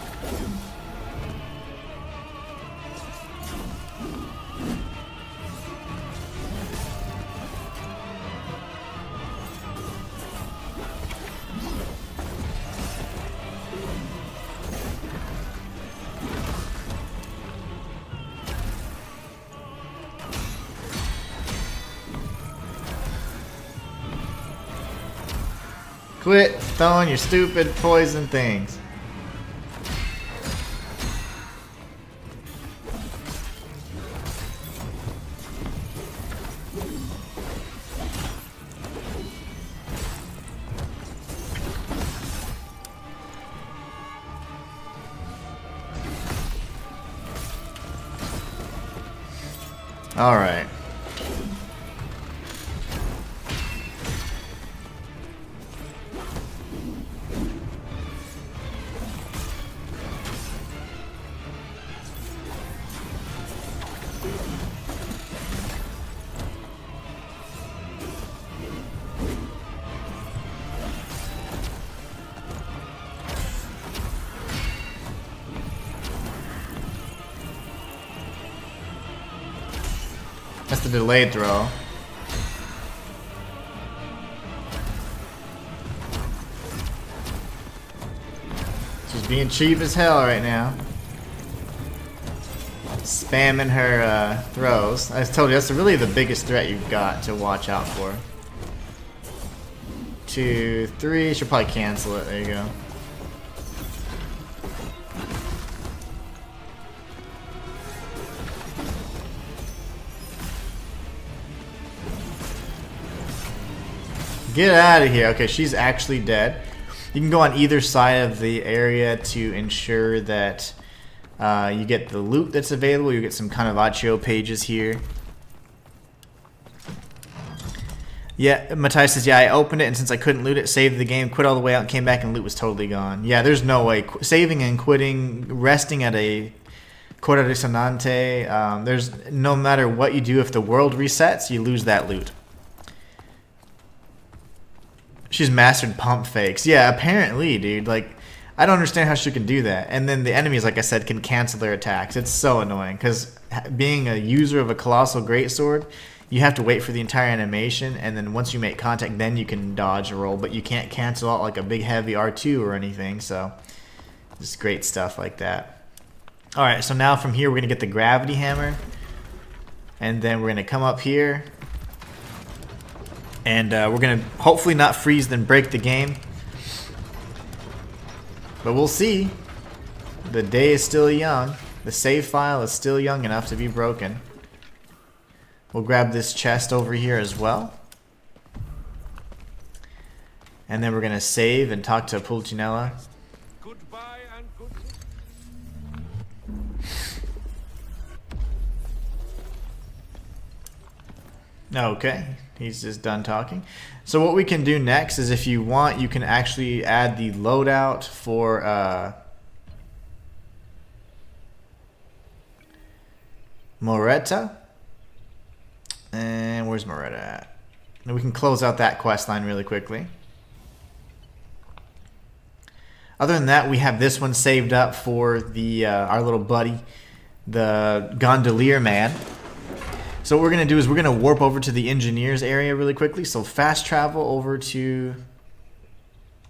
Quit throwing your stupid poison things. All right. That's the delayed throw. She's being cheap as hell right now. Spamming her throws. I told you, that's really the biggest threat you've got to watch out for. 2, 3. She'll probably cancel it. There you go. Get out of here. Okay, she's actually dead. You can go on either side of the area to ensure that you get the loot that's available. You get some kind of Accio pages here. Yeah, Matthias says, yeah, I opened it, and since I couldn't loot it, saved the game, quit all the way out, came back, and loot was totally gone. Yeah, there's no way. Saving and quitting, resting at a Cora Resonante, there's no matter what you do, if the world resets, you lose that loot. She's mastered pump fakes. Yeah, apparently, dude. Like, I don't understand how she can do that. And then the enemies, like I said, can cancel their attacks. It's so annoying, because being a user of a Colossal Greatsword, you have to wait for the entire animation, and then once you make contact, then you can dodge a roll, but you can't cancel out like a big heavy R2 or anything, so just great stuff like that. Alright, so now from here we're going to get the gravity hammer, and then we're going to come up here, and we're going to hopefully not freeze then break the game, but we'll see. The day is still young. The save file is still young enough to be broken. We'll grab this chest over here as well. And then we're going to save and talk to Pulcinella. Goodbye and good. Okay, he's just done talking. So what we can do next is, if you want, you can actually add the loadout for Moretta. And where's Moretta at? And we can close out that quest line really quickly. Other than that, we have this one saved up for the our little buddy, the gondolier man. So what we're going to do is we're going to warp over to the engineers area really quickly. So fast travel over to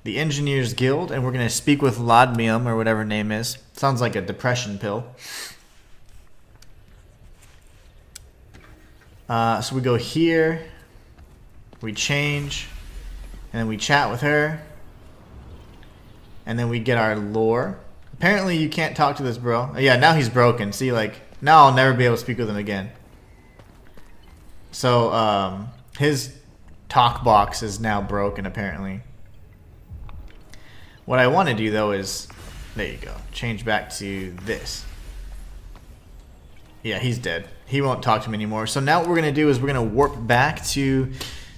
the engineers guild, and we're going to speak with Ladmium, or whatever her name is. Sounds like a depression pill. So we go here, we change, and then we chat with her, and then we get our lore. Apparently you can't talk to this bro. Oh, yeah, now he's broken. See, like, now I'll never be able to speak with him again. So his talk box is now broken, apparently. What I want to do though is, there you go, change back to this. Yeah, he's dead. He won't talk to me anymore. So now what we're going to do is we're going to warp back to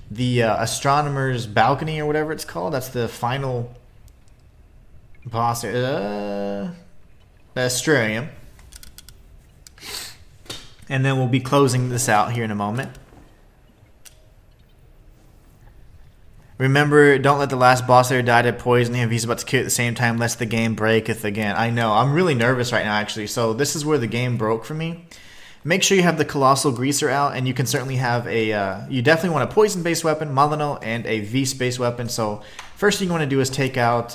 the astronomer's balcony, or whatever it's called. That's the final boss. The Astrarium. And then we'll be closing this out here in a moment. Remember, don't let the last boss there die to poisoning. If he's about to kill at the same time, lest the game breaketh again. I know. I'm really nervous right now, actually. So this is where the game broke for me. Make sure you have the Colossal Greaser out, and you can certainly have a... you definitely want a poison-based weapon, Malino, and a V-based weapon. So first thing you want to do is take out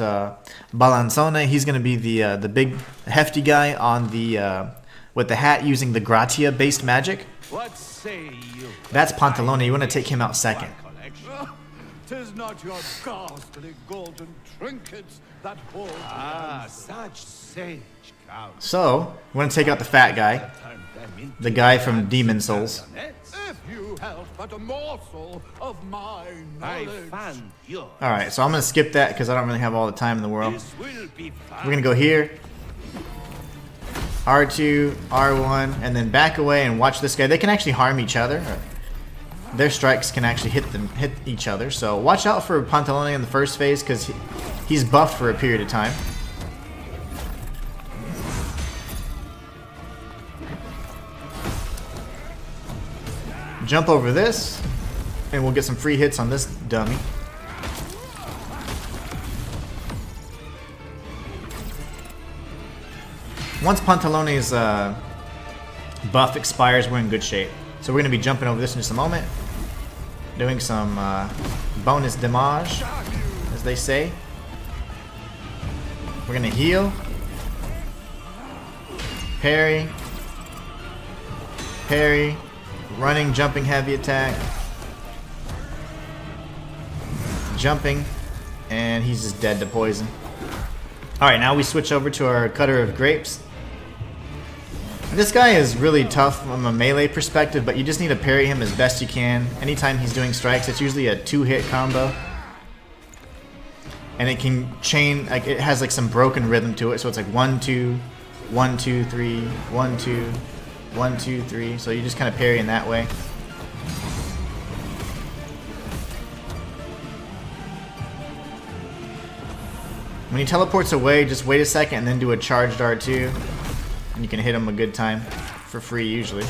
Balanzone. He's going to be the big, hefty guy on the with the hat using the Gratia-based magic. What say you? That's Pantalone. You want to take him out second. Tis not your ghastly golden trinkets that hold Such sage count. So, we want to take out the fat guy. The guy from Demon Souls. if you held but a morsel of my I knowledge. found you. Alright, so I'm going to skip that because I don't really have all the time in the world. This will be fun. We're going to go here. R2, R1, and then back away and watch this guy. They can actually harm each other. Their strikes can actually hit each other. So watch out for Pantalone in the first phase because he's buffed for a period of time. Jump over this, and we'll get some free hits on this dummy. Once Pantalone's buff expires, we're in good shape. So we're going to be jumping over this in just a moment. Doing some bonus damage, as they say. We're going to heal. Parry. Parry. Running, jumping, heavy attack. Jumping. And he's just dead to poison. Alright, now we switch over to our cutter of grapes. This guy is really tough from a melee perspective, but you just need to parry him as best you can. Anytime he's doing strikes, it's usually a 2-hit combo. And it can chain, like it has like some broken rhythm to it, so it's like 1, 2, 1, 2, 3, 1, 2, 1, 2, 3. So you just kind of parry in that way. When he teleports away, just wait a second and then do a charged R2. And you can hit him a good time for free usually.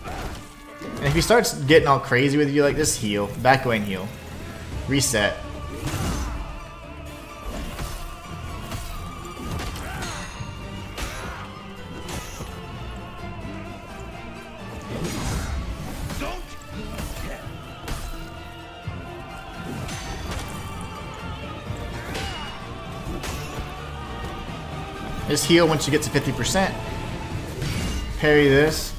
And if he starts getting all crazy with you like this, heal. Back away and heal. Reset. Just heal once you get to 50%. Parry this.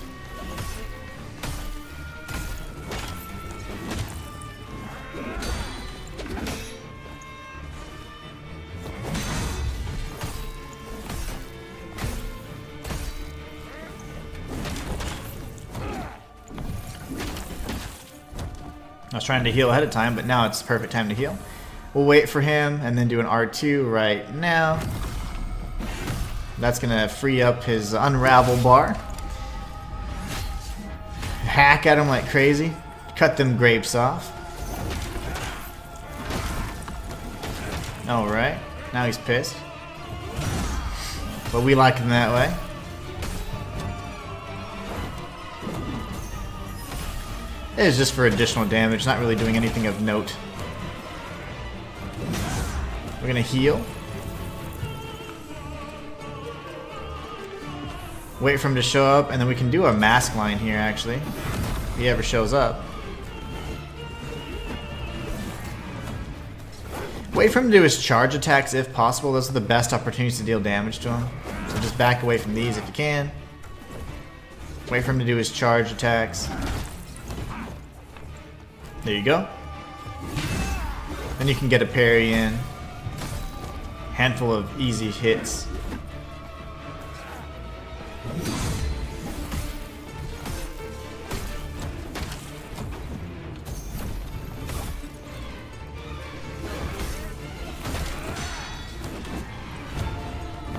I was trying to heal ahead of time, but now it's the perfect time to heal. We'll wait for him and then do an R2 right now. That's going to free up his unravel bar. Hack at him like crazy. Cut them grapes off. Alright. Now he's pissed. But we like him that way. It is just for additional damage, not really doing anything of note. We're going to heal. Wait for him to show up, and then we can do a mask line here, actually. If he ever shows up. Wait for him to do his charge attacks if possible. Those are the best opportunities to deal damage to him. So just back away from these if you can. Wait for him to do his charge attacks. There you go. Then you can get a parry in. Handful of easy hits.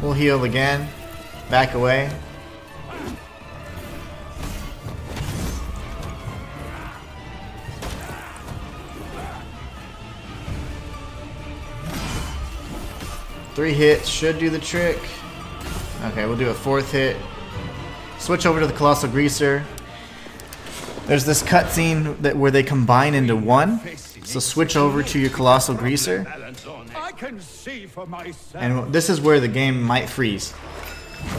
We'll heal again. Back away. Three hits should do the trick. Okay, we'll do a 4th hit. Switch over to the Colossal Greaser. There's this cutscene that where they combine into one. So switch over to your Colossal Greaser. I can see for myself. And this is where the game might freeze.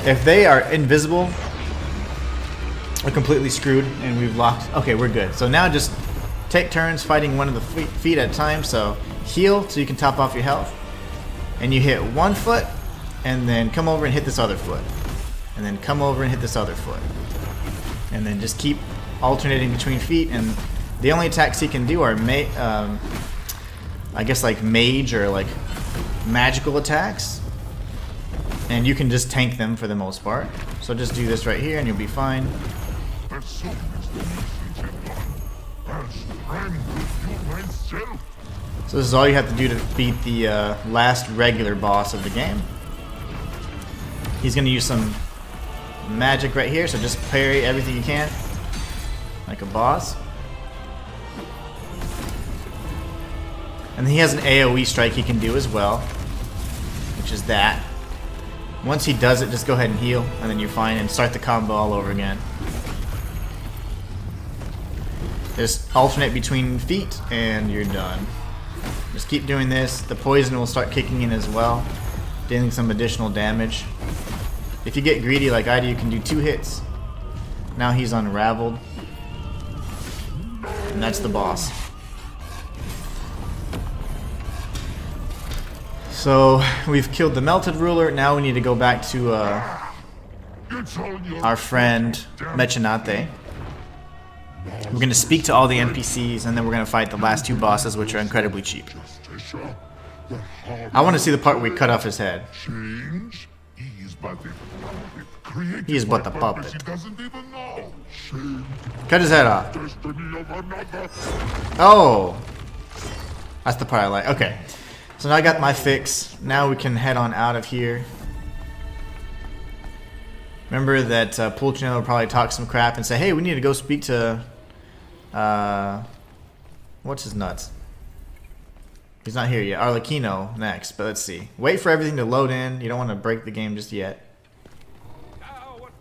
If they are invisible, we're completely screwed and we've locked. Okay, we're good. So now just take turns fighting one of the feet at a time. So heal so you can top off your health. And you hit one foot and then come over and hit this other foot. And then come over and hit this other foot. And then just keep alternating between feet. And the only attacks he can do are I guess like mage or like magical attacks, and you can just tank them for the most part. So just do this right here and you'll be fine. So this is all you have to do to beat the last regular boss of the game. He's going to use some magic right here, so just parry everything you can like a boss. And he has an AoE strike he can do as well, which is that. Once he does it, just go ahead and heal, and then you're fine, and start the combo all over again. Just alternate between feet, and you're done. Just keep doing this. The poison will start kicking in as well, dealing some additional damage. If you get greedy like I do, you can do 2 hits. Now he's unraveled. And that's the boss. So we've killed the melted ruler. Now we need to go back to our friend Mechanate. We're going to speak to all the NPCs, and then we're going to fight the last 2 bosses, which are incredibly cheap. I want to see the part where we cut off his head. He is but the puppet. Cut his head off. Oh! That's the part I like. Okay. So now I got my fix. Now we can head on out of here. Remember that Pulcinella will probably talk some crap and say, hey, we need to go speak to... what's his nuts? He's not here yet. Arlecchino next, but let's see. Wait for everything to load in. You don't want to break the game just yet.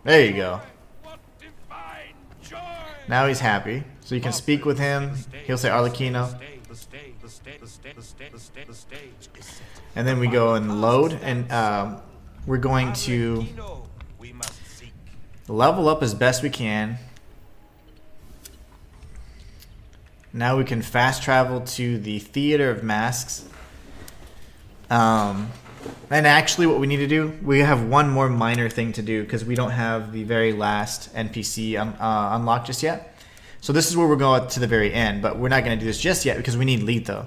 There you go. Now he's happy. So you can speak with him. He'll say Arlecchino. And then we go and load. And we're going to level up as best we can. Now we can fast travel to the Theater of Masks. And actually what we need to do, we have one more minor thing to do because we don't have the very last NPC unlocked just yet. So this is where we're going to the very end, but we're not going to do this just yet because we need Lito.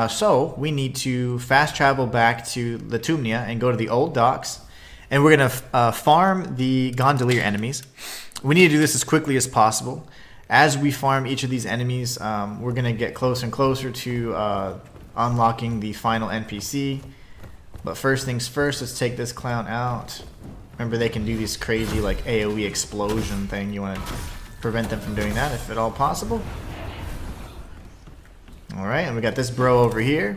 So we need to fast travel back to Litumnia and go to the old docks. And we're going to farm the gondolier enemies. We need to do this as quickly as possible. As we farm each of these enemies, we're going to get closer and closer to unlocking the final NPC. But first things first, let's take this clown out. Remember, they can do this crazy like AoE explosion thing. You want to prevent them from doing that if at all possible. Alright, and we got this bro over here.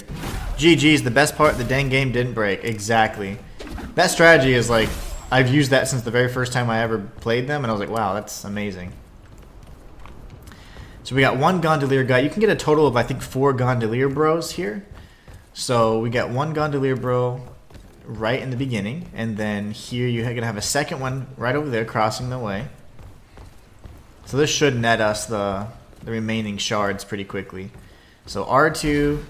GG's, the best part, the dang game didn't break. Exactly. That strategy is like, I've used that since the very first time I ever played them, and I was like, wow, that's amazing. So we got one gondolier guy. You can get a total of, I think, 4 gondolier bros here. So we got one gondolier bro right in the beginning, and then here you're going to have a second one right over there crossing the way. So this should net us the remaining shards pretty quickly. So R2,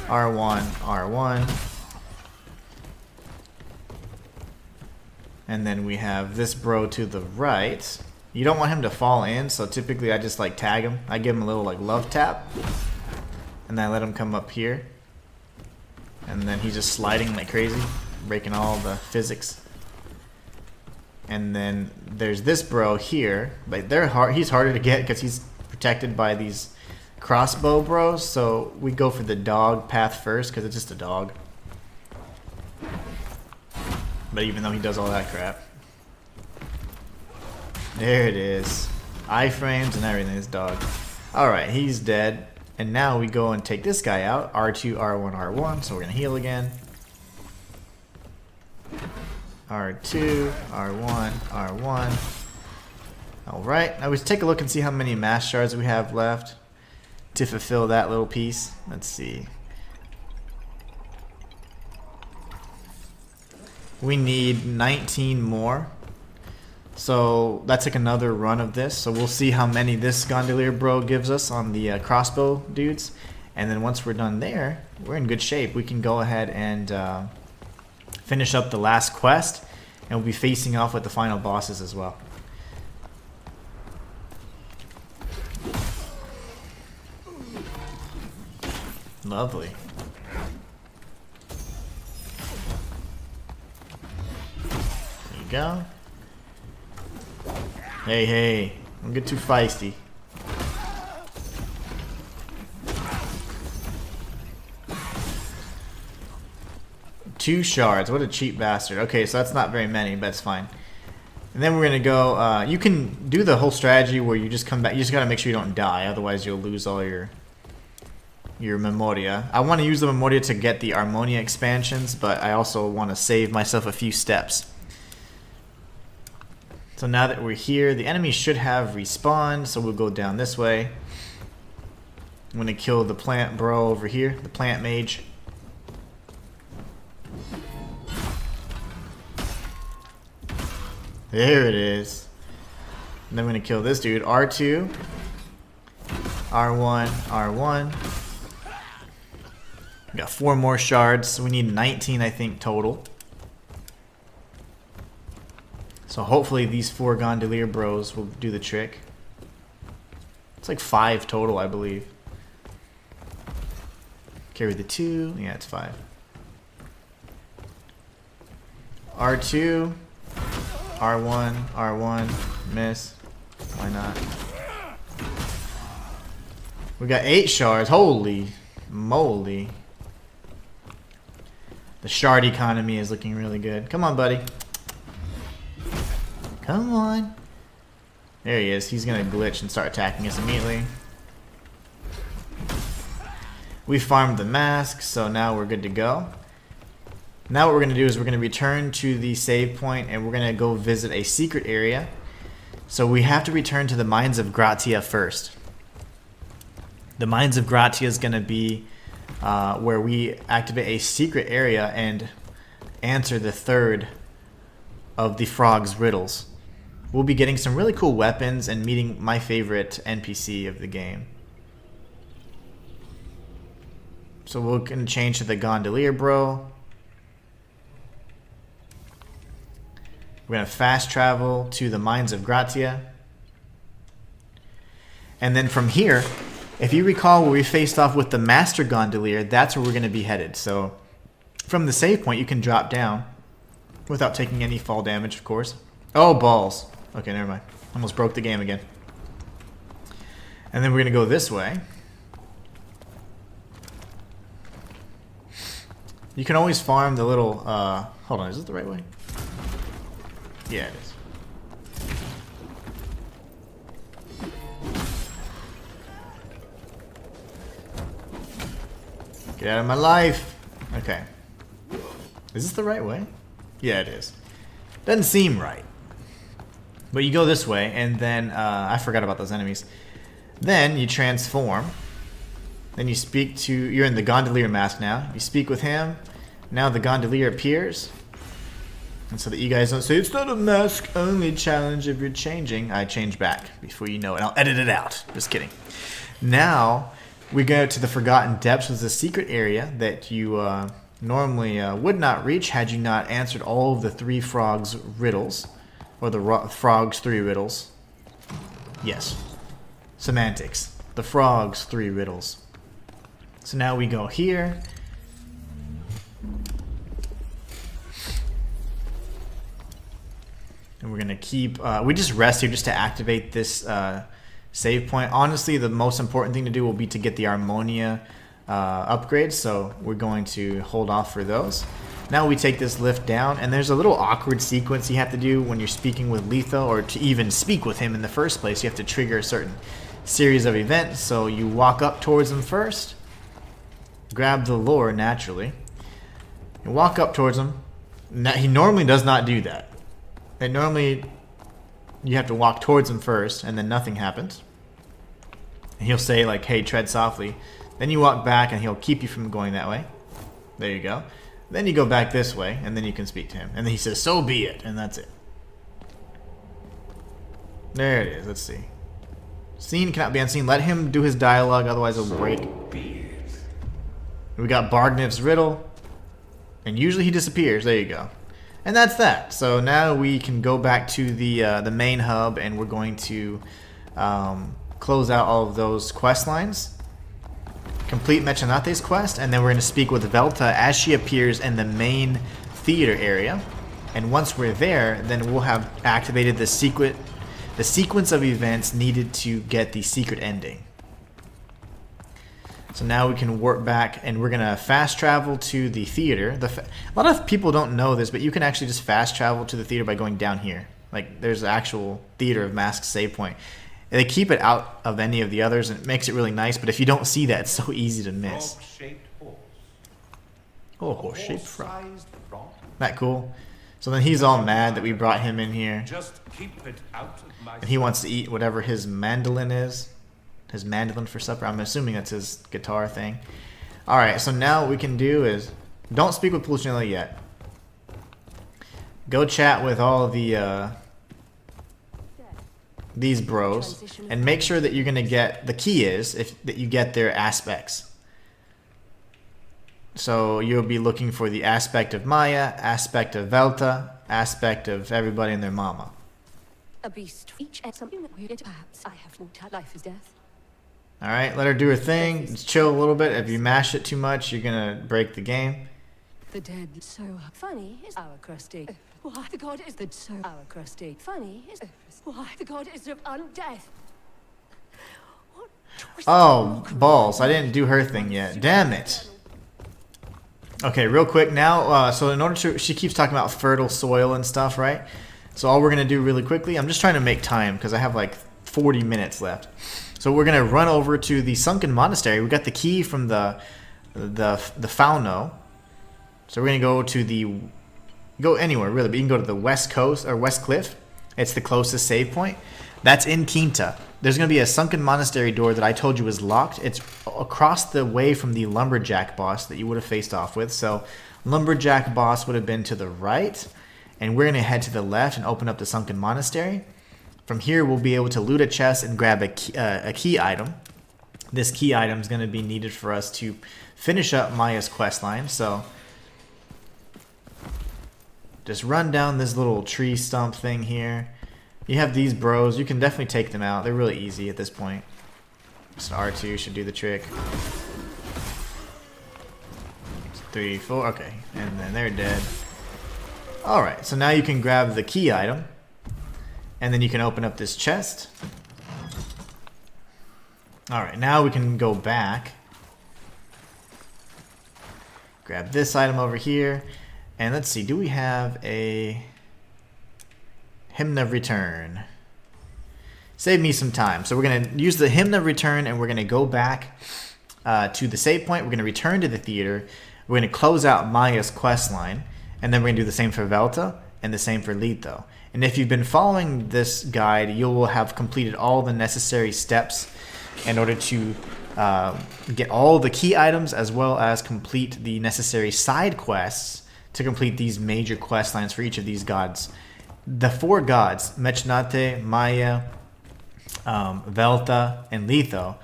R1, R1. And then we have this bro to the right. You don't want him to fall in, so typically I just like tag him. I give him a little like love tap. And then I let him come up here. And then he's just sliding like crazy, breaking all the physics. And then there's this bro here, but he's harder to get because he's protected by these crossbow bros. So we go for the dog path first because it's just a dog. But even though he does all that crap. There it is. Iframes and everything, this dog. Alright, he's dead. And now we go and take this guy out. R2, R1, R1. So we're going to heal again. R2, R1, R1. Alright, now we take a look and see how many mass shards we have left to fulfill that little piece. Let's see. We need 19 more. So that's like another run of this. So we'll see how many this gondolier bro gives us on the crossbow dudes. And then once we're done there, we're in good shape. We can go ahead and finish up the last quest. And we'll be facing off with the final bosses as well. Lovely. There you go. Hey, hey, don't get too feisty. Two shards, what a cheap bastard. Okay, so that's not very many, but it's fine. And then we're gonna go, you can do the whole strategy where you just come back, you just gotta make sure you don't die, otherwise you'll lose all your memoria. I wanna use the memoria to get the Armonia expansions, but I also wanna save myself a few steps. So now that we're here, the enemy should have respawned, so we'll go down this way. I'm gonna kill the plant bro over here, the plant mage. There it is. And then we're gonna kill this dude, R2, R1, R1. We got 4 more shards, so we need 19, I think, total. So hopefully these 4 gondolier bros will do the trick. It's like 5 total, I believe. Carry the 2. Yeah, it's 5. R2. R1, R1, miss. Why not? We got 8 shards. Holy moly. The shard economy is looking really good. Come on, buddy. Come on. There he is. He's going to glitch and start attacking us immediately. We farmed the mask, so now we're good to go. Now what we're going to do is we're going to return to the save point and we're going to go visit a secret area. So we have to return to the Mines of Gratia first. The Mines of Gratia is going to be where we activate a secret area and answer the third of the frog's riddles. We'll be getting some really cool weapons and meeting my favorite NPC of the game. So we're going to change to the Gondolier Bro. We're going to fast travel to the Mines of Gratia. And then from here, if you recall where we faced off with the Master Gondolier, that's where we're going to be headed. So from the save point, you can drop down without taking any fall damage, of course. Oh, balls. Okay, never mind. Almost broke the game again. And then we're going to go this way. You can always farm the little... hold on, is this the right way? Yeah, it is. Get out of my life. Okay. Is this the right way? Yeah, it is. Doesn't seem right. But you go this way, and then... I forgot about those enemies. Then you transform. Then you speak to... You're in the Gondolier mask now. You speak with him. Now the Gondolier appears. And so that you guys don't say, it's not a mask-only challenge if you're changing. I change back before you know it. I'll edit it out. Just kidding. Now, we go to the Forgotten Depths, which is a secret area that you normally would not reach had you not answered all of the 3 frogs' riddles. Or the frogs' 3 riddles. Yes. Semantics. The frogs' 3 riddles. So now we go here. And we're going to keep... we just rest here just to activate this save point. Honestly, the most important thing to do will be to get the Harmonia upgrades. So we're going to hold off for those. Now we take this lift down. And there's a little awkward sequence you have to do when you're speaking with Letho. Or to even speak with him in the first place. You have to trigger a certain series of events. So you walk up towards him first. Grab the lore naturally. You walk up towards him. Now, he normally does not do that. And normally, you have to walk towards him first, and then nothing happens. And he'll say, like, hey, tread softly. Then you walk back, and he'll keep you from going that way. There you go. Then you go back this way, and then you can speak to him. And then he says, so be it, and that's it. There it is. Let's see. Seen cannot be unseen. Let him do his dialogue, otherwise it'll break. We got Bargniv's riddle. And usually he disappears. There you go. And that's that. So now we can go back to the main hub, and we're going to close out all of those quest lines. Complete Mechanate's quest, and then we're going to speak with Velta as she appears in the main theater area. And once we're there, then we'll have activated the sequence of events needed to get the secret ending. So now we can warp back, and we're going to fast travel to the theater. A lot of people don't know this, but you can actually just fast travel to the theater by going down here. Like, there's an actual Theater of Mask save point. And they keep it out of any of the others, and it makes it really nice, but if you don't see that, it's so easy to miss. Frog-shaped horse. Oh, horse-shaped frog. Horse-sized frog. That cool? So then he's all mad that we brought him in here. Just keep it out of my And he wants to eat whatever his mandolin is. His mandolin for supper. I'm assuming that's his guitar thing. Alright, so now what we can do is... Don't speak with Pulcinella yet. Go chat with all the... these bros. And make sure that you're going to get... The key is that you get their aspects. So you'll be looking for the aspect of Maya, aspect of Velta, aspect of everybody and their mama. A beast. Each and something that weird. Perhaps I have no life is death. Alright, let her do her thing. Just chill a little bit. If you mash it too much, you're gonna break the game. The dead so funny is our crusty. Why the god is the so our crusty? Funny is why the god is of undeath. What twisted Oh, mockery. balls. I didn't do her thing yet. Damn it. Okay, real quick now. So in order to... She keeps talking about fertile soil and stuff, right? So all we're going to do really quickly... I'm just trying to make time because I have like 40 minutes left. So we're going to run over to the sunken monastery. We got the key from the Fauno. So we're going to go to the... Go anywhere, really. But you can go to the west coast or west cliff. It's the closest save point. That's in Quinta. There's going to be a sunken monastery door that I told you was locked. It's across the way from the lumberjack boss that you would have faced off with. So lumberjack boss would have been to the right. And we're going to head to the left and open up the sunken monastery. From here, we'll be able to loot a chest and grab a key item. This key item is going to be needed for us to finish up Maya's questline. So just run down this little tree stump thing here. You have these bros. You can definitely take them out. They're really easy at this point. Just R2 should do the trick. 3, 4. Okay. And then they're dead. Alright. So now you can grab the key item. And then you can open up this chest. Alright. Now we can go back. Grab this item over here. And let's see. Do we have a... Hymn of Return? Save me some time. So we're going to use the Hymn of Return and we're going to go back to the save point. We're going to return to the theater. We're going to close out Maya's quest line. And then we're going to do the same for Velta and the same for Lito. And if you've been following this guide, you will have completed all the necessary steps in order to get all the key items as well as complete the necessary side quests to complete these major quest lines for each of these gods. The 4 gods, Mechnate, Maya, Velta, and Litho,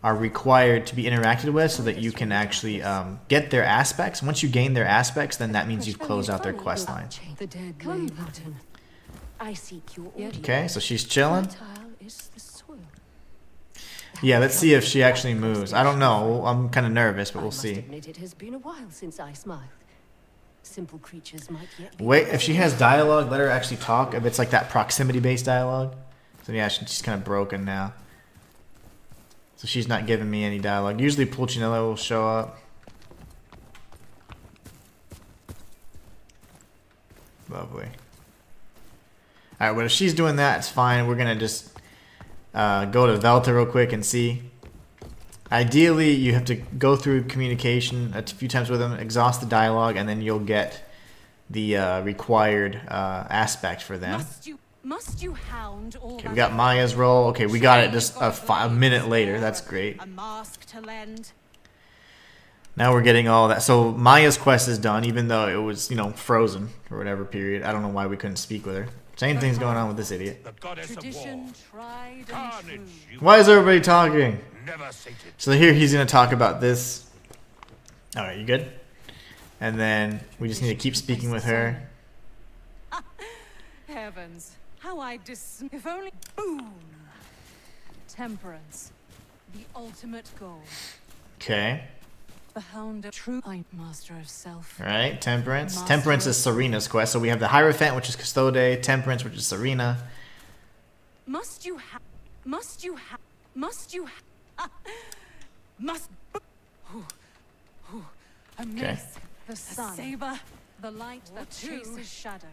are required to be interacted with so that you can actually get their aspects. Once you gain their aspects, then that means you've closed out their quest line. The dead Come, I seek your audience. Okay, so she's chilling. Fertile is the soil. Yeah, let's see if she actually moves. I don't know. I'm kind of nervous, but we'll I must see. admit it has been a while since I smiled. Simple creatures might yet be Wait, if she has dialogue, let her actually talk. If it's like that proximity-based dialogue. So yeah, she's kind of broken now. So she's not giving me any dialogue. Usually Pulcinella will show up. Lovely. Alright, well if she's doing that, it's fine. We're going to just go to Velta real quick and see. Ideally, you have to go through communication a few times with them, exhaust the dialogue, and then you'll get the required aspect for them. Must you hound all Okay, we got Maya's role. Okay, we got it just a minute later. That's great. A mask to lend. Now we're getting all that. So Maya's quest is done, even though it was, you know, frozen or whatever period. I don't know why we couldn't speak with her. Same thing's going on with this idiot. The goddess of war. Tradition tried and Carnage, true. you Why is everybody talking? never sated. So here he's going to talk about this. All right, you good? And then we just need to keep speaking with her. Heavens, how I if only boom. Temperance, the ultimate goal. Okay. The hound of true master of self. All right, Temperance. Temperance is Serena's quest. So we have the Hierophant, which is Custode, Temperance, which is Serena. Must you have? Must you have? Must you have? Must. A mace, the sun, a saber, the light that chases shadow.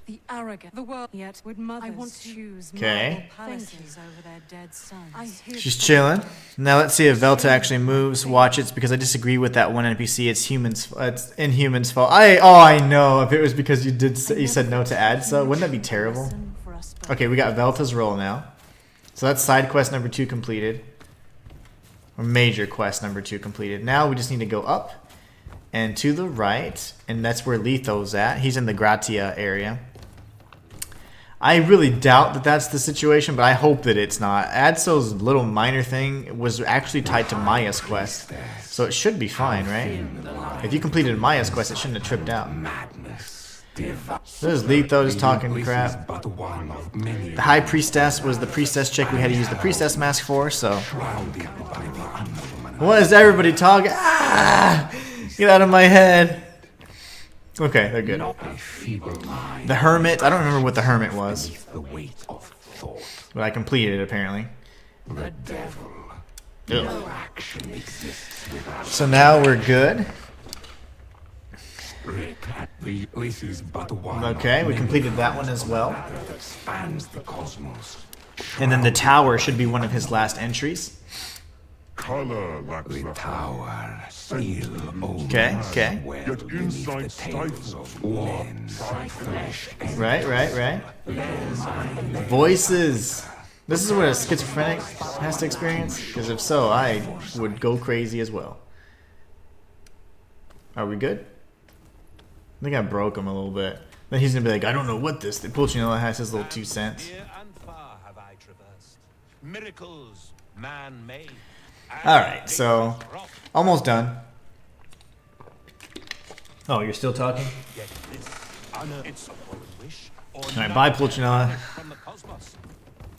The arrogant, the world yet would mothers. I want to choose marble palaces over their dead sons. She's chilling. Now let's see if Velta actually moves. Watch it, because I disagree with that one NPC. It's humans. It's Inhuman's fault. I know. If it was because you said no to add, so wouldn't that be terrible? Okay, we got Velta's role now. So that's side quest number 2 completed. Or major quest number 2 completed. Now we just need to go up and to the right, and that's where Litho's at. He's in the Gratia area. I really doubt that that's the situation, but I hope that it's not. Adso's little minor thing was actually tied to Maya's quest, so it should be fine, right? If you completed Maya's quest, it shouldn't have tripped out. This is Litho just talking crap. The High Priestess was the priestess chick we had to use the priestess mask for, so... What is everybody talking? Ah! Get out of my head! Okay, they're good. Not a feeble mind The Hermit, I don't remember what the Hermit was, beneath the weight of thought. but I completed it apparently. The devil. Ugh. No action exists without. So now we're good. This is but one. Okay, we completed that one as well. That spans the cosmos. And then the tower should be one of his last entries. Color lacks The the tower, still old. Okay, okay. Well Yet beneath insight the tales stifles of war. men's flesh and Right. Voices. This is what a schizophrenic has to experience? Because if so, I would go crazy as well. Are we good? I think I broke him a little bit. Then he's gonna be like, I don't know what this. Pulcinella has his little 2 cents. Near and far have I traversed. Miracles man made. Alright, so almost done. Oh, you're still talking? Yet this unanswerable wish or Alright, bye Pulcinella. from the cosmos.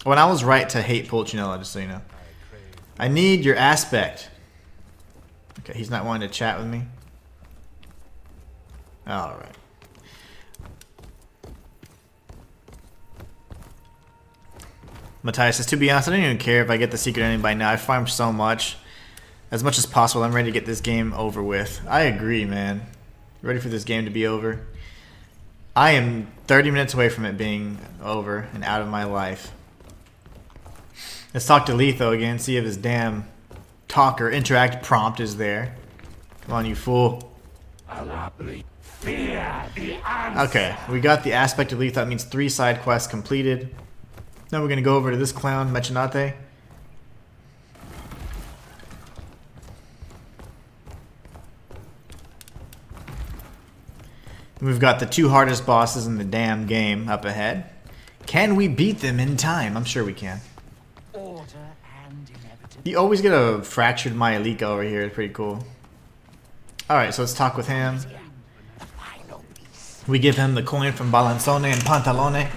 When I was right to hate Pulcinella, just so you know. I need your aspect. Okay, he's not wanting to chat with me. Alright. Matthias says, to be honest, I don't even care if I get the secret ending by now. I farmed so much. As much as possible, I'm ready to get this game over with. I agree, man. Ready for this game to be over? I am 30 minutes away from it being over and out of my life. Let's talk to Letho again, see if his damn talker interact prompt is there. Come on, you fool. Okay, we got the aspect of Letho. That means 3 side quests completed. Now we're going to go over to this clown, Mecenate. We've got the 2 hardest bosses in the damn game up ahead. Can we beat them in time? I'm sure we can. Order and inevitability. You always get a fractured Myelika over here. It's pretty cool. Alright, so let's talk with him. We give him the coin from Balanzone and Pantalone.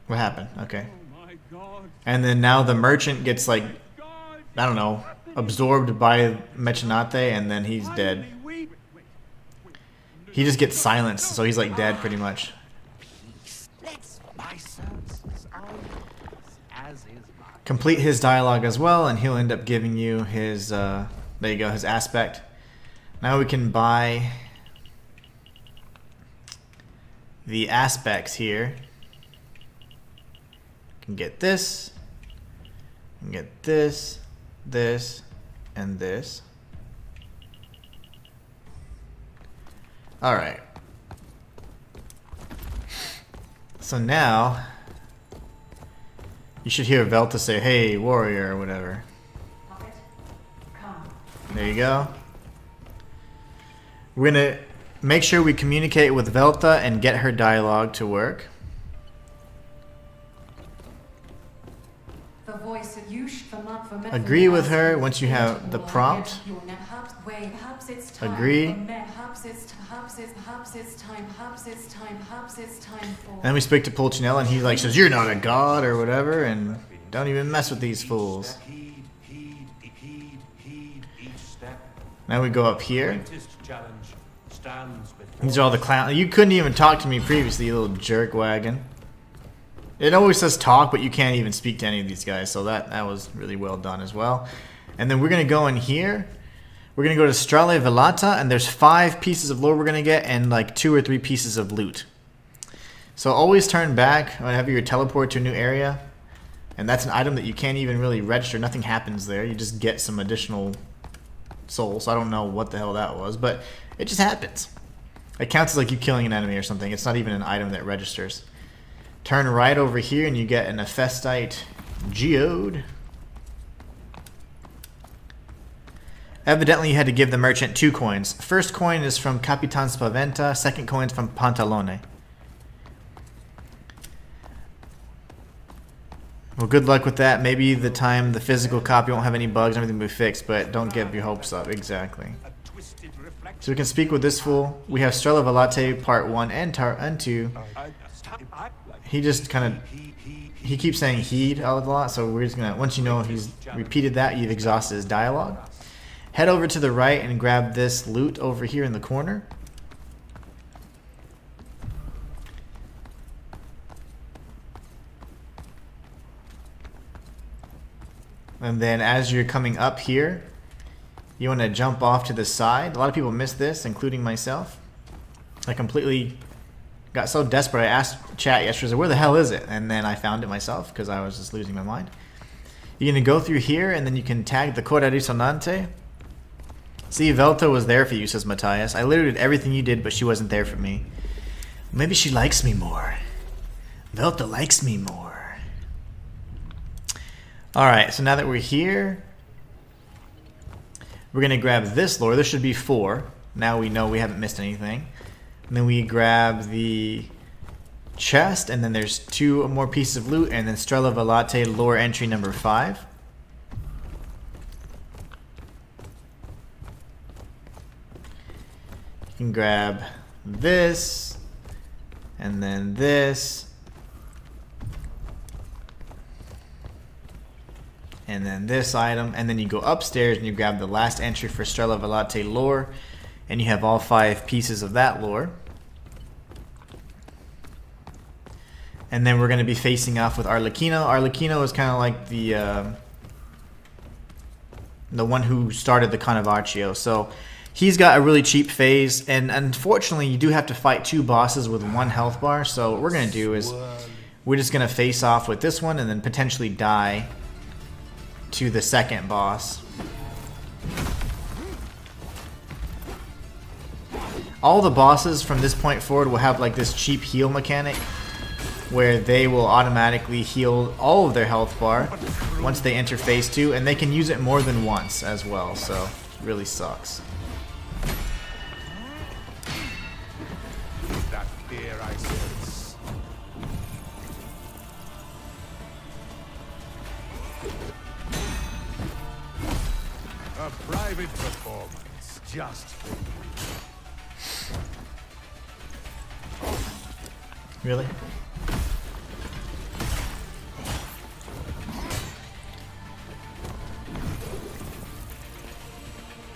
What happened? Okay. Oh my God. And then now the merchant gets like, I don't know, absorbed by Mecenate, and then he's dead. He just gets silenced, so he's like dead pretty much. My services are as is mine. Complete his dialogue as well, and he'll end up giving you his, there you go, his aspect. Now we can buy the aspects here. Can get this, can get this, this, and this. Alright. So now, you should hear Velta say, hey, warrior, or whatever. There you go. We're going to make sure we communicate with Velta and get her dialogue to work. Agree with her once you have the prompt. Agree. Then we speak to Pulcinella and he like says, you're not a god or whatever, and don't even mess with these fools. Heed each step. Now we go up here. Greatest challenge stands before These are all the clowns. You couldn't even talk to me previously, you little jerk wagon. It always says talk, but you can't even speak to any of these guys, so that was really well done as well. And then we're going to go in here. We're going to go to Strale Velata, and there's 5 pieces of lore we're going to get, and like 2 or 3 pieces of loot. So always turn back whenever you teleport to a new area. And that's an item that you can't even really register. Nothing happens there. You just get some additional souls. I don't know what the hell that was, but it just happens. It counts as like you killing an enemy or something. It's not even an item that registers. Turn right over here and you get an Ephestite Geode. Evidently you had to give the merchant 2 coins. First coin is from Capitan Spaventa, second coin is from Pantalone. Well, good luck with that. Maybe the time the physical copy won't have any bugs, everything will be fixed, but don't get your hopes up. Exactly. a twisted reflection. So we can speak with this fool. We have Strela Velate part 1 and 2. He just kind of, he keeps saying heed a lot, so we're just gonna, once you know he's repeated that, you've exhausted his dialogue. head over to the right and grab this loot over here in the corner. And then as you're coming up here, you want to jump off to the side. A lot of people miss this, including myself. I completely got so desperate. I asked chat yesterday, where the hell is it? And then I found it myself because I was just losing my mind. You're going to go through here and then you can tag the Cora Risonante. See, Velta was there for you, says Matthias. I literally did everything you did, but she wasn't there for me. Maybe she likes me more. Velta likes me more. Alright, so now that we're here, we're going to grab this lore. There should be 4. Now we know we haven't missed anything. And then we grab the chest, and then there's 2 more pieces of loot, and then Strela Velate lore entry number 5. You can grab this, and then this, and then this item, and then you go upstairs and you grab the last entry for Strela Velate lore, and you have all 5 pieces of that lore. And then we're going to be facing off with Arlecchino. Arlecchino is kind of like the one who started the Conavaccio. So he's got a really cheap phase, and unfortunately you do have to fight 2 bosses with 1 health bar. So what we're going to do is we're just going to face off with this one and then potentially die to the second boss. All the bosses from this point forward will have like this cheap heal mechanic where they will automatically heal all of their health bar once they enter phase 2, and they can use it more than once as well, so it really sucks. That fear I sense. A private performance, just for you. Really?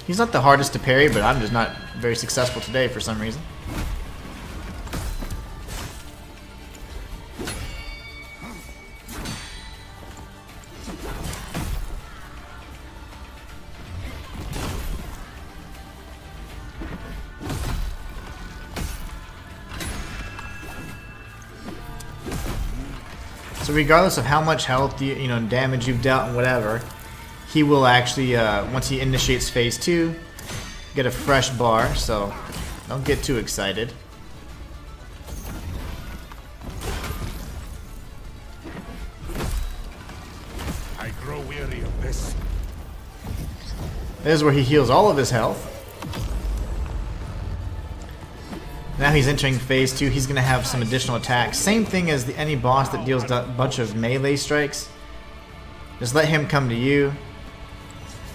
He's not the hardest to parry, but I'm just not very successful today for some reason. So regardless of how much health, you know, damage you've dealt and whatever, he will actually, once he initiates phase 2, get a fresh bar, so don't get too excited. I grow weary of this. This is where he heals all of his health. Now he's entering phase 2, he's going to have some additional attacks. Same thing as any boss that deals a bunch of melee strikes. Just let him come to you.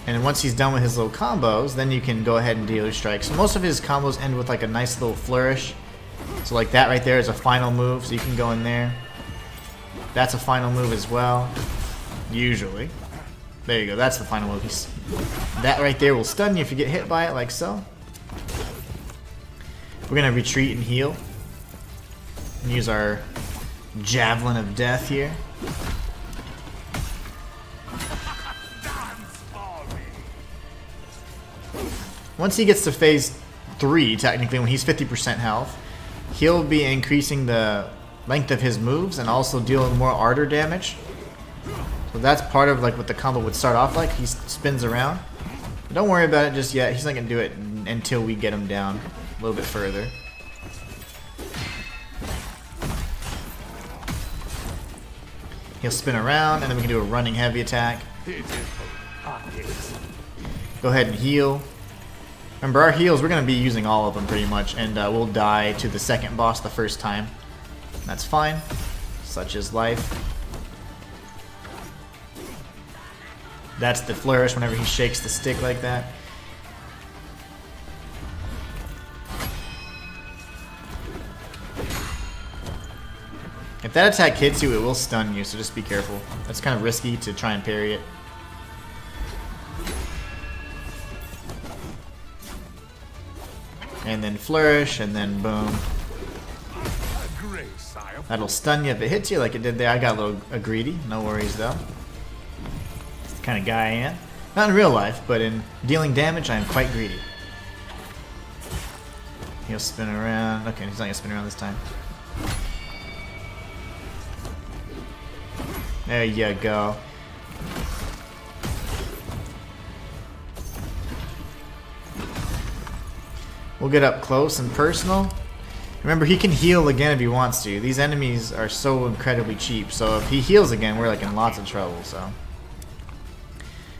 And once he's done with his little combos, then you can go ahead and deal your strikes. So most of his combos end with like a nice little flourish. So like that right there is a final move, so you can go in there. That's a final move as well. Usually. There you go, that's the final move. That right there will stun you if you get hit by it, like so. We're going to retreat and heal. And use our Javelin of Death here. Once he gets to phase 3, technically, when he's 50% health, he'll be increasing the length of his moves and also dealing more ardor damage. So that's part of like what the combo would start off like. He spins around. But don't worry about it just yet. He's not going to do it until we get him down a little bit further. He'll spin around, and then we can do a running heavy attack. Go ahead and heal. Remember, our heals, we're going to be using all of them pretty much, and we'll die to the second boss the first time. That's fine. Such is life. That's the flourish whenever he shakes the stick like that. If that attack hits you, it will stun you, so just be careful. That's kind of risky to try and parry it. And then flourish, and then boom. That'll stun you if it hits you like it did there. I got a little greedy. No worries though. That's the kind of guy I am. Not in real life, but in dealing damage, I am quite greedy. He'll spin around. Okay, he's not gonna spin around this time. There you go. We'll get up close and personal. Remember, he can heal again if he wants to. These enemies are so incredibly cheap, so if he heals again, we're like in lots of trouble. So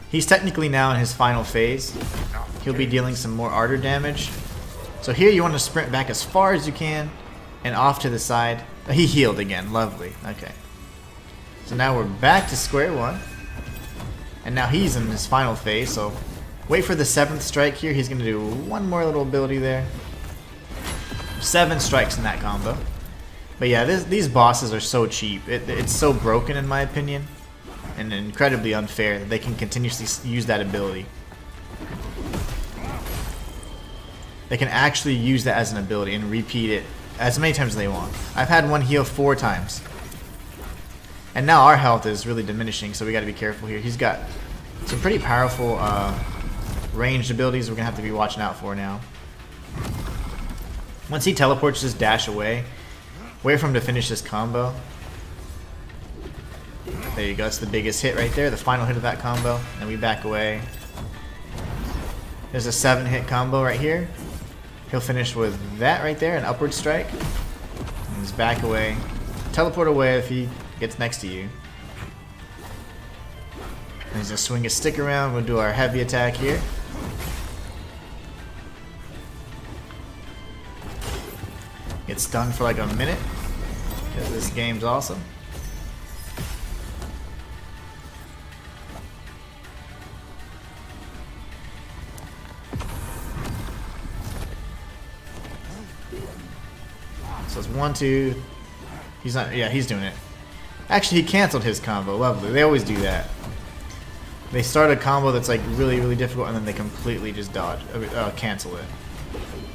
he's technically now in his final phase. He'll be dealing some more ardor damage. So here you want to sprint back as far as you can and off to the side. He healed again. Lovely. Okay. So now we're back to square one. And now he's in his final phase, so wait for the 7th strike here. He's going to do one more little ability there. 7 strikes in that combo. But yeah, these bosses are so cheap. It's so broken in my opinion. And incredibly unfair that they can continuously use that ability. They can actually use that as an ability and repeat it as many times as they want. I've had one heal 4 times. And now our health is really diminishing, so we gotta be careful here. He's got some pretty powerful ranged abilities we're gonna have to be watching out for now. Once he teleports, just dash away. Wait for him to finish this combo. There you go, that's the biggest hit right there, the final hit of that combo. And we back away. There's a 7-hit combo right here. He'll finish with that right there, an upward strike. And just back away. Teleport away if he gets next to you. And he's gonna swing his stick around. We'll do our heavy attack here. Get stunned for like a minute, because this game's awesome. So it's 1, 2. He's not. Yeah, he's doing it. Actually, he canceled his combo. Lovely. They always do that. They start a combo that's like really, really difficult, and then they completely just cancel it.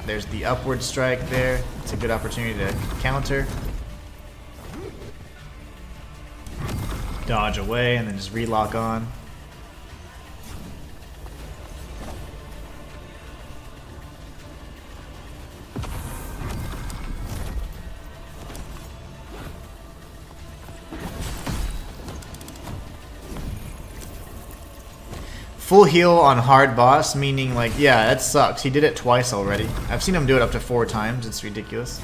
There's the upward strike there. It's a good opportunity to counter. Dodge away, and then just relock on. Full heal on hard boss, meaning like, yeah, that sucks. He did it twice already. I've seen him do it up to 4 times. It's ridiculous.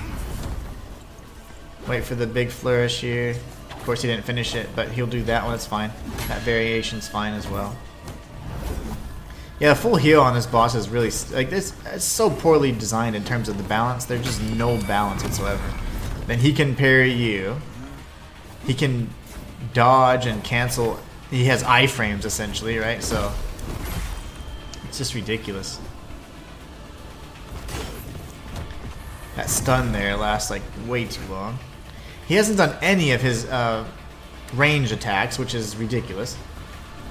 Wait for the big flourish here. Of course, he didn't finish it, but he'll do that one. It's fine. That variation's fine as well. Yeah, full heal on this boss is really like this. It's so poorly designed in terms of the balance. There's just no balance whatsoever. Then he can parry you. He can dodge and cancel. He has iframes essentially, right? So it's just ridiculous. That stun there lasts like way too long. He hasn't done any of his range attacks, which is ridiculous.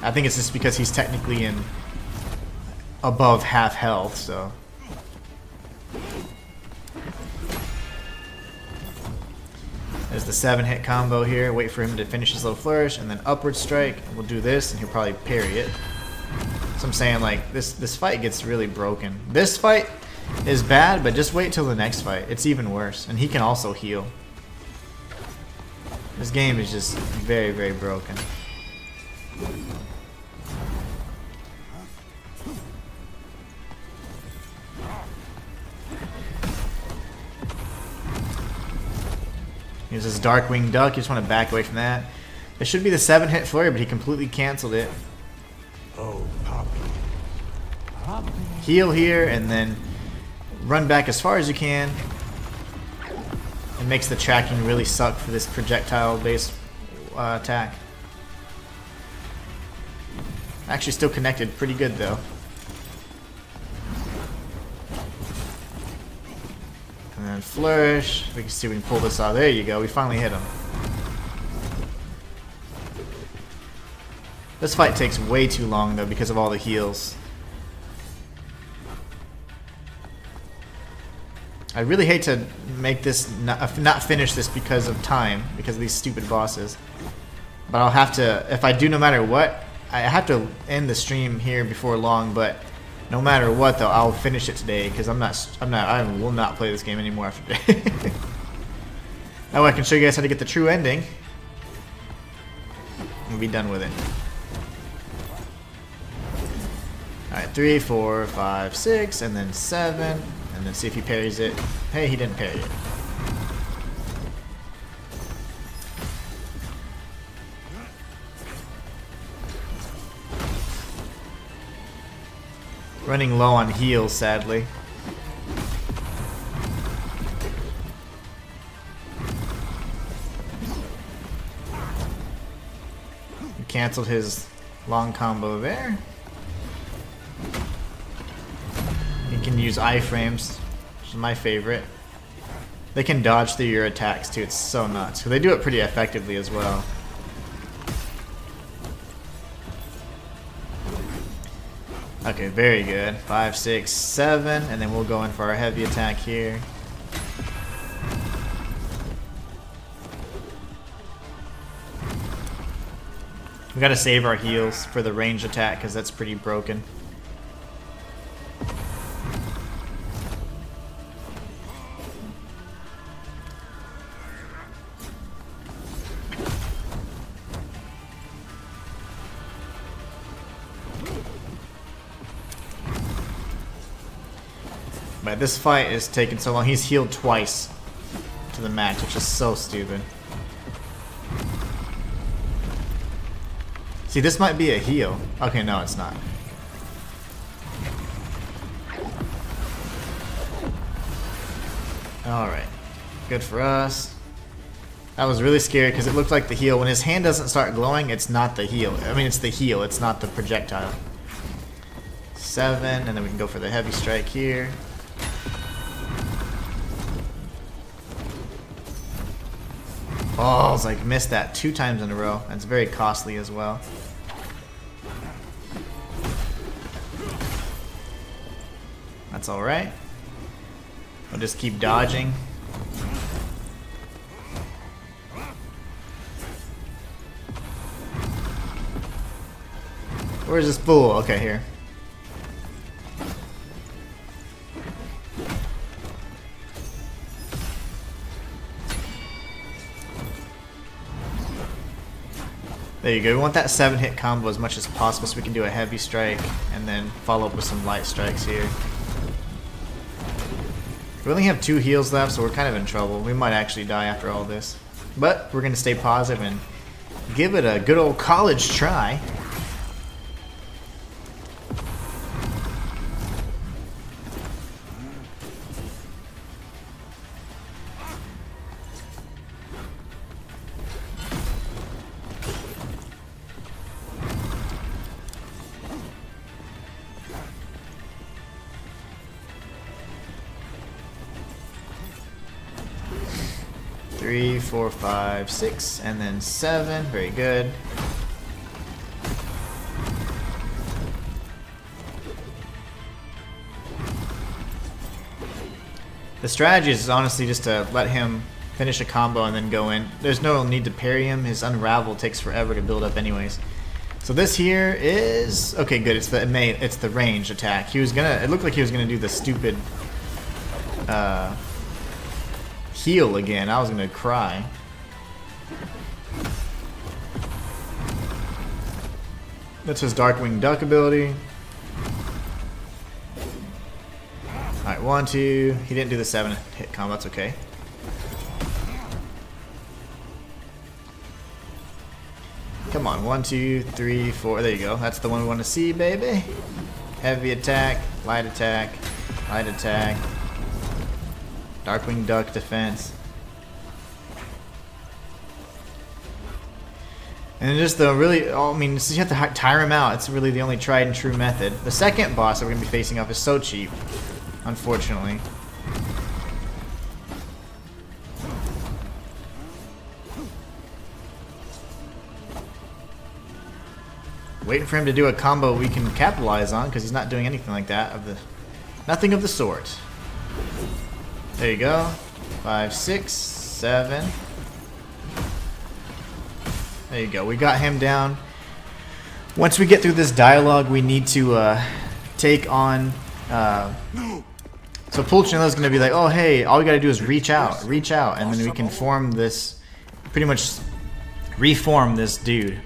I think it's just because he's technically in above half health, so. There's the 7-hit combo here. Wait for him to finish his little flourish, and then upward strike. We'll do this, and he'll probably parry it. So I'm saying, like, this fight gets really broken. This fight is bad, but just wait till the next fight. It's even worse, and he can also heal. This game is just very, very broken. Here's his Darkwing Duck. You just want to back away from that. There should be the 7-hit flurry, but he completely canceled it. Oh, puppy. Heal here, and then run back as far as you can. It makes the tracking really suck for this projectile-based attack. Actually still connected pretty good, though. And then flourish. We can see if we can pull this off. There you go. We finally hit him. This fight takes way too long, though, because of all the heals. I really hate to make this not finish this because of time, because of these stupid bosses. But I'll have to, if I do no matter what, I have to end the stream here before long, but no matter what though, I'll finish it today because I will not play this game anymore after today. That way I can show you guys how to get the true ending and be done with it. Alright, 3, 4, 5, 6, and then 7, and then see if he parries it. Hey, he didn't parry it. Running low on heals, sadly. He canceled his long combo there. You can use iframes, which is my favorite. They can dodge through your attacks too, it's so nuts. They do it pretty effectively as well. Okay, very good. 5, 6, 7, and then we'll go in for our heavy attack here. We gotta save our heals for the range attack because that's pretty broken. But this fight is taking so long. He's healed twice to the max, which is so stupid. See, this might be a heal. Okay, no, it's not. Alright. Good for us. That was really scary because it looked like the heal. When his hand doesn't start glowing, it's not the heal. I mean, it's the heal. It's not the projectile. 7, and then we can go for the heavy strike here. Oh, I was like, missed that 2 times in a row. That's very costly as well. That's alright. We'll just keep dodging. Where's this fool? Okay, here. There you go. We want that 7-hit combo as much as possible so we can do a heavy strike and then follow up with some light strikes here. We only have 2 heals left, so we're kind of in trouble. We might actually die after all this. But we're going to stay positive and give it a good old college try. Three, 4, 5, 6, and then 7. Very good. The strategy is honestly just to let him finish a combo and then go in. There's no need to parry him. His unravel takes forever to build up anyways. So this here is okay. Good. It's the range attack. He was gonna. It looked like he was gonna do the stupid heal again. I was gonna cry. That's his Darkwing Duck ability. Alright, 1, 2. He didn't do the 7-hit combo. That's okay. Come on, 1, 2, 3, 4. There you go. That's the one we want to see, baby. Heavy attack, light attack, light attack. Darkwing Duck defense. And just the really, I mean, you have to tire him out. It's really the only tried and true method. The second boss that we're going to be facing off is so cheap, unfortunately. Waiting for him to do a combo we can capitalize on because he's not doing anything like that. Nothing of the sort. There you go. 5, 6, 7. There you go. We got him down. Once we get through this dialogue, we need to take on... so Pulcinella's going to be like, oh, hey, all we got to do is reach out, and then we can form this, pretty much reform this dude.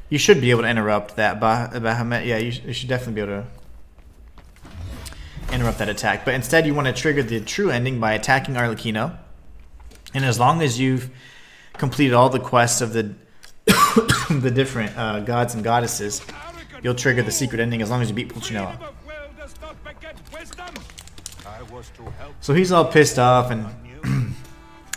You should be able to interrupt that, Bahamut. Yeah, you should definitely be able to interrupt that attack. But instead, you want to trigger the true ending by attacking Arlecchino. And as long as you've completed all the quests of the the different gods and goddesses, you'll trigger the secret ending as long as you beat Pulcinella. So he's all pissed off, and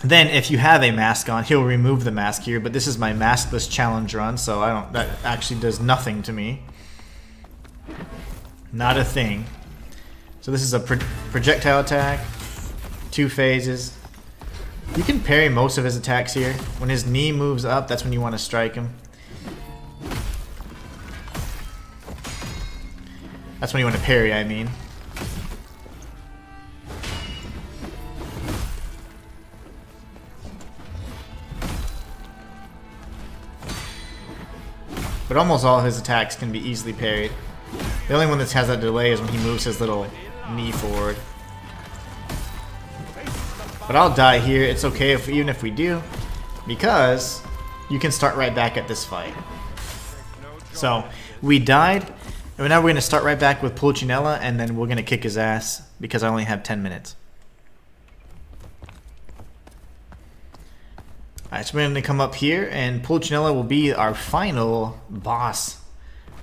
then if you have a mask on, he'll remove the mask here. But this is my maskless challenge run, so that actually does nothing to me. Not a thing. So this is a projectile attack, 2 phases. You can parry most of his attacks here. When his knee moves up, that's when you want to strike him. That's when you want to parry, I mean. But almost all his attacks can be easily parried. The only one that has that delay is when he moves his little knee forward. But I'll die here. It's okay even if we do, because you can start right back at this fight. So we died, and now we're going to start right back with Pulcinella, and then we're going to kick his ass because I only have 10 minutes. Alright, so we're going to come up here, and Pulcinella will be our final boss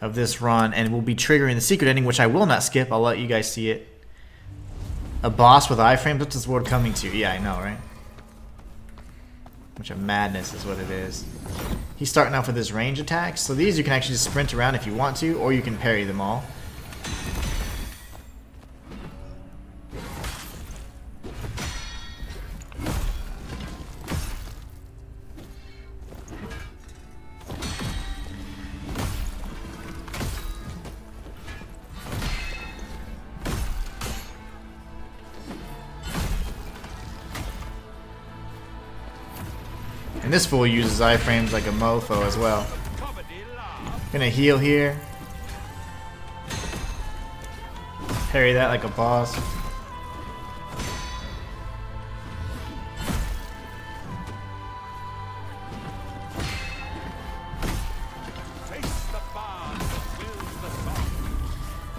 of this run, and we'll be triggering the secret ending, which I will not skip. I'll let you guys see it. A boss with iframes? What's this word coming to? Yeah, I know, right? Bunch of madness is what it is. He's starting off with his range attacks. So these you can actually just sprint around if you want to, or you can parry them all. And this fool uses iframes like a mofo as well. Gonna heal here. Parry that like a boss.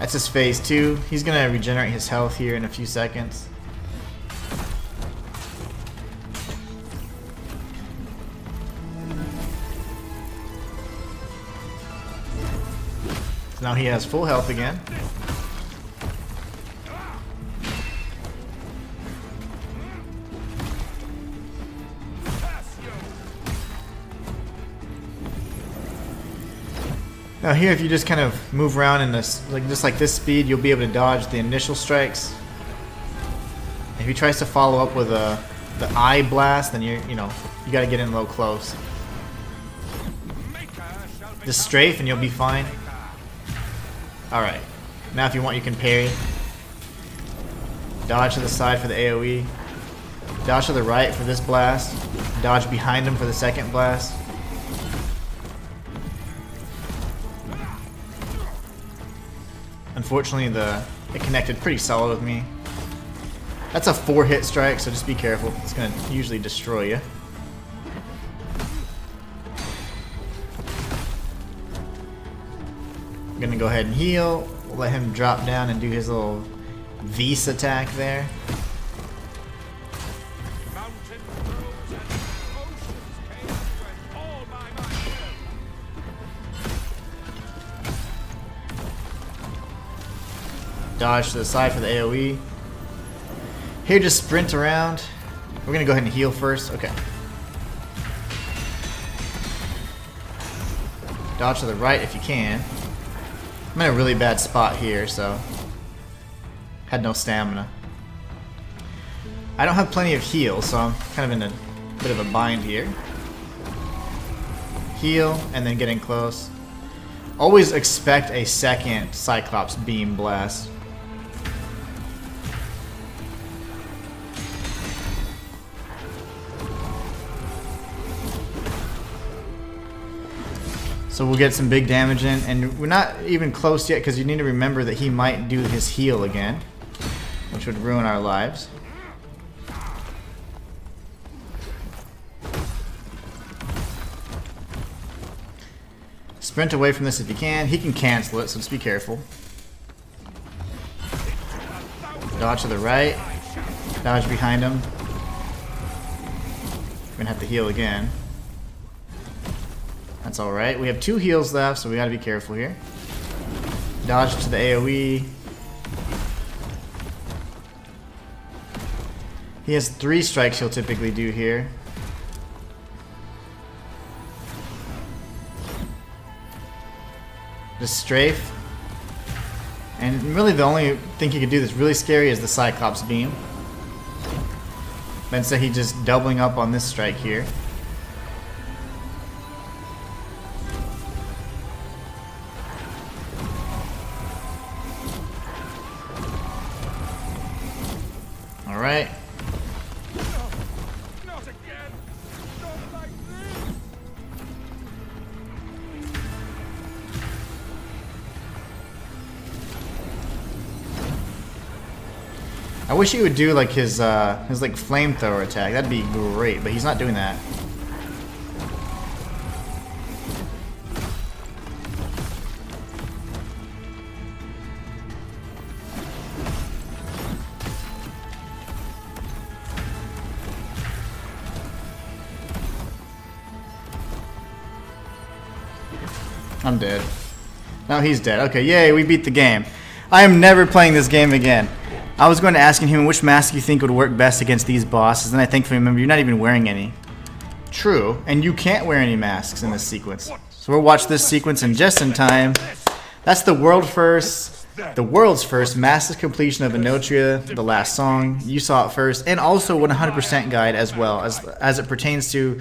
That's his phase 2. He's gonna regenerate his health here in a few seconds. Now he has full health again. Now here, if you just kind of move around in this, just like this speed, you'll be able to dodge the initial strikes. If he tries to follow up with the eye blast, then you got to get in low close. Just strafe and you'll be fine. Alright, now if you want you can parry. Dodge to the side for the AoE. Dodge to the right for this blast. Dodge behind him for the second blast. Unfortunately it connected pretty solid with me. That's a 4-hit strike, so just be careful. It's going to usually destroy you. I'm gonna go ahead and heal. We'll let him drop down and do his little Vs attack there. Dodge to the side for the AoE. Here, just sprint around. We're gonna go ahead and heal first. Okay. Dodge to the right if you can. I'm in a really bad spot here, so had no stamina. I don't have plenty of heal, so I'm kind of in a bit of a bind here. Heal, and then getting close. Always expect a second Cyclops beam blast. So we'll get some big damage in, and we're not even close yet because you need to remember that he might do his heal again, which would ruin our lives. Sprint away from this if you can. He can cancel it, so just be careful. Dodge to the right. Dodge behind him. We're gonna have to heal again. That's alright. We have 2 heals left, so we gotta be careful here. Dodge to the AoE. He has 3 strikes he'll typically do here. Just strafe. And really the only thing he could do that's really scary is the Cyclops beam. But instead he's just doubling up on this strike here. Alright. Not again! Not like this! I wish he would do like his like flamethrower attack. That'd be great, but he's not doing that. I'm dead. No, he's dead. Okay, yay, we beat the game. I am never playing this game again. I was going to ask him which mask you think would work best against these bosses, and I thankfully remember you're not even wearing any. True, and you can't wear any masks in this sequence. So we'll watch this sequence in just in time. That's the world's first maskless completion of Enotria, the last song. You saw it first, and also 100% guide as well, as it pertains to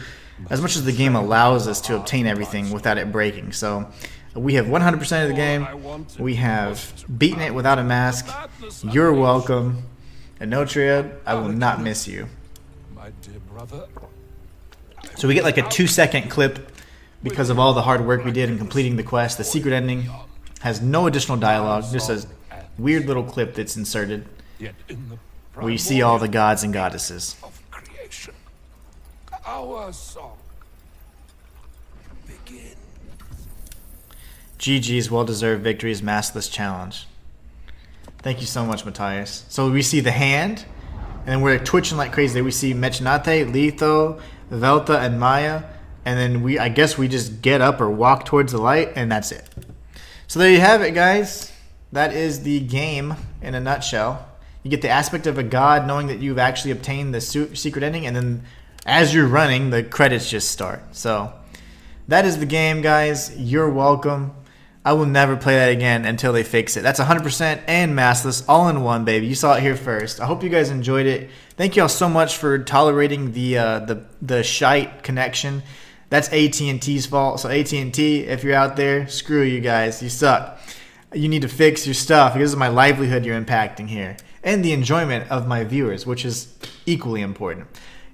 as much as the game allows us to obtain everything without it breaking. So we have 100% of the game. We have beaten it without a mask. You're welcome. Enotria, I will not miss you. My dear brother. So we get like a 2-second clip because of all the hard work we did in completing the quest. The secret ending has no additional dialogue, just a weird little clip that's inserted where you see all the gods and goddesses. Of creation. Our song begins. GG's well-deserved victories, maskless challenge. Thank you so much, Matthias. So we see the hand, and then we're twitching like crazy. We see Mechnate, Letho, Velta, and Maya, and then I guess we just get up or walk towards the light, and that's it. So there you have it, guys. That is the game in a nutshell. You get the aspect of a god knowing that you've actually obtained the secret ending, and then as you're running, the credits just start. So that is the game, guys. You're welcome. I will never play that again until they fix it. That's 100% and maskless, all in one, baby. You saw it here first. I hope you guys enjoyed it. Thank you all so much for tolerating the shite connection. That's AT&T's fault. So AT&T, if you're out there, screw you guys. You suck. You need to fix your stuff because of my livelihood you're impacting here. And the enjoyment of my viewers, which is equally important.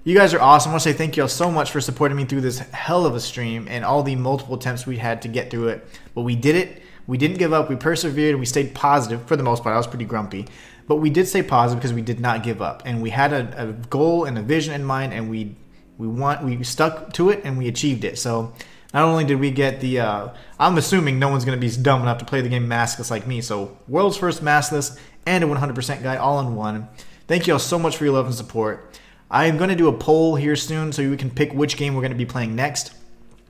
You guys are awesome. I want to say thank you all so much for supporting me through this hell of a stream and all the multiple attempts we had to get through it. But we did it. We didn't give up. We persevered and we stayed positive for the most part. I was pretty grumpy. But we did stay positive because we did not give up. And we had a goal and a vision in mind, and we stuck to it and we achieved it. So not only did we get the I'm assuming no one's going to be dumb enough to play the game maskless like me. So world's first maskless and a 100% guide all in one. Thank you all so much for your love and support. I'm going to do a poll here soon so we can pick which game we're going to be playing next.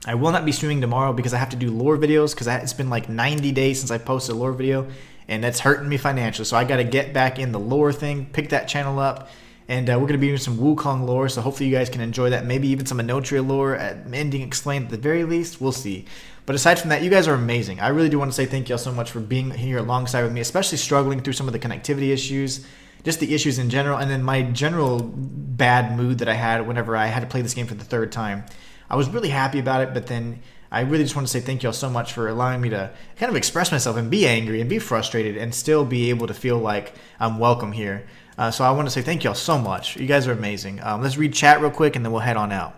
I will not be streaming tomorrow because I have to do lore videos because it's been like 90 days since I posted a lore video, and that's hurting me financially. So I got to get back in the lore thing, pick that channel up, and we're going to be doing some Wukong lore, so hopefully you guys can enjoy that. Maybe even some Enotria lore, ending explained at the very least. We'll see. But aside from that, you guys are amazing. I really do want to say thank you all so much for being here alongside with me, especially struggling through some of the connectivity issues, just the issues in general, and then my general bad mood that I had whenever I had to play this game for the third time. I was really happy about it, but then I really just want to say thank you all so much for allowing me to kind of express myself and be angry and be frustrated and still be able to feel like I'm welcome here. So I want to say thank you all so much. You guys are amazing. Let's read chat real quick and then we'll head on out.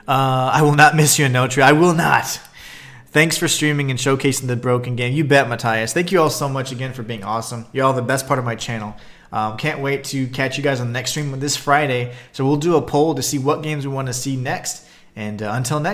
I will not miss you, Enotria. I will not. Thanks for streaming and showcasing the broken game. You bet, Matthias. Thank you all so much again for being awesome. You're all the best part of my channel. Can't wait to catch you guys on the next stream this Friday. So we'll do a poll to see what games we want to see next. And until next.